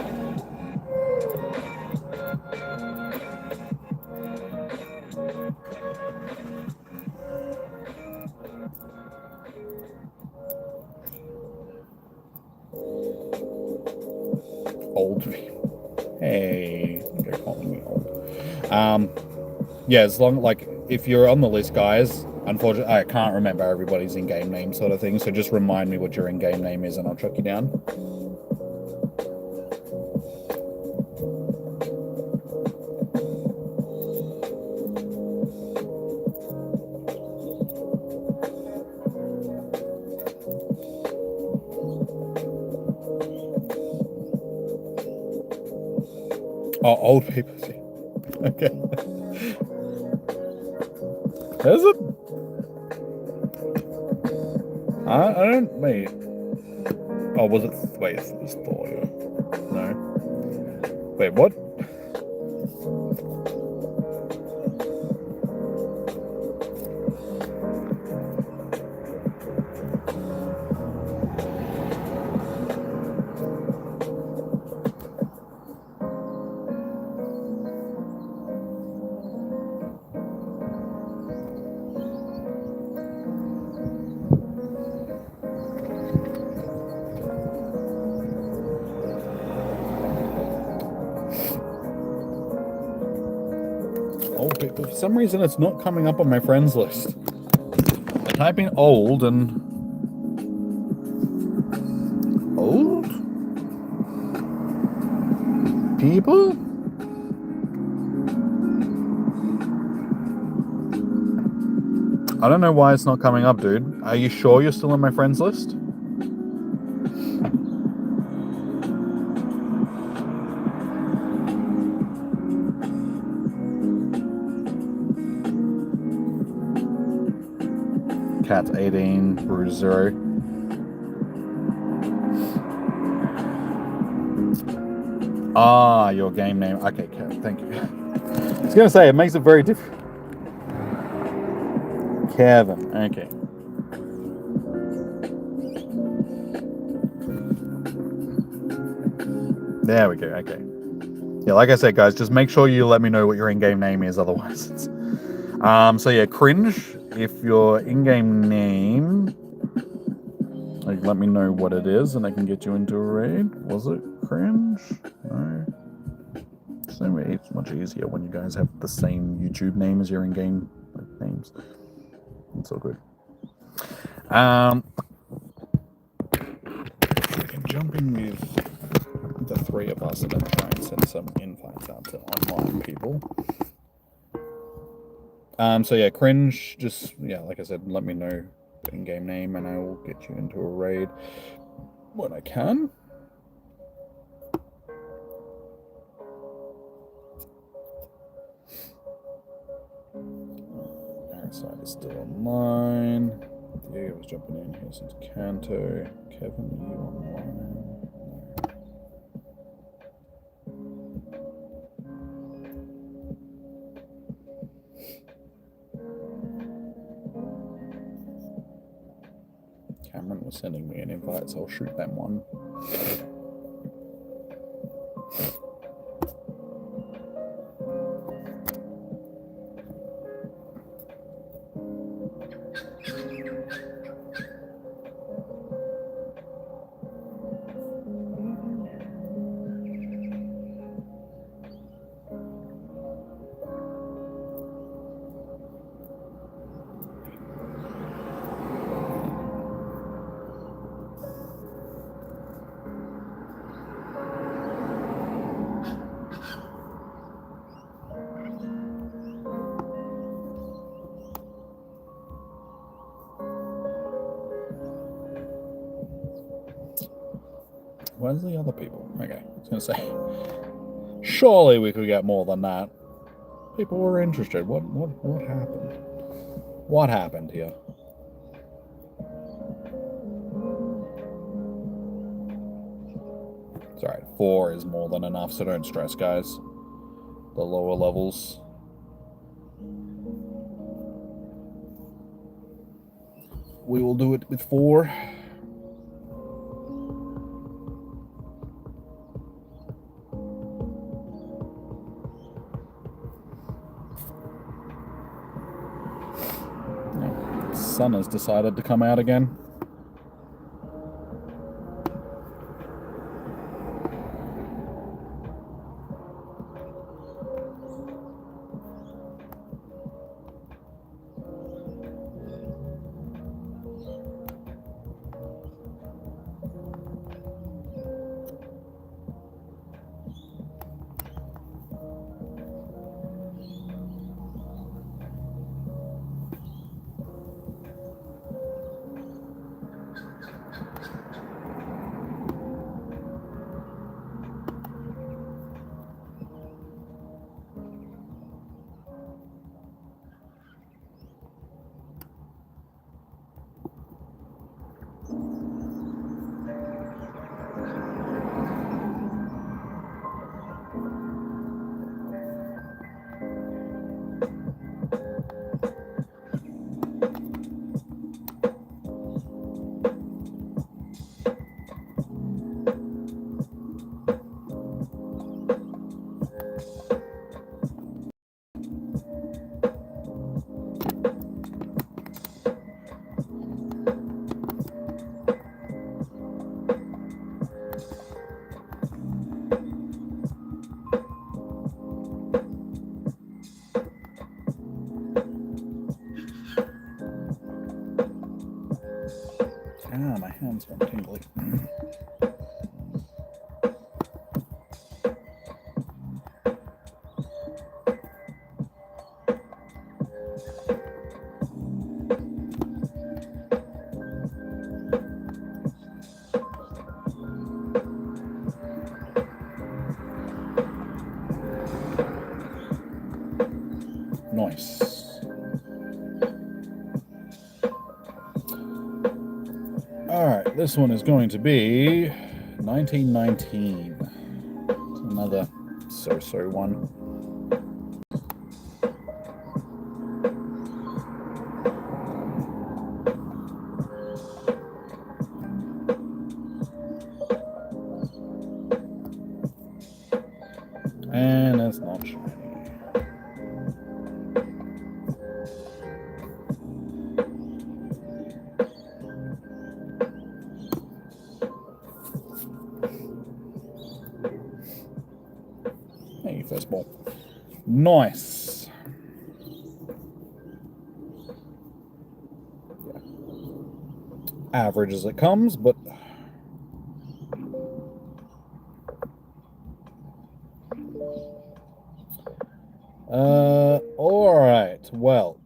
Old. Hey, they're calling me old. Yeah, as long, like, if you're on the list, guys, unfortunately, I can't remember everybody's in-game name sort of thing, so just remind me what your in-game name is and I'll track you down. Oh, old people. Okay. Is it? I don't. Wait. Oh, was it? Wait, it's Thor. No. Wait, what? For some reason, it's not coming up on my friends list. I type in old and... Old? People? I don't know why it's not coming up, dude. Are you sure you're still on my friends list? Cat 18, Bruise 0. Ah, your game name. Okay, Cat, thank you. I was going to say, it makes it very different. Kevin, okay. There we go. Okay. Yeah, like I said, guys, just make sure you let me know what your in-game name is. Otherwise, it's so yeah, cringe. If your in-game name, like, let me know what it is, and I can get you into a raid. Was it cringe? No. So it's much easier when you guys have the same YouTube name as your in-game names. It's all good. We can jump in with the three of us and then try and send some invites out to online people. So yeah, cringe. Just yeah, like I said, let me know the in-game name, and I will get you into a raid when I can. Parasite is still online. Diego was jumping in here since Kanto. Kevin, are you online? No. Cameron was sending me an invite, so I'll shoot them one. Where's the other people? Okay, I was going to say, surely we could get more than that. People were interested. What happened? What happened here? It's alright, 4 is more than enough, so don't stress, guys. The lower levels. We will do it with 4. Sun has decided to come out again. Ah, my hands are tingly. Nice. Alright, this one is going to be 1919. It's another so-so one. Nice. Average as it comes, but all right. Well,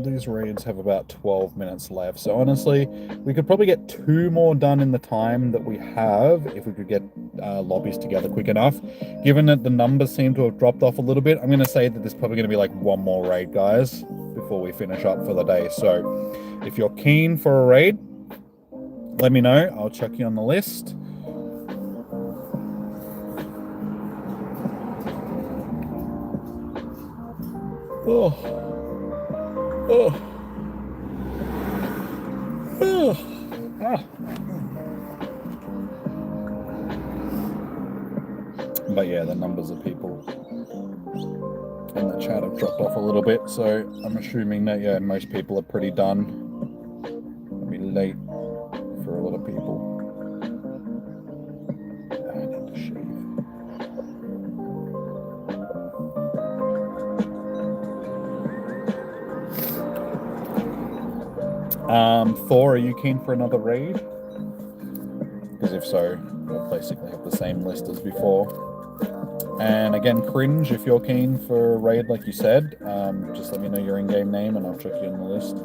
these raids have about 12 minutes left, so honestly, we could probably get 2 more done in the time that we have if we could get lobbies together quick enough. Given that the numbers seem to have dropped off a little bit, I'm going to say that there's probably going to be like 1 more raid, guys, before we finish up for the day. So if you're keen for a raid, let me know. I'll chuck you on the list. Oh. Oh. Oh. Ah. But yeah, the numbers of people in the chat have dropped off a little bit, so I'm assuming that, yeah, most people are pretty done. It'll be late for a lot of people. I need to shave. Thor, are you keen for another raid? Because if so, we'll basically have the same list as before. And again, Cringe, if you're keen for a raid like you said, just let me know your in-game name and I'll check you on the list.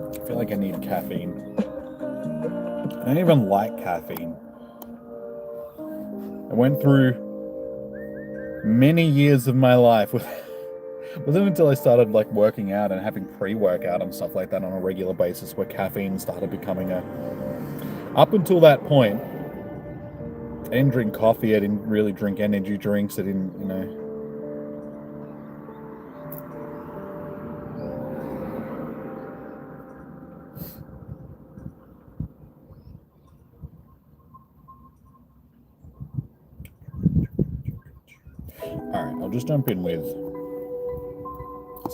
I feel like I need caffeine. I don't even like caffeine. I went through many years of my life with it wasn't until I started like working out and having pre-workout and stuff like that on a regular basis where caffeine started becoming a... Up until that point, I didn't drink coffee, I didn't really drink energy drinks, I didn't, you know... Alright, I'll just jump in with...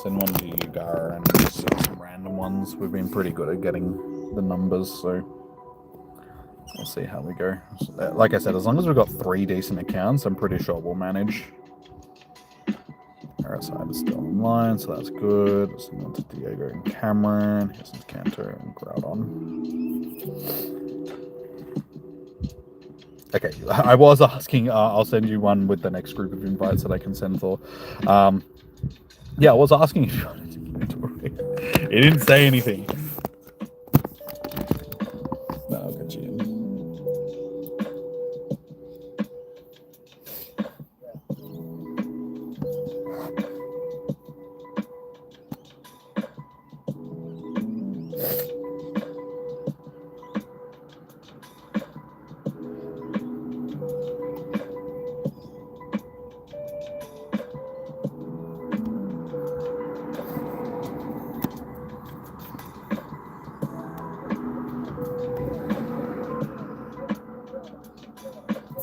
Send one to you, Gar, and just some random ones. We've been pretty good at getting the numbers, so we'll see how we go. Like I said, as long as we've got 3 decent accounts, I'm pretty sure we'll manage. Our side is still online, so that's good. Send one to Diego and Cameron. Here's Cantor and Groudon. Okay, I was asking, I'll send you one with the next group of invites that I can send for. Yeah, I was asking if you wanted to get into a raid. It didn't say anything. No, I'll get you in.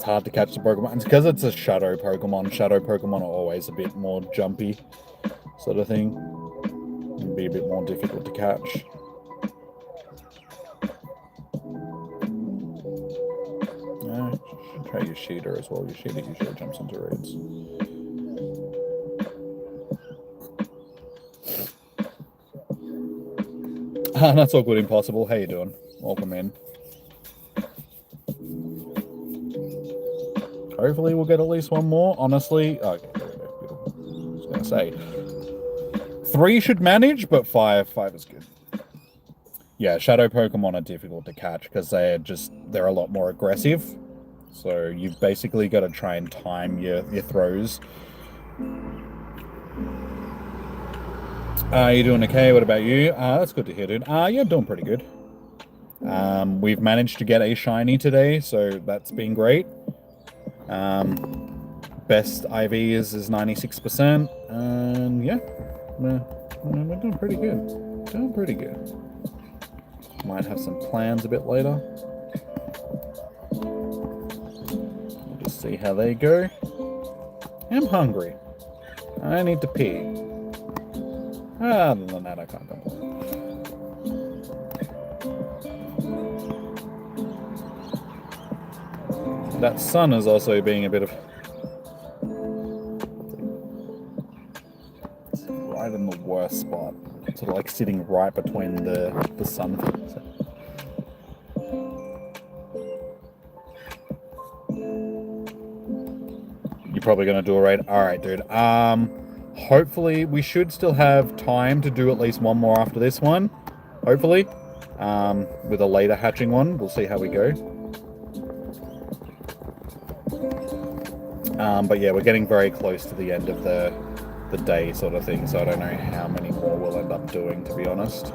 Hard to catch the Pokemon. It's because it's a Shadow Pokemon. Shadow Pokemon are always a bit more jumpy, sort of thing. It'd be a bit more difficult to catch. Yeah, should try Yoshida as well. Yoshida usually jumps into raids. That's all good, Impossible. How you doing? Welcome in. Hopefully we'll get at least 1 more. Honestly, okay, there we go. I was gonna say 3 should manage, but 5 is good. Yeah, Shadow Pokemon are difficult to catch because they're a lot more aggressive. So you've basically got to try and time your throws. You doing okay? What about you? That's good to hear, dude. Yeah, doing pretty good. We've managed to get a shiny today, so that's been great. best IV is 96%, and yeah, we're doing pretty good. Doing pretty good. Might have some plans a bit later. We'll just see how they go. I'm hungry. I need to pee. Other than that, I can't complain. That sun is also being a bit of... It's right in the worst spot. Sort of like sitting right between the sun. You're probably going to do a raid? Alright, dude. Hopefully, we should still have time to do at least one more after this one. Hopefully. With a later hatching one. We'll see how we go. But yeah, we're getting very close to the end of the day sort of thing, so I don't know how many more we'll end up doing, to be honest.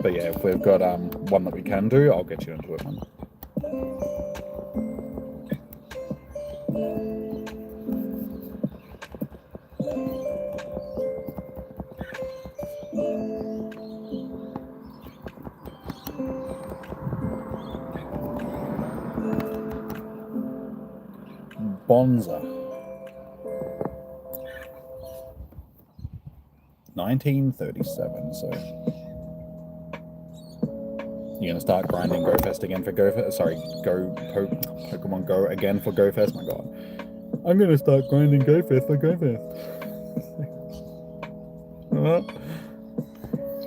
But yeah, if we've got one that we can do, I'll get you into it, man. Bonza. 1937, so... You're gonna start grinding GoFest again for GoFest? Sorry, Pokemon Go again for GoFest? My god. I'm gonna start grinding GoFest for GoFest.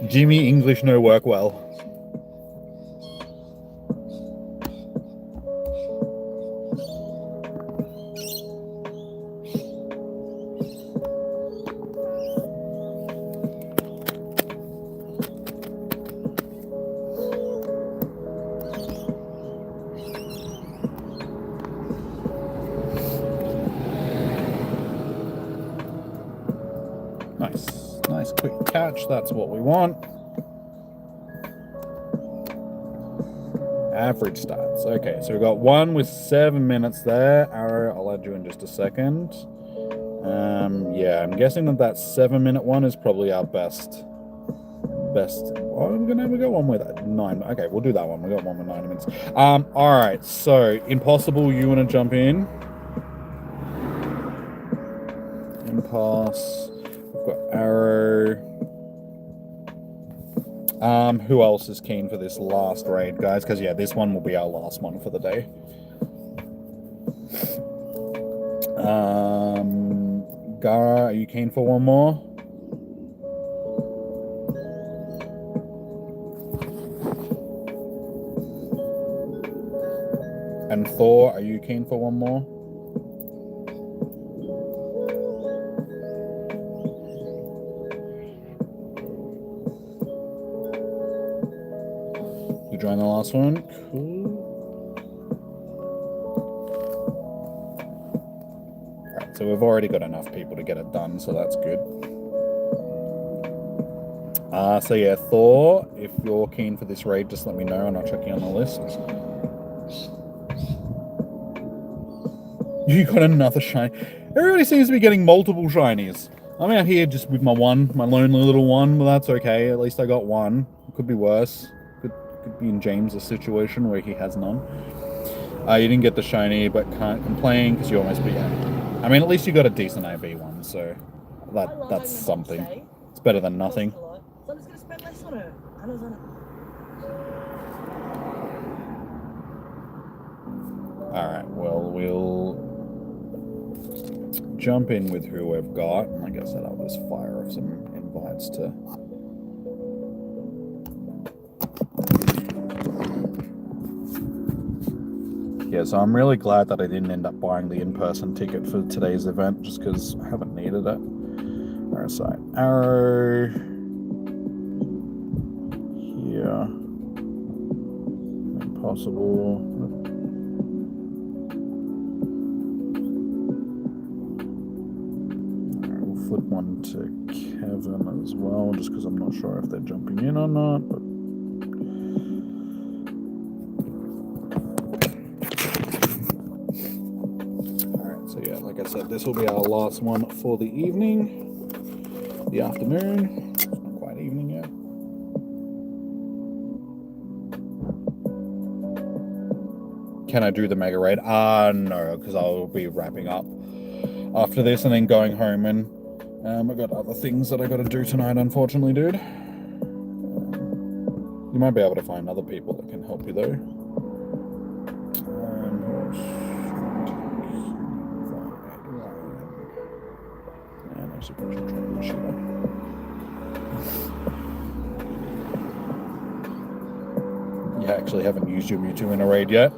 Jimmy, English no work well. Nice quick catch, that's what we want. Average stats. Okay, so we've got one with 7 minutes there. Arrow, I'll add you in just a second. Yeah, I'm guessing that 7-minute one is probably our best. Oh, we got one with 9. Okay, we'll do that one. We got one with 9 minutes. Alright, so Impossible, you want to jump in? Impasse. We've got Arrow. Who else is keen for this last raid, guys? Because yeah, this one will be our last one for the day. Gara, are you keen for one more? And Thor, are you keen for one more? You join the last one? Cool. Alright, so we've already got enough people to get it done, so that's good. So yeah, Thor, if you're keen for this raid, just let me know and I'll check you on the list. You got another shiny. Everybody seems to be getting multiple shinies. I'm out here just with my lonely little one, but that's okay. At least I got one. It could be worse. Could be in James' situation where he has none. You didn't get the shiny, but can't complain because you almost beat him. I mean, at least you got a decent IV one, so that's something. It's better than nothing. Alright, well, we'll jump in with who we've got. And like I said, I'll just fire off some invites to... Yeah, so I'm really glad that I didn't end up buying the in-person ticket for today's event, just because I haven't needed it. Parasite Arrow. Here. Impossible. flip one to Kevin as well, just because I'm not sure if they're jumping in or not. But alright, so yeah, like I said, this will be our last one for the evening, the afternoon. It's not quite evening yet. Can I do the mega raid? No, because I'll be wrapping up after this and then going home, and I got other things that I got to do tonight, unfortunately, dude. You might be able to find other people that can help you though. And I suppose I'll try and shit up. You actually haven't used your Mewtwo in a raid yet.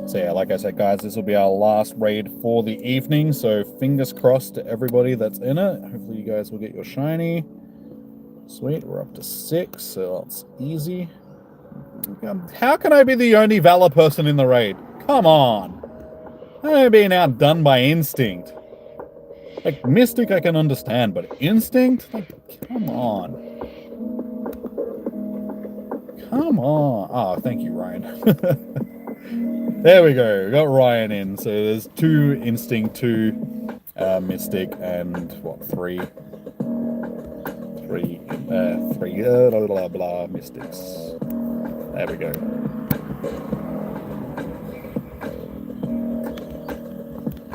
So yeah, like I said, guys, this will be our last raid for the evening. So fingers crossed to everybody that's in it. Hopefully you guys will get your shiny. Sweet, we're up to 6, so that's easy. How can I be the only Valor person in the raid? Come on. I'm being outdone by Instinct. Like, Mystic I can understand, but Instinct? Like, come on. Come on. Oh, thank you, Ryan. There we go. We got Ryan in. So there's 2 Instinct, 2 Mystic, and what, 3 blah, blah, blah, Mystics. There we go.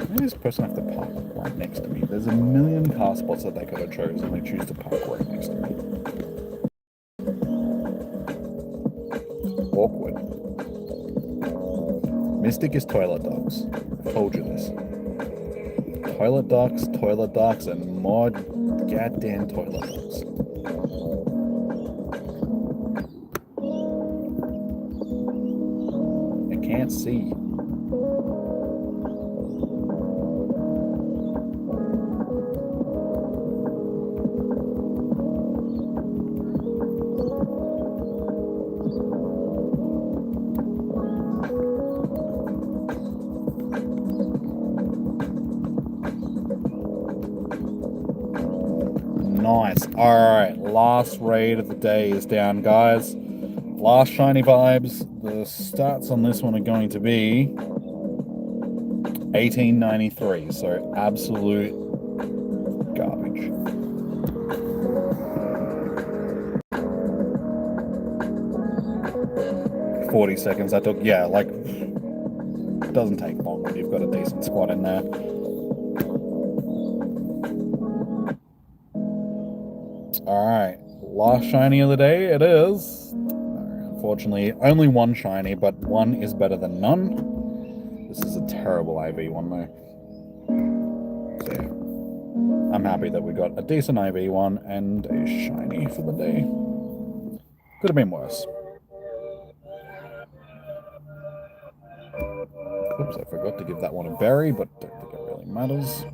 Maybe this person have to park right next to me. There's a million car spots that they could have chosen, and they choose to park right next to me. Awkward. Mystic is toilet dogs. I told you this. Toilet dogs, and more goddamn toilet dogs. I can't see. Nice. Alright, last raid of the day is down, guys. Last shiny vibes. The stats on this one are going to be 1893, so absolute garbage. $40 that took. Yeah, like, it doesn't take long when you've got a decent squad in there. Alright, last shiny of the day it is. Unfortunately, only 1 shiny, but 1 is better than none. This is a terrible IV one though. So yeah, I'm happy that we got a decent IV one and a shiny for the day. Could have been worse. Oops, I forgot to give that one a berry, but don't think it really matters.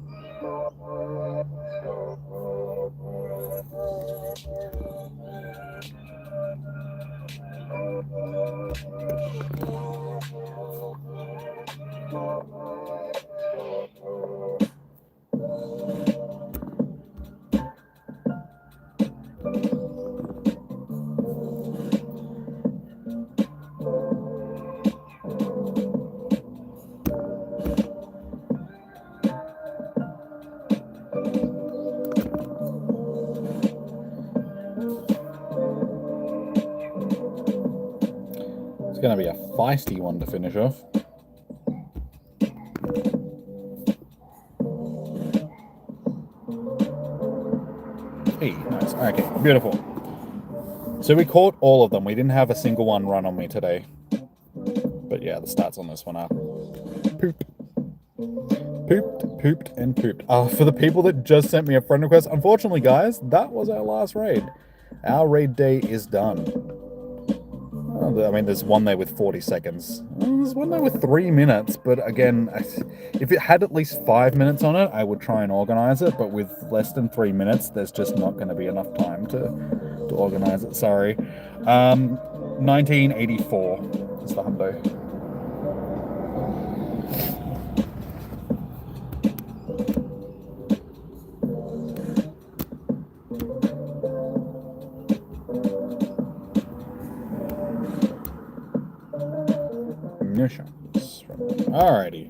It's going to be a feisty one to finish off. Hey, nice. Okay, beautiful. So we caught all of them. We didn't have a single one run on me today. But yeah, the stats on this one are poop. Pooped, and pooped. For the people that just sent me a friend request, unfortunately, guys, that was our last raid. Our raid day is done. I mean, there's one there with 40 seconds. There's one there with 3 minutes, but again, if it had at least 5 minutes on it, I would try and organize it, but with less than 3 minutes, there's just not going to be enough time to organize it, sorry. 1984 is the hundo. No shines. Alrighty.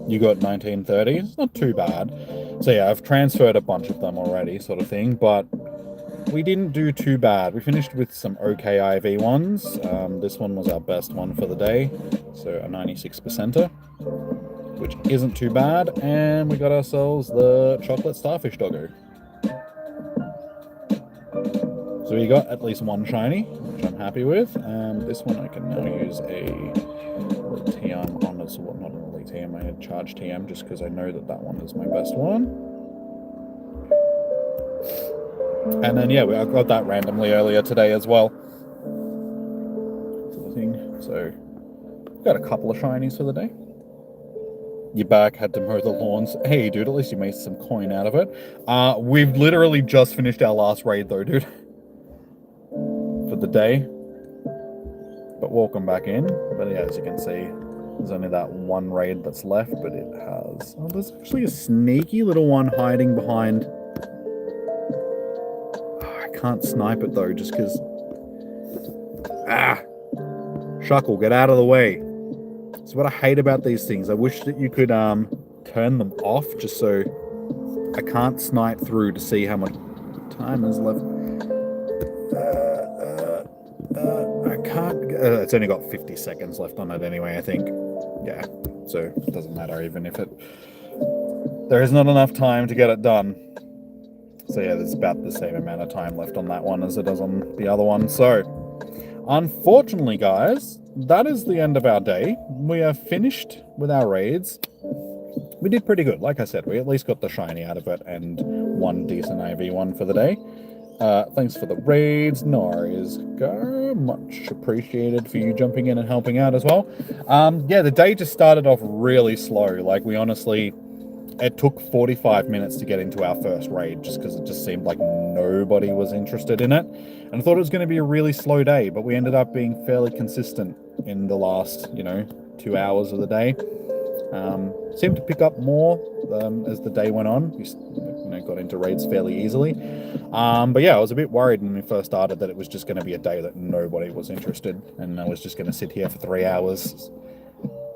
You got 1930. It's not too bad. So yeah, I've transferred a bunch of them already, sort of thing, but we didn't do too bad. We finished with some okay Iive ones. This one was our best one for the day, so a 96%er, which isn't too bad, and we got ourselves the chocolate starfish doggo. So we got at least one shiny, which I'm happy with. This one I can now use a TM on as well, not an elite TM, I had charged TM just because I know that that one is my best one. And then yeah, I got that randomly earlier today as well. So got a couple of shinies for the day. Your back had to mow the lawns. Hey dude, at least you made some coin out of it. We've literally just finished our last raid though, dude. For the day. But welcome back in. But yeah, as you can see, there's only that one raid that's left, but it has... Oh, there's actually a sneaky little one hiding behind... Oh, I can't snipe it though, just because... Ah! Shuckle, get out of the way. That's what I hate about these things. I wish that you could turn them off just so I can't snipe through to see how much time is left. I can't... it's only got 50 seconds left on it anyway, I think. Yeah, so it doesn't matter even if it... There is not enough time to get it done. So yeah, there's about the same amount of time left on that one as it does on the other one. So, unfortunately, guys, that is the end of our day. We are finished with our raids. We did pretty good. Like I said, we at least got the shiny out of it and one decent Iive one for the day. Thanks for the raids, Nari's go. Much appreciated for you jumping in and helping out as well. Yeah, the day just started off really slow. Like, we honestly... It took 45 minutes to get into our first raid just because it just seemed like nobody was interested in it. And I thought it was going to be a really slow day, but we ended up being fairly consistent in the last, 2 hours of the day. Seemed to pick up more as the day went on. We got into raids fairly easily. But yeah, I was a bit worried when we first started that it was just going to be a day that nobody was interested. And I was just going to sit here for 3 hours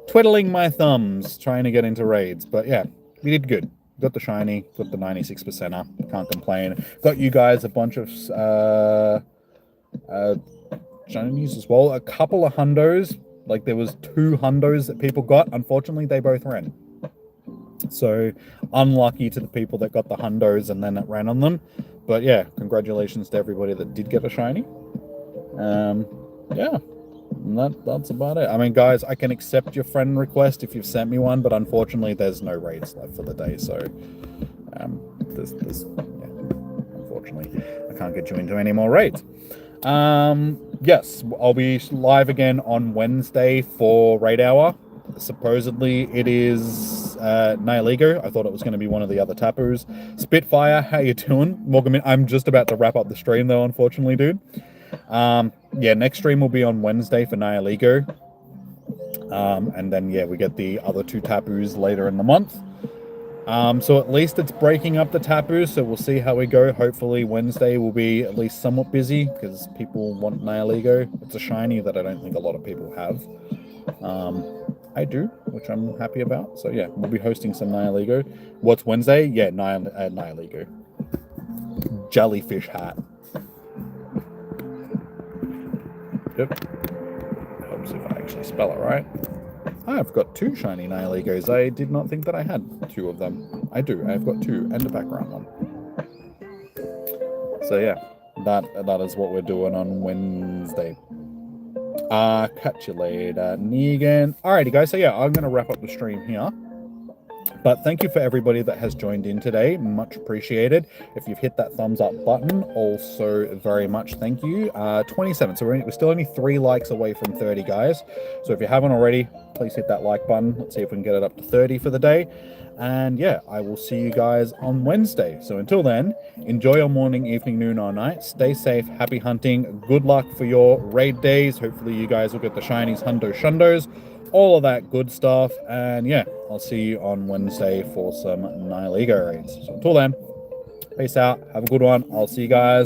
twiddling my thumbs trying to get into raids. But yeah. We did good. Got the shiny, got the 96%er. Can't complain. Got you guys a bunch of shinies as well. A couple of hundos. Like, there was 2 hundos that people got. Unfortunately, they both ran. So, unlucky to the people that got the hundos and then it ran on them. But yeah, congratulations to everybody that did get a shiny. Yeah. And that's about it. I mean, guys, I can accept your friend request if you've sent me one, but unfortunately, there's no raids left for the day. So, unfortunately, I can't get you into any more raids. Yes, I'll be live again on Wednesday for Raid Hour. Supposedly, it is Nihiligo. I thought it was going to be one of the other Tapus. Spitfire, how you doing? Welcome in. I'm just about to wrap up the stream, though, unfortunately, dude. Yeah, next stream will be on Wednesday for Nihiligo. And then, yeah, we get the other 2 Tapus later in the month. So at least it's breaking up the Tapus, so we'll see how we go. Hopefully Wednesday will be at least somewhat busy, because people want Nihiligo. It's a shiny that I don't think a lot of people have. I do, which I'm happy about. So yeah, we'll be hosting some Nihiligo. What's Wednesday? Yeah, Nihiligo. Jellyfish hat. Yep. Helps if I actually spell it right. I've got 2 shiny Nihiligos. I did not think that I had 2 of them. I do. I've got 2 and a background one. So yeah, that is what we're doing on Wednesday. Catch you later, Negan. Alrighty, guys. So yeah, I'm going to wrap up the stream here. But thank you for everybody that has joined in today. Much appreciated. If you've hit that thumbs up button, also very much thank you. 27. So we're still only 3 likes away from 30, guys. So if you haven't already, please hit that like button. Let's see if we can get it up to 30 for the day. And yeah, I will see you guys on Wednesday. So until then, enjoy your morning, evening, noon, or night. Stay safe, happy hunting. Good luck for your raid days. Hopefully you guys will get the shinies, hundo, shundos, all of that good stuff. And yeah, I'll see you on Wednesday for some Nihiligo raids. So until then, peace out. Have a good one. I'll see you guys.